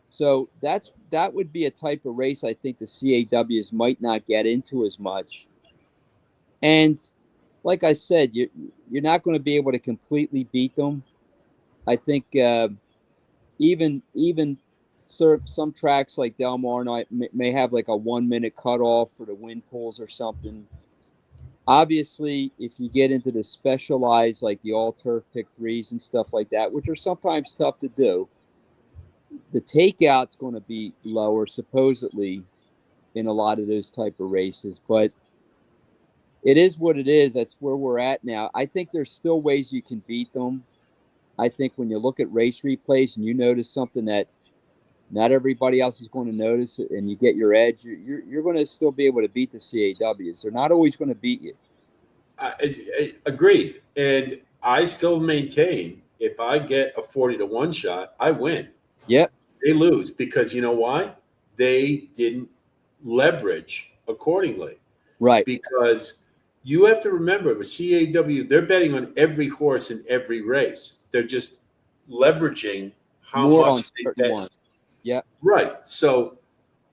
So that would be a type of race I think the CAWs might not get into as much. And like I said, you're not going to be able to completely beat them. I think even some tracks like Del Mar may have like a 1-minute cutoff for the wind pools or something. Obviously, if you get into the specialized, like the all-turf pick threes and stuff like that, which are sometimes tough to do, the takeout's going to be lower, supposedly, in a lot of those type of races. But it is what it is. That's where we're at now. I think there's still ways you can beat them. I think when you look at race replays and you notice something that not everybody else is going to notice it, and you get your edge, you're going to still be able to beat the CAWs. They're not always going to beat you.
Agreed. And I still maintain if I get a 40-1 shot, I win.
Yep.
They lose because you know why? They didn't leverage accordingly.
Right.
Because you have to remember with CAW, they're betting on every horse in every race. They're just leveraging how
More
much
on
they
certain
bet.
ones. Yep.
Right. So,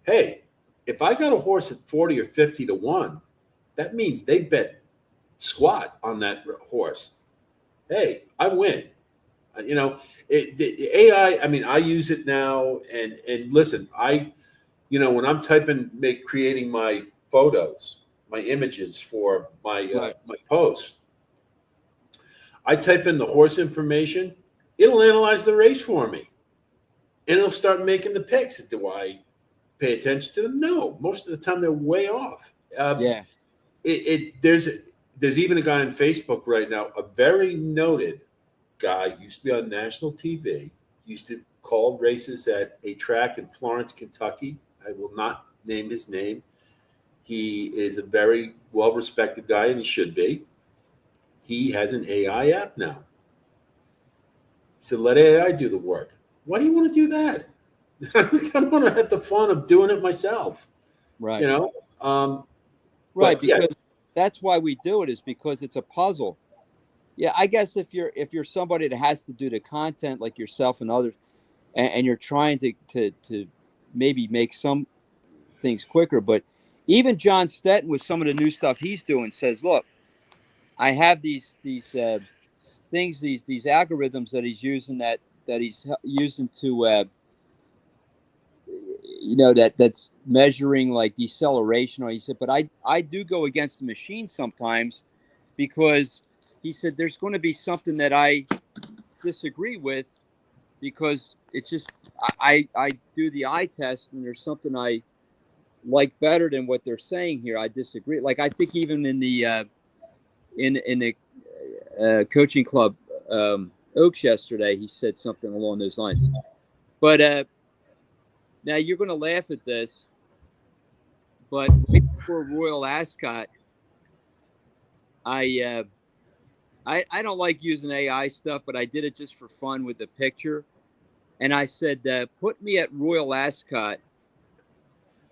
hey, if I got a horse at 40 or 50-1, that means they bet squat on that horse. Hey, I win. The AI. I mean, I use it now, and listen, when I'm creating my photos, my images for my
Right.
my posts, I type in the horse information. It'll analyze the race for me, and it'll start making the picks. Do I pay attention to them? No, most of the time they're way off.
Yeah.
There's even a guy on Facebook right now, a very noted guy, used to be on national TV, used to call races at a track in Florence, Kentucky. I will not name his name. He is a very well-respected guy, and he should be. He has an AI app now. He said, let AI do the work. Why do you want to do that? I want to have the fun of doing it myself.
Right.
But
Right, because that's why we do it, is because it's a puzzle. Yeah, I guess if you're somebody that has to do the content like yourself and others, and you're trying to maybe make some things quicker, but even John Stetton with some of the new stuff he's doing says, look, I have these things, these algorithms that he's using that he's using to that's measuring like deceleration. Or he said, but I do go against the machine sometimes, because he said there's going to be something that I disagree with, because it's just I do the eye test and there's something I like better than what they're saying here. I disagree. Like I think even in the coaching club Oaks yesterday, he said something along those lines. But now you're going to laugh at this, but right before Royal Ascot, I don't like using AI stuff, but I did it just for fun with the picture. And I said, put me at Royal Ascot.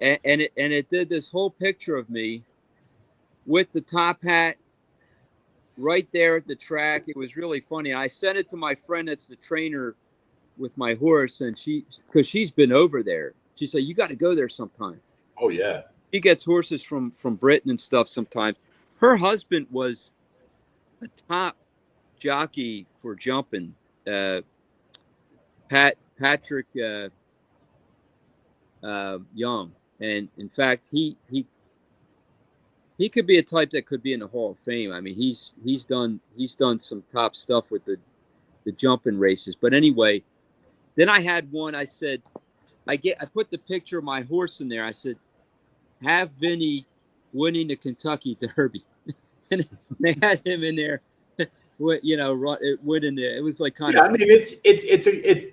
And it did this whole picture of me with the top hat right there at the track. It was really funny. I sent it to my friend that's the trainer with my horse, and because she's been over there, she said, you got to go there sometime.
oh yeah,
She gets horses from Britain and stuff sometimes. Her husband was a top jockey for jumping. Patrick. young, and in fact, he could be a type that could be in the Hall of Fame. I mean, he's done some top stuff with the jumping races. But anyway, then I had one. I said I put the picture of my horse in there. I said, have Vinny winning the Kentucky Derby, and they had him in there. Winning there. It was like kind
Yeah,
of.
I mean, it's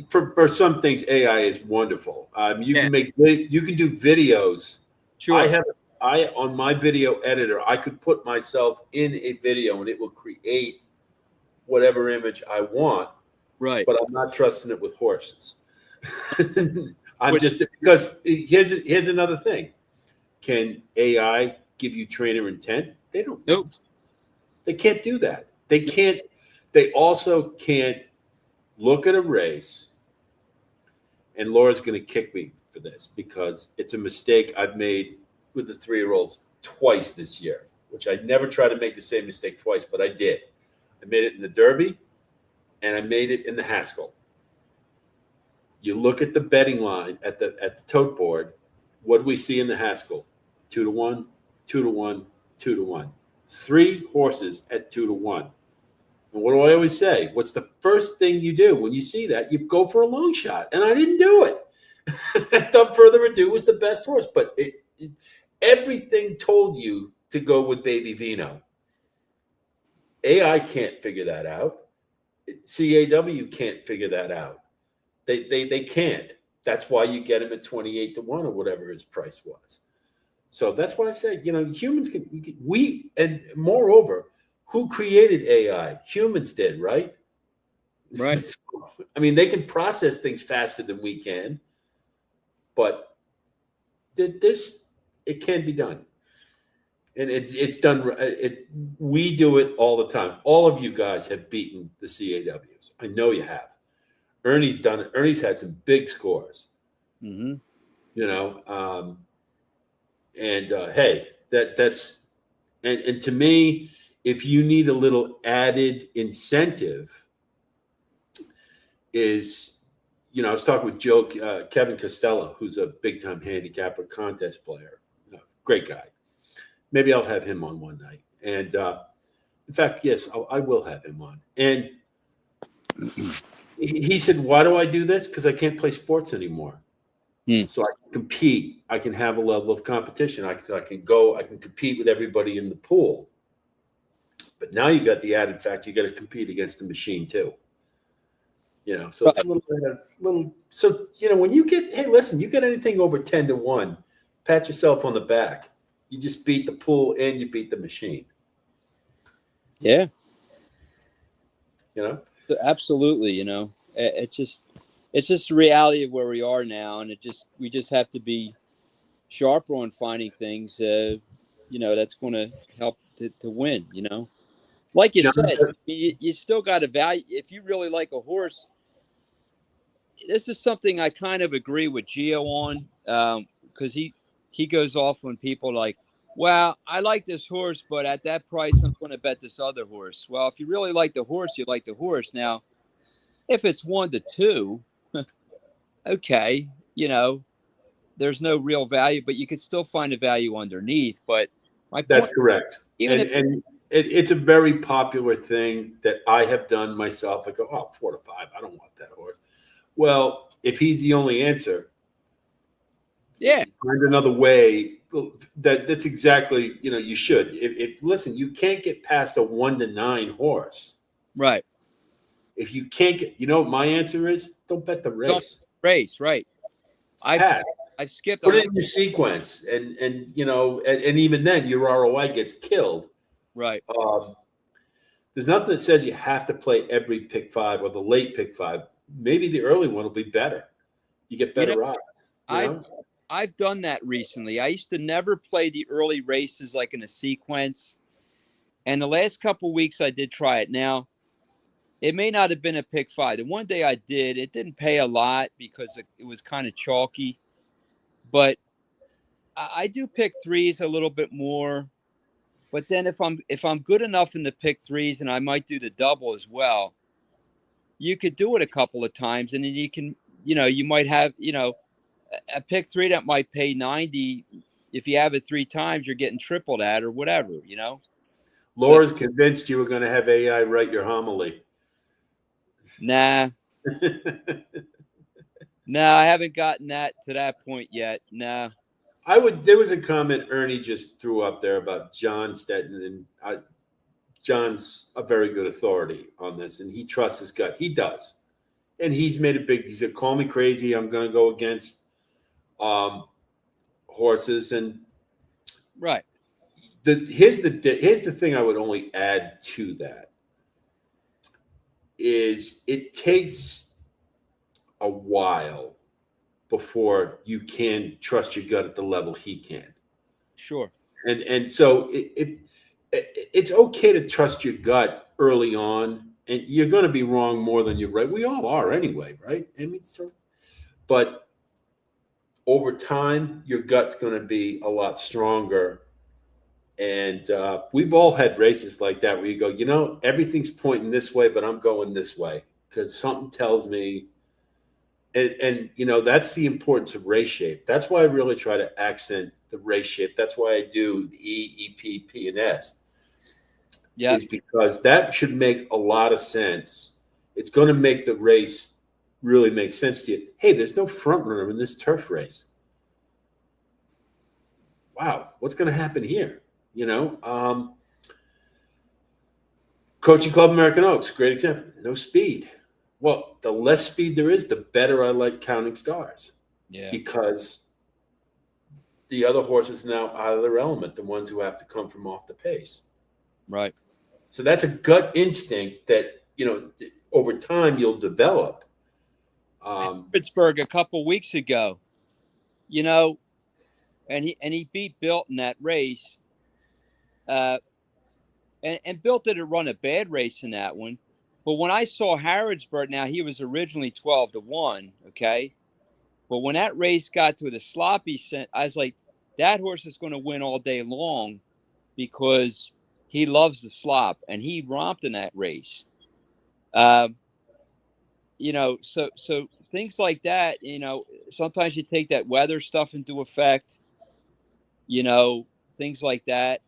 for some things AI is wonderful. You
Yeah.
you can do videos.
Sure.
I on my video editor, I could put myself in a video and it will create whatever image I want.
Right.
But I'm not trusting it with horses. I'm
But-
just because here's another thing. Can AI give you trainer intent? They don't.
Nope.
They can't do that. They can't. They also can't look at a race. And Laura's going to kick me for this because it's a mistake I've made with the 3-year-olds twice this year, which I never try to make the same mistake twice, but I did. I made it in the Derby and I made it in the Haskell. You look at the betting line at the tote board. What do we see in the Haskell? 2-1, 2-1, 2-1. 3 horses at 2-1. And what do I always say? What's the first thing you do when you see that? You go for a long shot. And I didn't do it. I thought Further Ado was the best horse, but everything told you to go with Baby Vino. AI can't figure that out. CAW can't figure that out. They can't. That's why you get him at 28-1 or whatever his price was. So that's why I say, humans and moreover, who created AI? Humans did, right?
Right.
I mean, they can process things faster than we can, but it can be done. And it's done. We do it all the time. All of you guys have beaten the CAWs. I know you have. Ernie's done it. Ernie's had some big scores.
Mm-hmm.
Hey, that's and to me, if you need a little added incentive, is I was talking with Kevin Costello, who's a big time handicapper contest player, great guy. Maybe I'll have him on one night, and in fact, yes, I will have him on. And he said, "Why do I do this? Because I can't play sports anymore." So I can compete. I can have a level of competition. I can compete with everybody in the pool. But now you got the added fact you got to compete against the machine too. So it's a little. So when you hey, listen, you get anything over 10-1, pat yourself on the back. You just beat the pool and you beat the machine.
Yeah. Absolutely. It's just the reality of where we are now, and we just have to be sharper on finding things, that's going to help to win. Like you said, you still got to value. If you really like a horse, this is something I kind of agree with Gio on, because he goes off on people like, well, I like this horse, but at that price, I'm going to bet this other horse. Well, if you really like the horse, you like the horse. Now, if it's 1-2, okay, there's no real value, but you could still find a value underneath. But
that's correct.
And
it's a very popular thing that I have done myself. I go, 4-5. I don't want that horse. Well, if he's the only answer,
yeah,
find another way. That's exactly, you should. If listen, you can't get past a 1-9 horse.
Right.
If you can't get, what my answer is? Don't bet the race.
Don't race, right.
I've
skipped.
Put it in your sequence, and even then your ROI gets killed.
Right.
There's nothing that says you have to play every pick 5 or the late pick 5. Maybe the early one will be better. You get better odds.
I've done that recently. I used to never play the early races like in a sequence. And the last couple of weeks I did try it. Now, it may not have been a pick 5. The one day I did, it didn't pay a lot because it was kind of chalky. But I do pick 3s a little bit more. But then if I'm good enough in the pick 3s, and I might do the double as well, you could do it a couple of times, and then you can, you might have, a pick 3 that might pay 90. If you have it 3 times, you're getting triple that or whatever, you know?
Laura's convinced you were going to have AI write your homily.
Nah. No, I haven't gotten that to that point yet. No.
There was a comment Ernie just threw up there about John Stetton, and John's a very good authority on this, and he trusts his gut. He does. And he's made he said, call me crazy. I'm going to go against horses. And
Right.
here's the thing I would only add to that is it takes a while before you can trust your gut at the level he can.
Sure.
And so it's okay to trust your gut early on, and you're going to be wrong more than you're right. We all are anyway, right? I mean, but over time, your gut's going to be a lot stronger. And we've all had races like that where you go, you know, everything's pointing this way, but I'm going this way because something tells me. And you know, that's the importance of race shape. That's why I really try to accent the race shape. That's why I do the E, EP, P, and S.
Yeah.
Is because that should make a lot of sense. It's going to make the race really make sense to you. Hey, there's no front runner in this turf race. Wow, what's going to happen here? You know, Coaching Club American Oaks, great example. No speed. Well, the less speed there is, the better I like Counting Stars.
Yeah.
Because the other horses now out of their element, the ones who have to come from off the pace.
Right.
So that's a gut instinct that, you know, over time you'll develop.
Pittsburgh a couple weeks ago, you know, and he beat Bilt in that race. And Bilt didn't run a bad race in that one. But when I saw Harrodsburg, now he was originally 12-1, okay? But when that race got to the sloppy scent, I was like, that horse is going to win all day long because he loves the slop, and he romped in that race. You know, so things like that, you know, sometimes you take that weather stuff into effect, you know, things like that.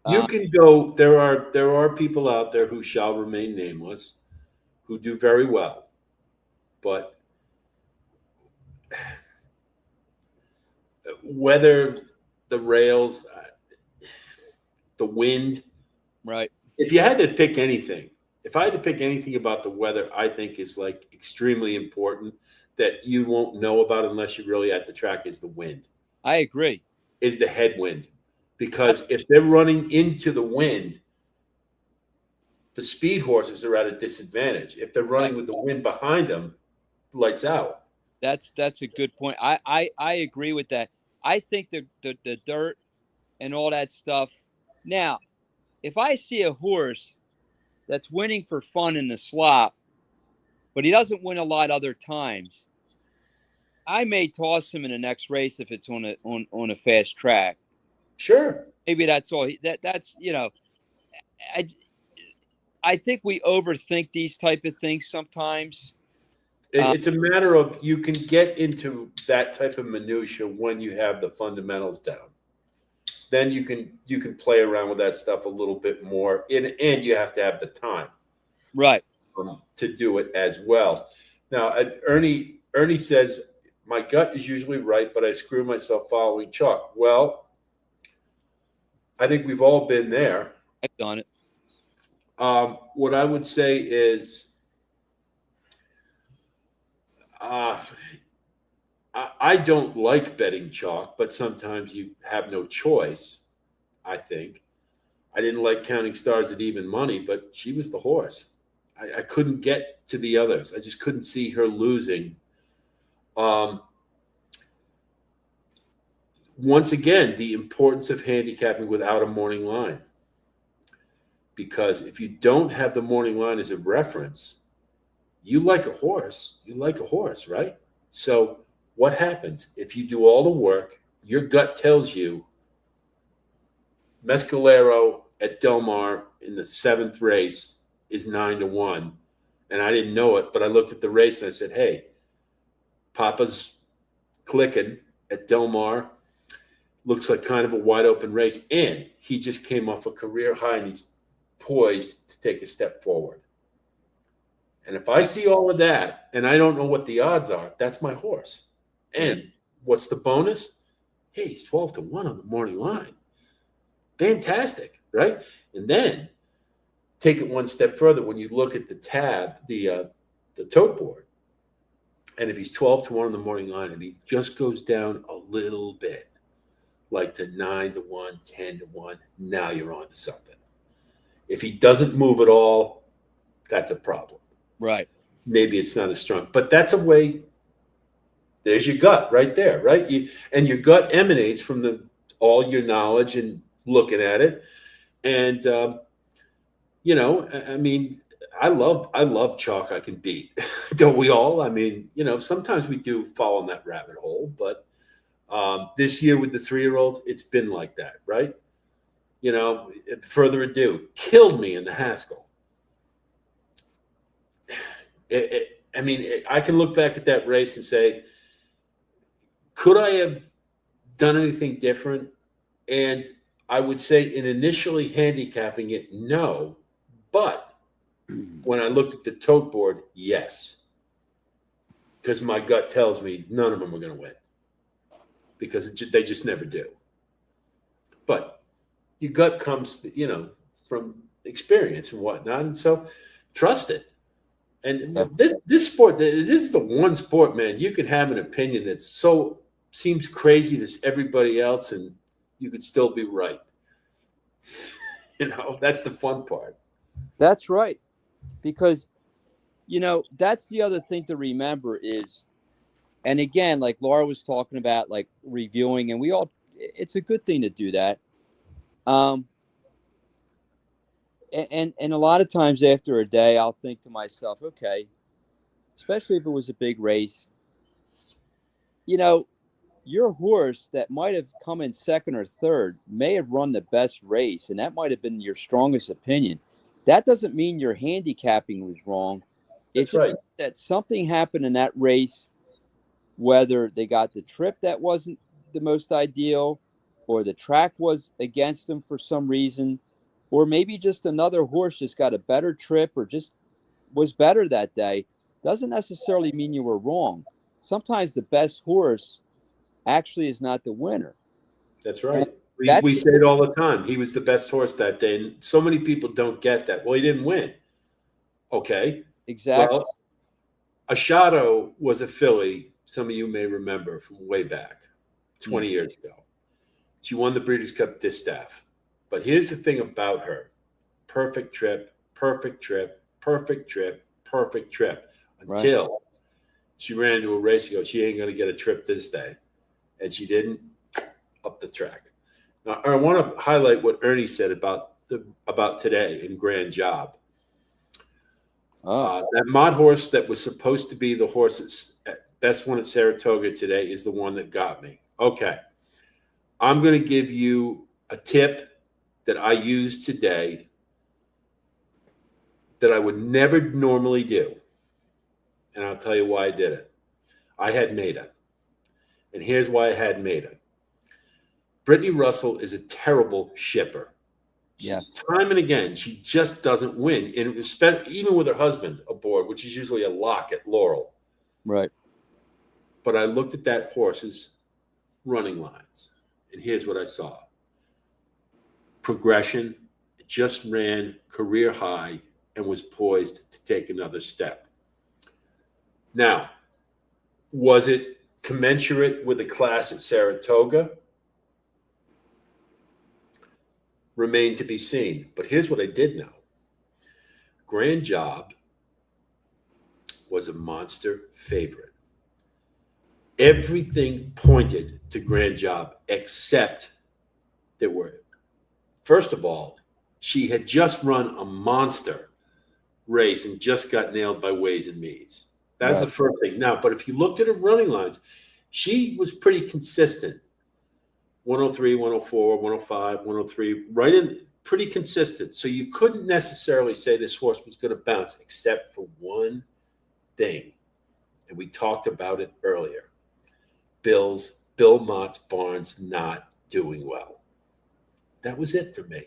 You can go. There are people out there who shall remain nameless, who do very well, but whether the rails, the wind,
Right.
if you had to pick anything, if I had to pick anything about the weather, I think is like extremely important that you won't know about unless you're really at the track is the wind.
I agree.
Is the headwind. Because if they're running into the wind, the speed horses are at a disadvantage. If they're running with the wind behind them, lights out.
That's a good point. I agree with that. I think the dirt and all that stuff. Now, if I see a horse that's winning for fun in the slop, but he doesn't win a lot other times, I may toss him in the next race if it's on a fast track.
Sure.
Maybe that's all. That's you know, I think we overthink these type of things sometimes.
It's a matter of you can get into that type of minutia when you have the fundamentals down. Then you can play around with that stuff a little bit more, and you have to have the time,
right,
to do it as well. Now, Ernie says my gut is usually right, but I screw myself following Chuck. Well, I think we've all been there.
I've done it.
What I would say is, I don't like betting chalk, but sometimes you have no choice. I think I didn't like Counting Stars at even money, but she was the horse. I couldn't get to the others. I just couldn't see her losing. Once again, the importance of handicapping without a morning line. Because if you don't have the morning line as a reference, you like a horse, right? So what happens? If you do all the work, your gut tells you Mescalero at Del Mar in the 7th race is 9-1. And I didn't know it, but I looked at the race and I said, hey, Papa's clicking at Del Mar. Looks like kind of a wide open race. And he just came off a career high and he's poised to take a step forward. And if I see all of that and I don't know what the odds are, that's my horse. And what's the bonus? Hey, he's 12-1 on the morning line. Fantastic, right? And then take it one step further when you look at the tab, the tote board. And if he's 12-1 on the morning line and he just goes down a little bit, like to 9-1, 10-1, now you're on to something. If he doesn't move at all, that's a problem.
Right.
Maybe it's not as strong. But that's a way. There's your gut right there, right? And your gut emanates from all your knowledge and looking at it. And, I mean, I love chalk I can beat. Don't we all? I mean, sometimes we do fall in that rabbit hole. But this year with the 3-year-olds, it's been like that, right? Further ado, killed me in the Haskell. I can look back at that race and say, could I have done anything different? And I would say in initially handicapping it, no. But when I looked at the tote board, yes. Because my gut tells me none of them are going to win. Because they just never do. But your gut comes, from experience and whatnot. And so trust it. And this sport, this is the one sport, man, you can have an opinion that seems crazy to everybody else and you could still be right. That's the fun part.
That's right. Because, that's the other thing to remember is, and again, like Laura was talking about, like reviewing, and it's a good thing to do that. And a lot of times after a day, I'll think to myself, okay, especially if it was a big race, your horse that might have come in second or third may have run the best race, and that might have been your strongest opinion. That doesn't mean your handicapping was wrong. It's just that something happened in that race, whether they got the trip that wasn't the most ideal, or the track was against them for some reason, or maybe just another horse just got a better trip or just was better that day. Doesn't necessarily mean you were wrong. Sometimes the best horse actually is not the winner.
That's right. We say it all the time. He was the best horse that day. And so many people don't get that. Well, he didn't win. Okay.
Exactly.
Well, Ashado was a filly, some of you may remember from way back, 20 years ago. She won the Breeders' Cup Distaff. But here's the thing about her. Perfect trip, perfect trip, perfect trip, perfect trip. Until she ran into a race and goes, she ain't going to get a trip this day. And she didn't, up the track. Now, I want to highlight what Ernie said about today in Grand Job. That Mott horse that was supposed to be the horse that's best one at Saratoga today is the one that got me. Okay. I'm going to give you a tip that I used today that I would never normally do. And I'll tell you why I did it. I had Maida. And here's why I had Maida. Brittany Russell is a terrible shipper. Time and again, she just doesn't win. And even with her husband aboard, which is usually a lock at Laurel.
Right.
But I looked at that horse's running lines. And here's what I saw. Progression, just ran career high and was poised to take another step. Now, was it commensurate with the class at Saratoga? Remained to be seen. But here's what I did know. Grand Job was a monster favorite. Everything pointed to Grand Job except there were. First of all, she had just run a monster race and just got nailed by Ways and Meads. That's the first thing. Now, but if you looked at her running lines, she was pretty consistent. 103, 104, 105, 103, right in, pretty consistent. So you couldn't necessarily say this horse was going to bounce except for one thing. And we talked about it earlier. Bill Mott's barn's not doing well. That was it for me.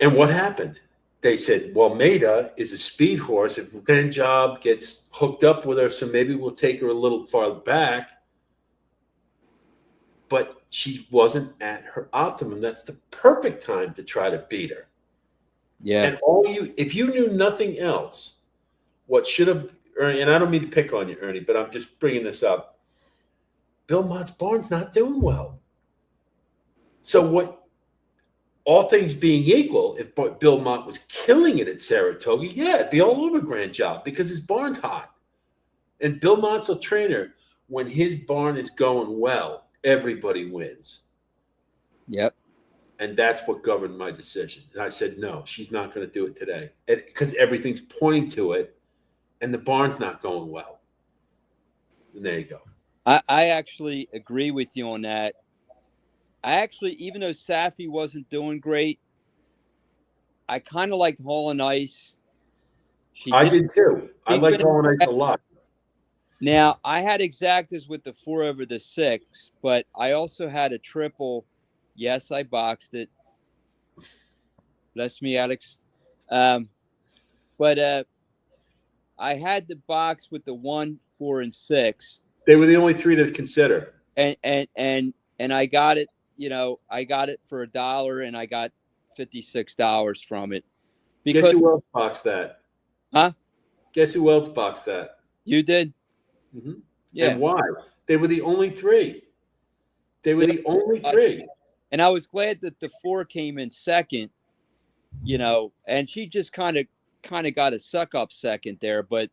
And what happened? They said, well, Maida is a speed horse. If Grand Job gets hooked up with her, so maybe we'll take her a little farther back. But she wasn't at her optimum. That's the perfect time to try to beat her.
Yeah.
And if you knew nothing else, what should have, Ernie, and I don't mean to pick on you, Ernie, but I'm just bringing this up. Bill Mott's barn's not doing well. So what? All things being equal, if Bill Mott was killing it at Saratoga, yeah, it'd be all over Grand Job because his barn's hot. And Bill Mott's a trainer. When his barn is going well, everybody wins.
Yep.
And that's what governed my decision. And I said, no, she's not going to do it today. Because everything's pointing to it, and the barn's not going well. And there you go.
I actually agree with you on that. I actually, even though Safi wasn't doing great, I kind of liked Hall and Ice.
I did too. I liked Hall and Ice a lot.
Now, I had exactas with the 4 over the 6, but I also had a triple. Yes, I boxed it. Bless me, Alex. But I had the box with the 1, 4, and 6.
They were the only 3 to consider.
And I got it. You know, I got it for $1, and I got $56 from it.
Guess who else boxed that?
Huh?
Guess who else boxed that?
You did?
Mm-hmm.
Yeah.
And why? They were the only 3. They were the only 3.
And I was glad that the 4 came in second, you know, and she just kind of got a suck up second there, but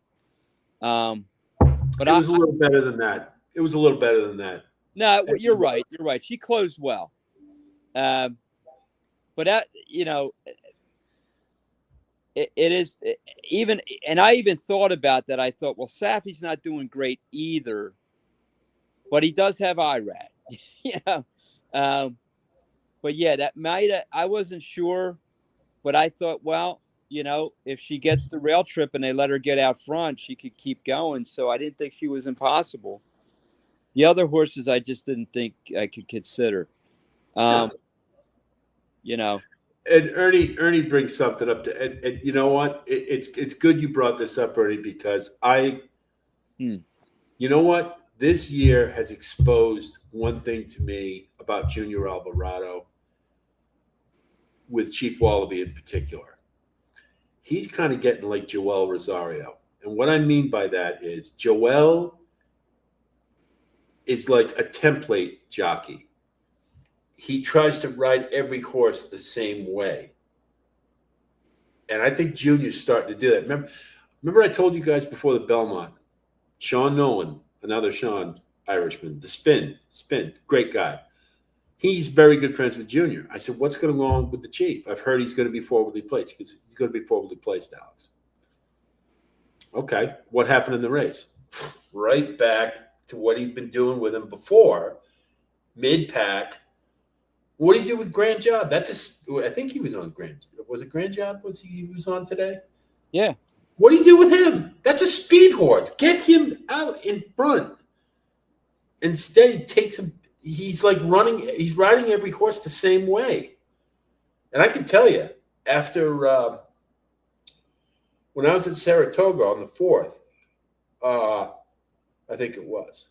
it
was a little better than that. It was a little better than that.
No, you're right. You're right. She closed well. But you know, it is even, and I even thought about that. I thought, well, Safi's not doing great either, but he does have IRAD, you know. But yeah, that Maida, I wasn't sure, but I thought, well, you know, if she gets the rail trip and they let her get out front, she could keep going. So I didn't think she was impossible. The other horses, I just didn't think I could consider. You know.
And Ernie brings something up and you know what? It's good you brought this up, Ernie, because you know what? This year has exposed one thing to me about Junior Alvarado, with Chief Wallaby in particular. He's kind of getting like Joel Rosario. And what I mean by that is Joel is like a template jockey. He tries to ride every horse the same way. And I think Junior's starting to do that. Remember I told you guys before the Belmont, Sean Nolan, another Sean Irishman, the spin, great guy. He's very good friends with Junior. I said, what's going on with the Chief? I've heard he's going to be forwardly placed. He's going to be forwardly placed, Alex. Okay, what happened in the race? Right back to what he'd been doing with him before, mid-pack. What did he do with Grand Job? I think he was on Grand. Was it Grand Job? He was on today?
Yeah.
What do you do with him? That's a speed horse. Get him out in front. Instead, he takes him. He's like running. He's riding every horse the same way. And I can tell you, after when I was at Saratoga on the 4th, I think it was,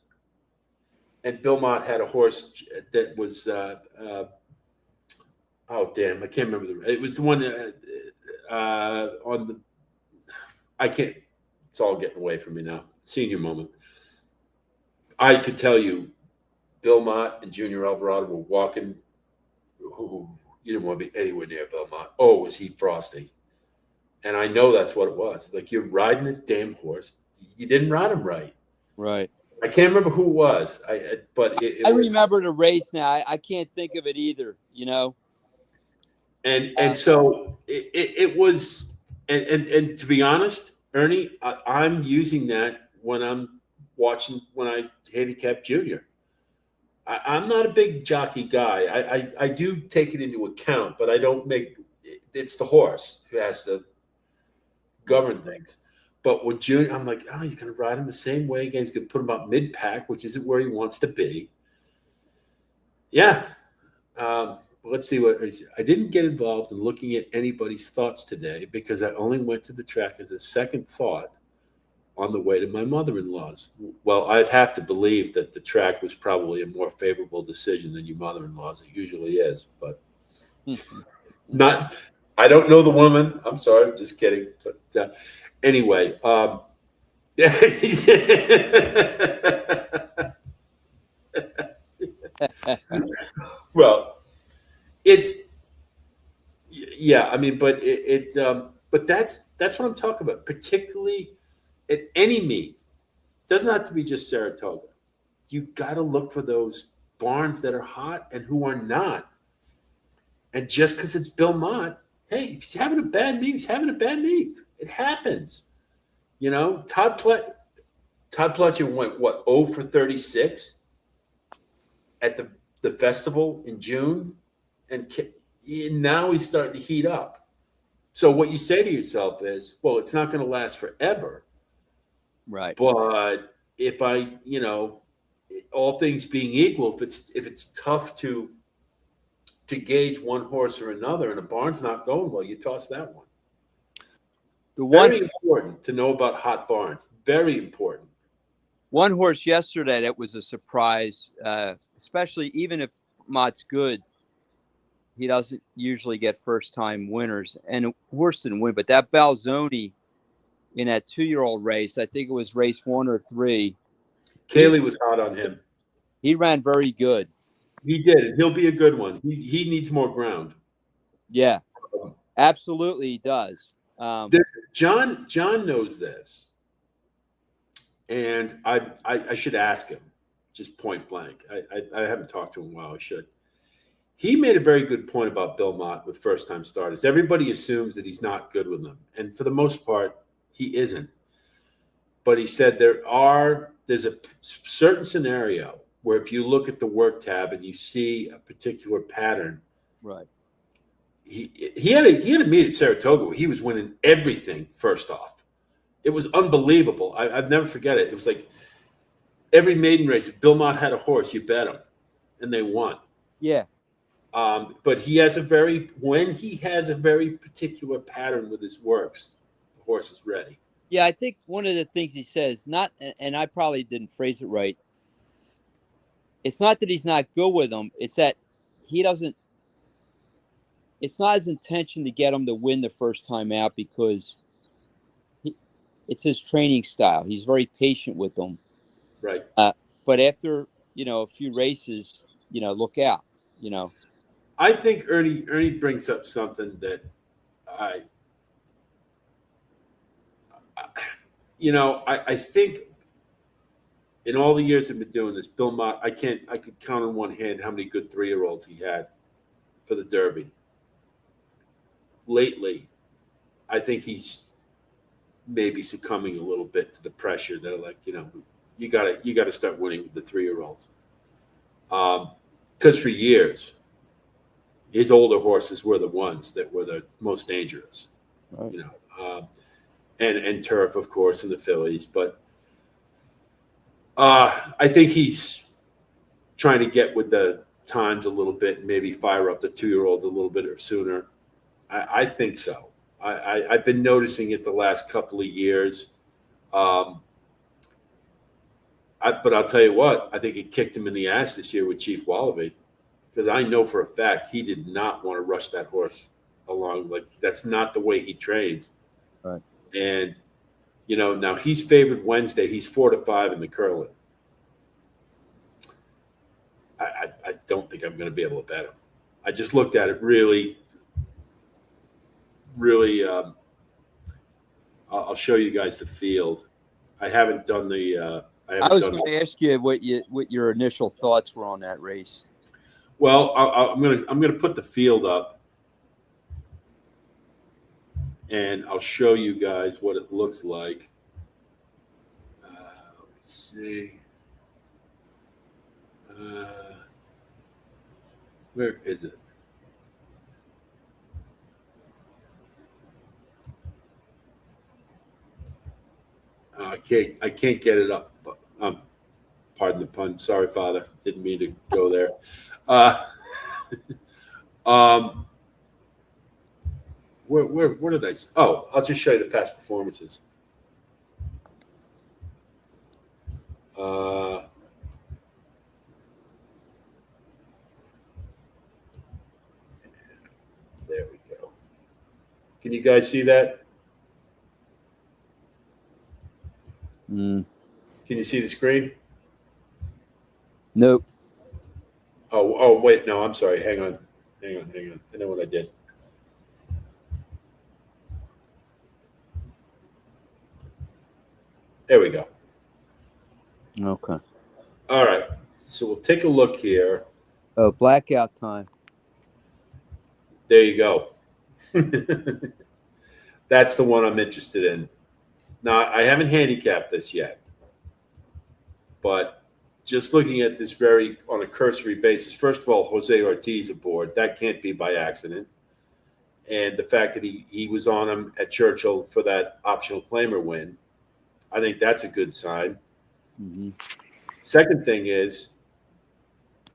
and Bill Mott had a horse that was oh damn, I can't remember it was the one on the. I can't. It's all getting away from me now. Senior moment. I could tell you, Bill Mott and Junior Alvarado were walking. You didn't want to be anywhere near Bill Mott. Oh, was he frosty? And I know that's what it was. It's like, you're riding this damn horse. You didn't ride him right.
Right.
I can't remember who it was. I
remember the race now. I can't think of it either. You know.
And so it was. And to be honest, Ernie, I'm using that when I'm watching, when I handicap Junior. I'm not a big jockey guy. I do take it into account, but I don't make it's the horse who has to govern things. But with Junior, I'm like, oh, he's going to ride him the same way again. He's going to put him about mid pack, which isn't where he wants to be. Yeah. Let's see what I didn't get involved in looking at anybody's thoughts today because I only went to the track as a second thought on the way to my mother-in-law's. Well, I'd have to believe that the track was probably a more favorable decision than your mother-in-law's. It usually is, but not. I don't know the woman. I'm sorry. I'm just kidding. But anyway, yeah. Well, it's yeah. I mean, but but that's what I'm talking about. Particularly at any meet, doesn't have to be just Saratoga. You got to look for those barns that are hot and who are not. And just because it's Bill Mott, hey, if he's having a bad meet, he's having a bad meet. It happens. You know, Todd Pletcher went what 0 for 36 at the festival in June, and now he's starting to heat up. So what you say to yourself is, well, it's not going to last forever.
Right.
But if all things being equal, if it's tough to gauge one horse or another, and a barn's not going well, you toss that one. Very important to know about hot barns. Very important.
One horse yesterday that was a surprise, especially even if Mott's good, he doesn't usually get first-time winners, and a horse didn't win. But that Balzoni in that 2-year-old race, I think it was race 1 or 3.
Kaylee was hot on him.
He ran very good.
He did. He'll be a good one. He needs more ground.
Yeah, absolutely, he does.
John knows this, and I should ask him, just point blank. I haven't talked to him in a while. I should. He made a very good point about Bill Mott with first-time starters. Everybody assumes that he's not good with them, and for the most part, he isn't. But he said there's a certain scenario where if you look at the work tab and you see a particular pattern,
right?
He had a meet at Saratoga where he was winning everything first off. It was unbelievable. I'd never forget it. It was like every maiden race, if Bill Mott had a horse, you bet him, and they won.
Yeah.
But when he has a very particular pattern with his works, the horse is ready.
Yeah, I think one of the things he says, and I probably didn't phrase it right. It's not that he's not good with them. It's that he doesn't. It's not his intention to get him to win the first time out because it's his training style. He's very patient with them.
Right.
But after, a few races, look out,
I think Ernie brings up something that I think in all the years I've been doing this, Bill Mott, I could count on one hand how many good 3-year-olds he had for the Derby. Lately, I think he's maybe succumbing a little bit to the pressure that are like, you gotta start winning with the 3-year-olds. Because for years, his older horses were the ones that were the most dangerous,
right.
And Turf, of course, and the fillies. But I think he's trying to get with the times a little bit and maybe fire up the 2-year-olds a little bit sooner. I think so. I've been noticing it the last couple of years. But I'll tell you what, I think it kicked him in the ass this year with Chief Wallaby, because I know for a fact he did not want to rush that horse along. Like, that's not the way he trains.
Right.
And, now he's favored Wednesday. He's 4-5 in the Curlin. I don't think I'm going to be able to bet him. I just looked at it really. I'll show you guys the field. I haven't done the.
I was going to ask you what your initial thoughts were on that race.
Well, I'm gonna put the field up, and I'll show you guys what it looks like. Let's see. Where is it? I can't get it up. But, pardon the pun. Sorry, Father. Didn't mean to go there. Uh, um, where did I? Oh, I'll just show you the past performances. Uh, there we go. Can you guys see that?
Mm,
Can you see the screen?
nope.
Oh, wait, no, I'm sorry. Hang on. I know what I did. There we go.
Okay.
All right. So we'll take a look here.
Oh, blackout time.
There you go. That's the one I'm interested in. Now, I haven't handicapped this yet, but just looking at this on a cursory basis, first of all, Jose Ortiz aboard. That can't be by accident. And the fact that he was on him at Churchill for that optional claimer win, I think that's a good sign.
Mm-hmm.
Second thing is,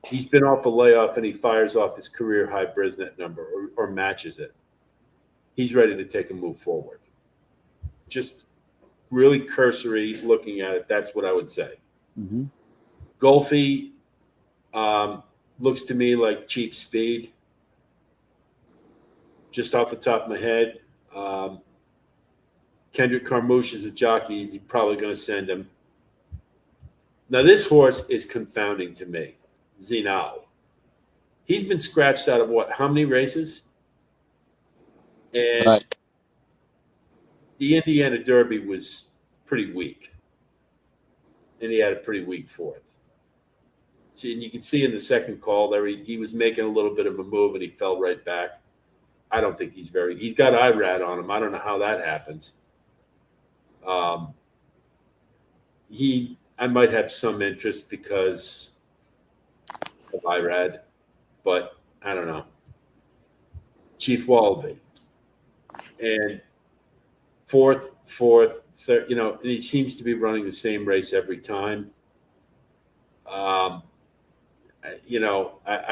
he's been off a layoff and he fires off his career high Brisnet number or matches it. He's ready to take a move forward. Just really cursory looking at it, that's what I would say.
Mm-hmm.
Golfi looks to me like cheap speed. Just off the top of my head. Kendrick Carmouche is a jockey. You're probably going to send him. Now, this horse is confounding to me. Zinal. He's been scratched out of what? How many races? And
Right.
the Indiana Derby was pretty weak. And he had a pretty weak fourth. See, and you can see in the second call there, he was making a little bit of a move and he fell right back. I don't think he's got IRAD on him. I don't know how that happens. I might have some interest because of IRAD, but I don't know. Chief Wallaby. And fourth, third, and he seems to be running the same race every time. I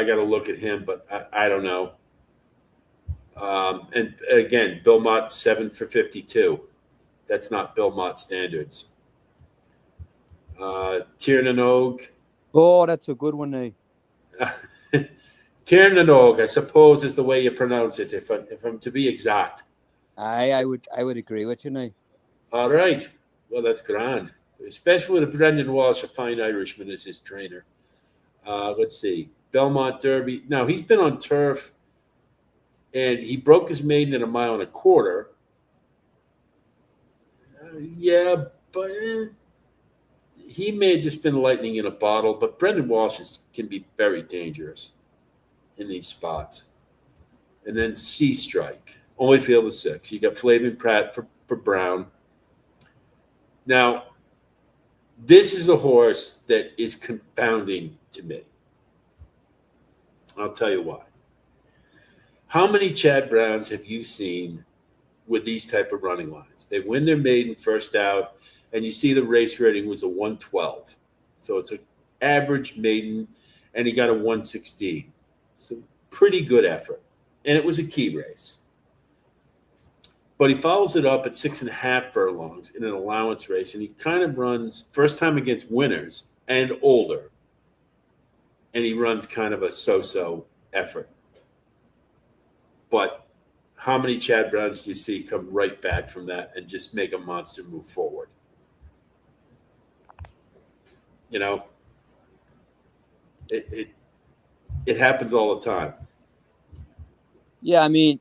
got to look at him, but I don't know. And again, Bill Mott 7 for 52. That's not Bill Mott standards. Tiernanog.
Oh, that's a good one, eh?
Tiernanog, I suppose, is the way you pronounce it. If I'm to be exact.
I would agree with you, now.
All right. Well, that's grand, especially with Brendan Walsh, a fine Irishman, as his trainer. Let's see. Belmont Derby. Now, he's been on turf, and he broke his maiden at 1.25 miles. Yeah, but he may have just been lightning in a bottle, but Brendan Walsh can be very dangerous in these spots. And then Sea Strike, only field of 6. You got Flavian Pratt for Brown. Now, this is a horse that is confounding to me. I'll tell you why. How many Chad Browns have you seen with these type of running lines? They win their maiden first out, and you see the race rating was a 112. So it's an average maiden, and he got a 116. So pretty good effort. And it was a key race. But he follows it up at 6.5 furlongs in an allowance race, and he kind of runs first time against winners and older. And he runs kind of a so-so effort. But how many Chad Browns do you see come right back from that and just make a monster move forward? It happens all the time.
Yeah, I mean,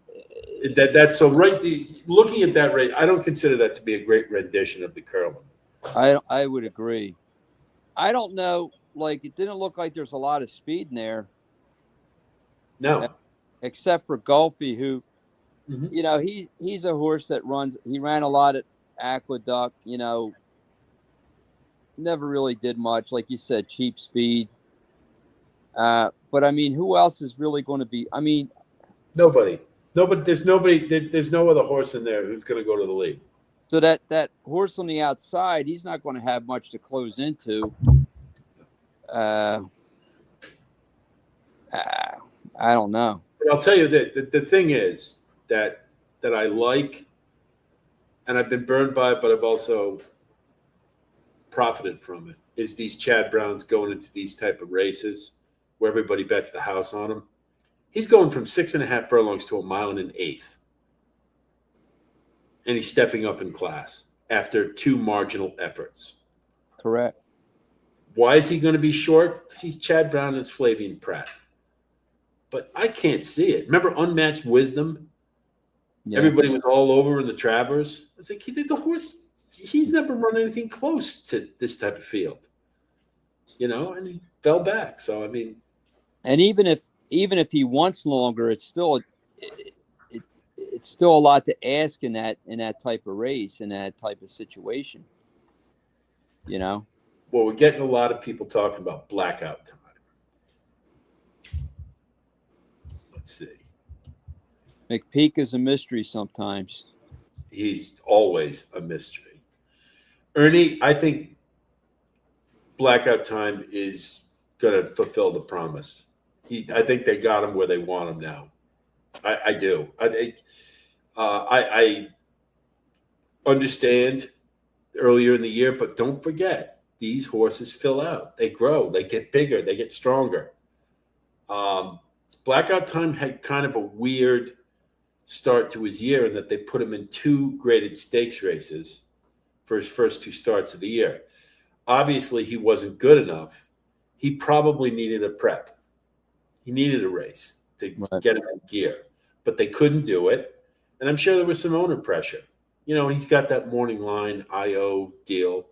That's so right. Looking at that rate, I don't consider that to be a great rendition of the Curlin.
I would agree. I don't know. Like, it didn't look like there's a lot of speed in there.
No.
Except for Golfi, who,
Mm-hmm.
he's a horse that runs. He ran a lot at Aqueduct, never really did much. Like you said, cheap speed. But, I mean, who else is really going to be? I mean,
Nobody. There's nobody. There's no other horse in there who's going to go to the lead.
So that horse on the outside, he's not going to have much to close into. I don't know.
But I'll tell you that the thing is that I like, and I've been burned by it, but I've also profited from it, is these Chad Browns going into these type of races where everybody bets the house on him. He's going from 6.5 furlongs to 1 1/8 miles. And he's stepping up in class after 2 marginal efforts.
Correct.
Why is he going to be short? Because he's Chad Brown and it's Flavian Pratt. But I can't see it. Remember Unmatched Wisdom? Yeah. Everybody was all over in the Travers. I was like, the horse, he's never run anything close to this type of field. And he fell back. So, I mean.
And even if he wants longer, it's still a lot to ask in that type of race, in that type of situation. Well,
we're getting a lot of people talking about blackout time. Let's see.
McPeak is a mystery sometimes.
He's always a mystery. Ernie, I think blackout time is going to fulfill the promise. I think they got him where they want him now. I do. I understand earlier in the year, but don't forget, these horses fill out. They grow. They get bigger. They get stronger. Blackout Time had kind of a weird start to his year in that they put him in 2 graded stakes races for his first 2 starts of the year. Obviously, he wasn't good enough. He probably needed a prep. He needed a race to get him in gear, but they couldn't do it. And I'm sure there was some owner pressure. He's got that Morning Line IO deal,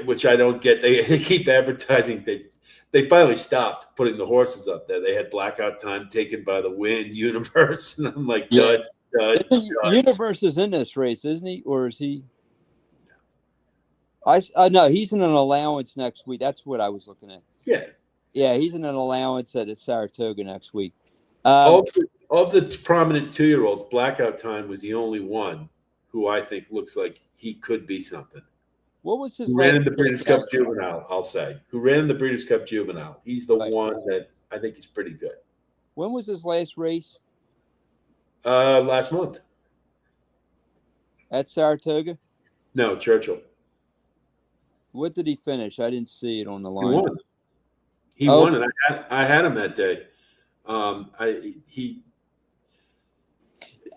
which I don't get. They keep advertising. They finally stopped putting the horses up there. They had Blackout Time taken by the Wind, Universe, and I'm like, dud.
Universe is in this race, isn't he? Or is he? No, he's in an allowance next week. That's what I was looking at. Yeah, he's in an allowance at Saratoga next week.
Of the prominent 2-year-olds, Blackout Time was the only one who I think looks like he could be something.
What was his?
Who ran in the Breeders' Cup Juvenile? I'll say who ran in the Breeders' Cup Juvenile. He's the one that I think is pretty good.
When was his last race?
Last month.
At Saratoga?
No, Churchill.
What did he finish? I didn't see it on the line.
He won, and I had him that day.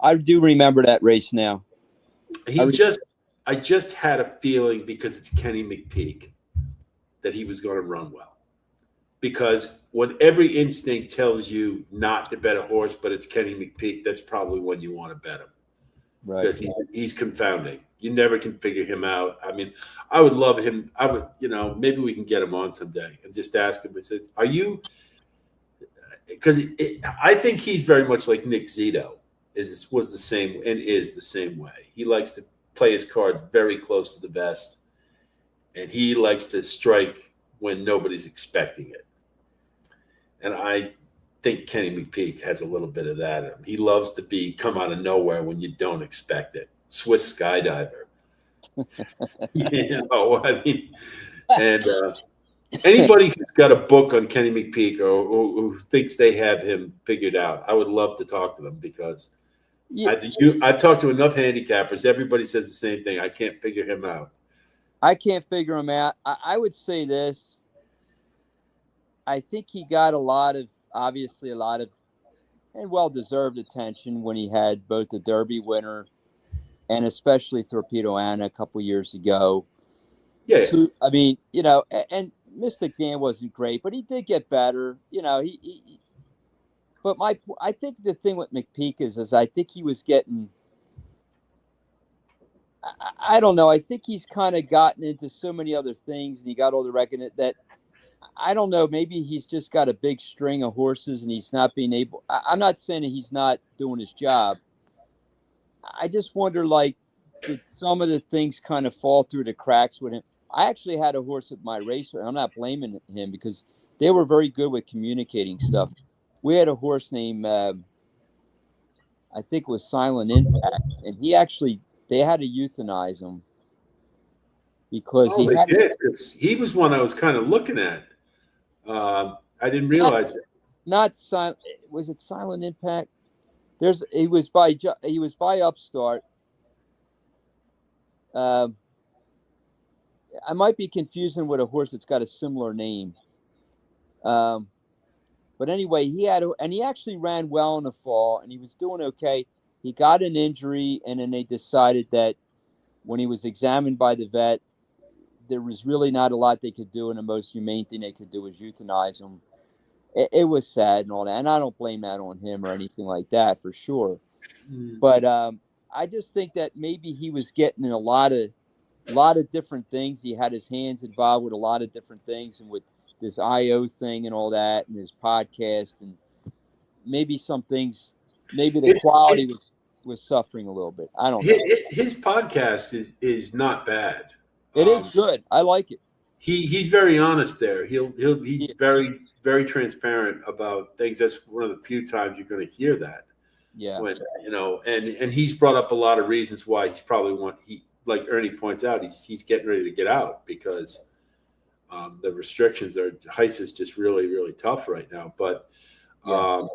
I do remember that race now.
I just had a feeling, because it's Kenny McPeak, that he was going to run well. Because when every instinct tells you not to bet a horse, but it's Kenny McPeak, that's probably when you want to bet him. Right. Because he's confounding. You never can figure him out. I mean, I would love him. I would, maybe we can get him on someday and just ask him. I said, are you – because I think he's very much like Nick Zito was the same and is the same way. He likes to play his cards very close to the vest, and he likes to strike when nobody's expecting it. And I think Kenny McPeak has a little bit of that in him. He loves to come out of nowhere when you don't expect it. Swiss skydiver. I mean, and anybody who's got a book on Kenny McPeak or who thinks they have him figured out, I would love to talk to them, because I've talked to enough handicappers. Everybody says the same thing. I can't figure him out.
I can't figure him out. I would say this. I think he got obviously a lot of and well-deserved attention when he had both the Derby winner and especially Torpedo Anna a couple years ago.
Yeah.
So, I mean, and Mystic Dan wasn't great, but he did get better. But I think the thing with McPeak is I think he was getting, I don't know. I think he's kind of gotten into so many other things, and he got all the recognition that, I don't know, maybe he's just got a big string of horses and he's not being able, I'm not saying that he's not doing his job. I just wonder, did some of the things kind of fall through the cracks with him? I actually had a horse with my racer, and I'm not blaming him because they were very good with communicating stuff. We had a horse named, I think it was Silent Impact, and he actually they had to euthanize him because
Oh, they did. 'Cause he was one I was kind of looking at. I didn't realize it.
not silent. Was it Silent Impact? He was by Upstart. I might be confusing with a horse that's got a similar name. But anyway, he actually ran well in the fall, and he was doing okay. He got an injury, and then they decided that when he was examined by the vet, there was really not a lot they could do, and the most humane thing they could do was euthanize him. It was sad and all that, and I don't blame that on him or anything like that for sure. But I just think that maybe he was getting in a lot of different things. He had his hands involved with a lot of different things, and with this IO thing and all that, and his podcast, and maybe some things, maybe the quality was suffering a little bit. I don't know.
His podcast is not bad.
It is good. I like it.
He's very honest there. He's very, very transparent about things. That's one of the few times you're going to hear that.
Yeah.
When, and he's brought up a lot of reasons why he's probably like Ernie points out, he's getting ready to get out because the restrictions Heis is just really, really tough right now. But one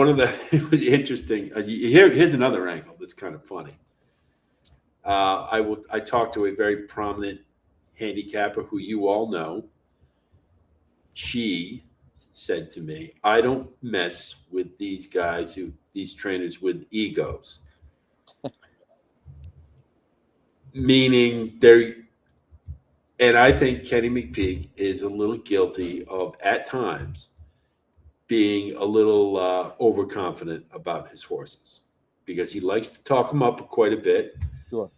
of the it was interesting. Here's another angle that's kind of funny. I talked to a very prominent handicapper who you all know. She said to me, "I don't mess with these trainers with egos." Meaning and I think Kenny McPeak is a little guilty of, at times, being a little overconfident about his horses because he likes to talk them up quite a bit.
Sure.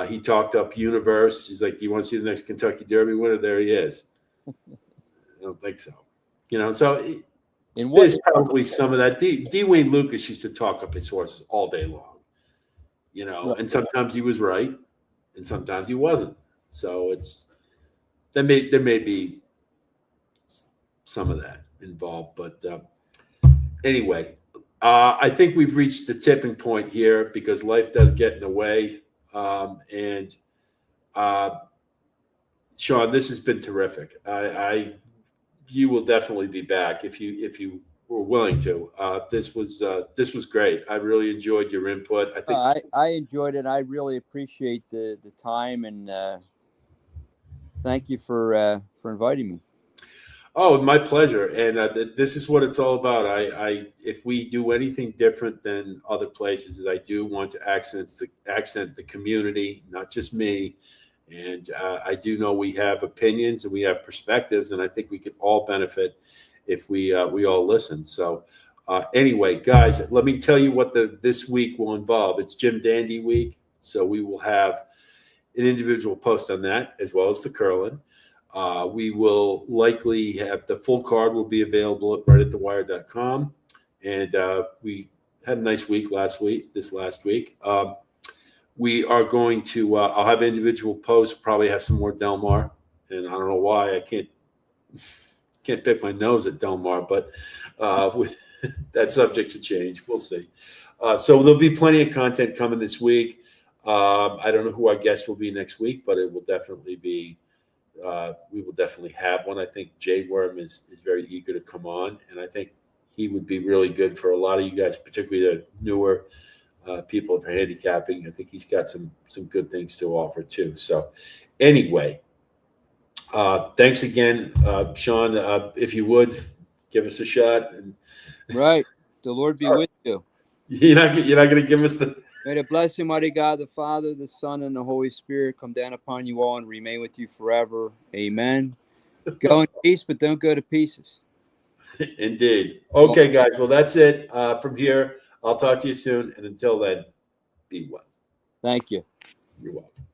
He talked up Universe. He's like, "You want to see the next Kentucky Derby winner?" There he is. I don't think so. So there's probably some of that. D. Wayne Lucas used to talk up his horses all day long. And sometimes he was right, and sometimes he wasn't. So there may be some of that involved, but anyway, I think we've reached the tipping point here because life does get in the way. And Sean, this has been terrific. You will definitely be back if you were willing to. This was great. I really enjoyed your input.
I enjoyed it. I really appreciate the time, and thank you for inviting me.
Oh, my pleasure. And this is what it's all about. If we do anything different than other places, is I do want to accent the community, not just me. And I do know we have opinions and we have perspectives, and I think we can all benefit if we all listen. So anyway, guys, let me tell you what this week will involve. It's Jim Dandy week, so we will have an individual post on that as well as the Curlin. We will likely have the full card will be available at rightatthewire.com. And we had a nice week this last week. We are going to, I'll have individual posts, probably have some more Del Mar. And I don't know why I can't pick my nose at Del Mar, but that's subject to change. We'll see. So there'll be plenty of content coming this week. I don't know who our guest will be next week, but it will definitely be, we will definitely have one. I think Jay Worm is very eager to come on, and I think he would be really good for a lot of you guys, particularly the newer people for handicapping. I think he's got some good things to offer too. So anyway, thanks again, Sean. If you would give us a shot.
Right. The Lord be with you.
You're not going to give us the.
May the blessing, mighty God, the Father, the Son, and the Holy Spirit come down upon you all and remain with you forever. Amen. Go in peace, but don't go to pieces.
Indeed. Okay, guys. Well, that's it from here. I'll talk to you soon. And until then, be well.
Thank you.
You're welcome.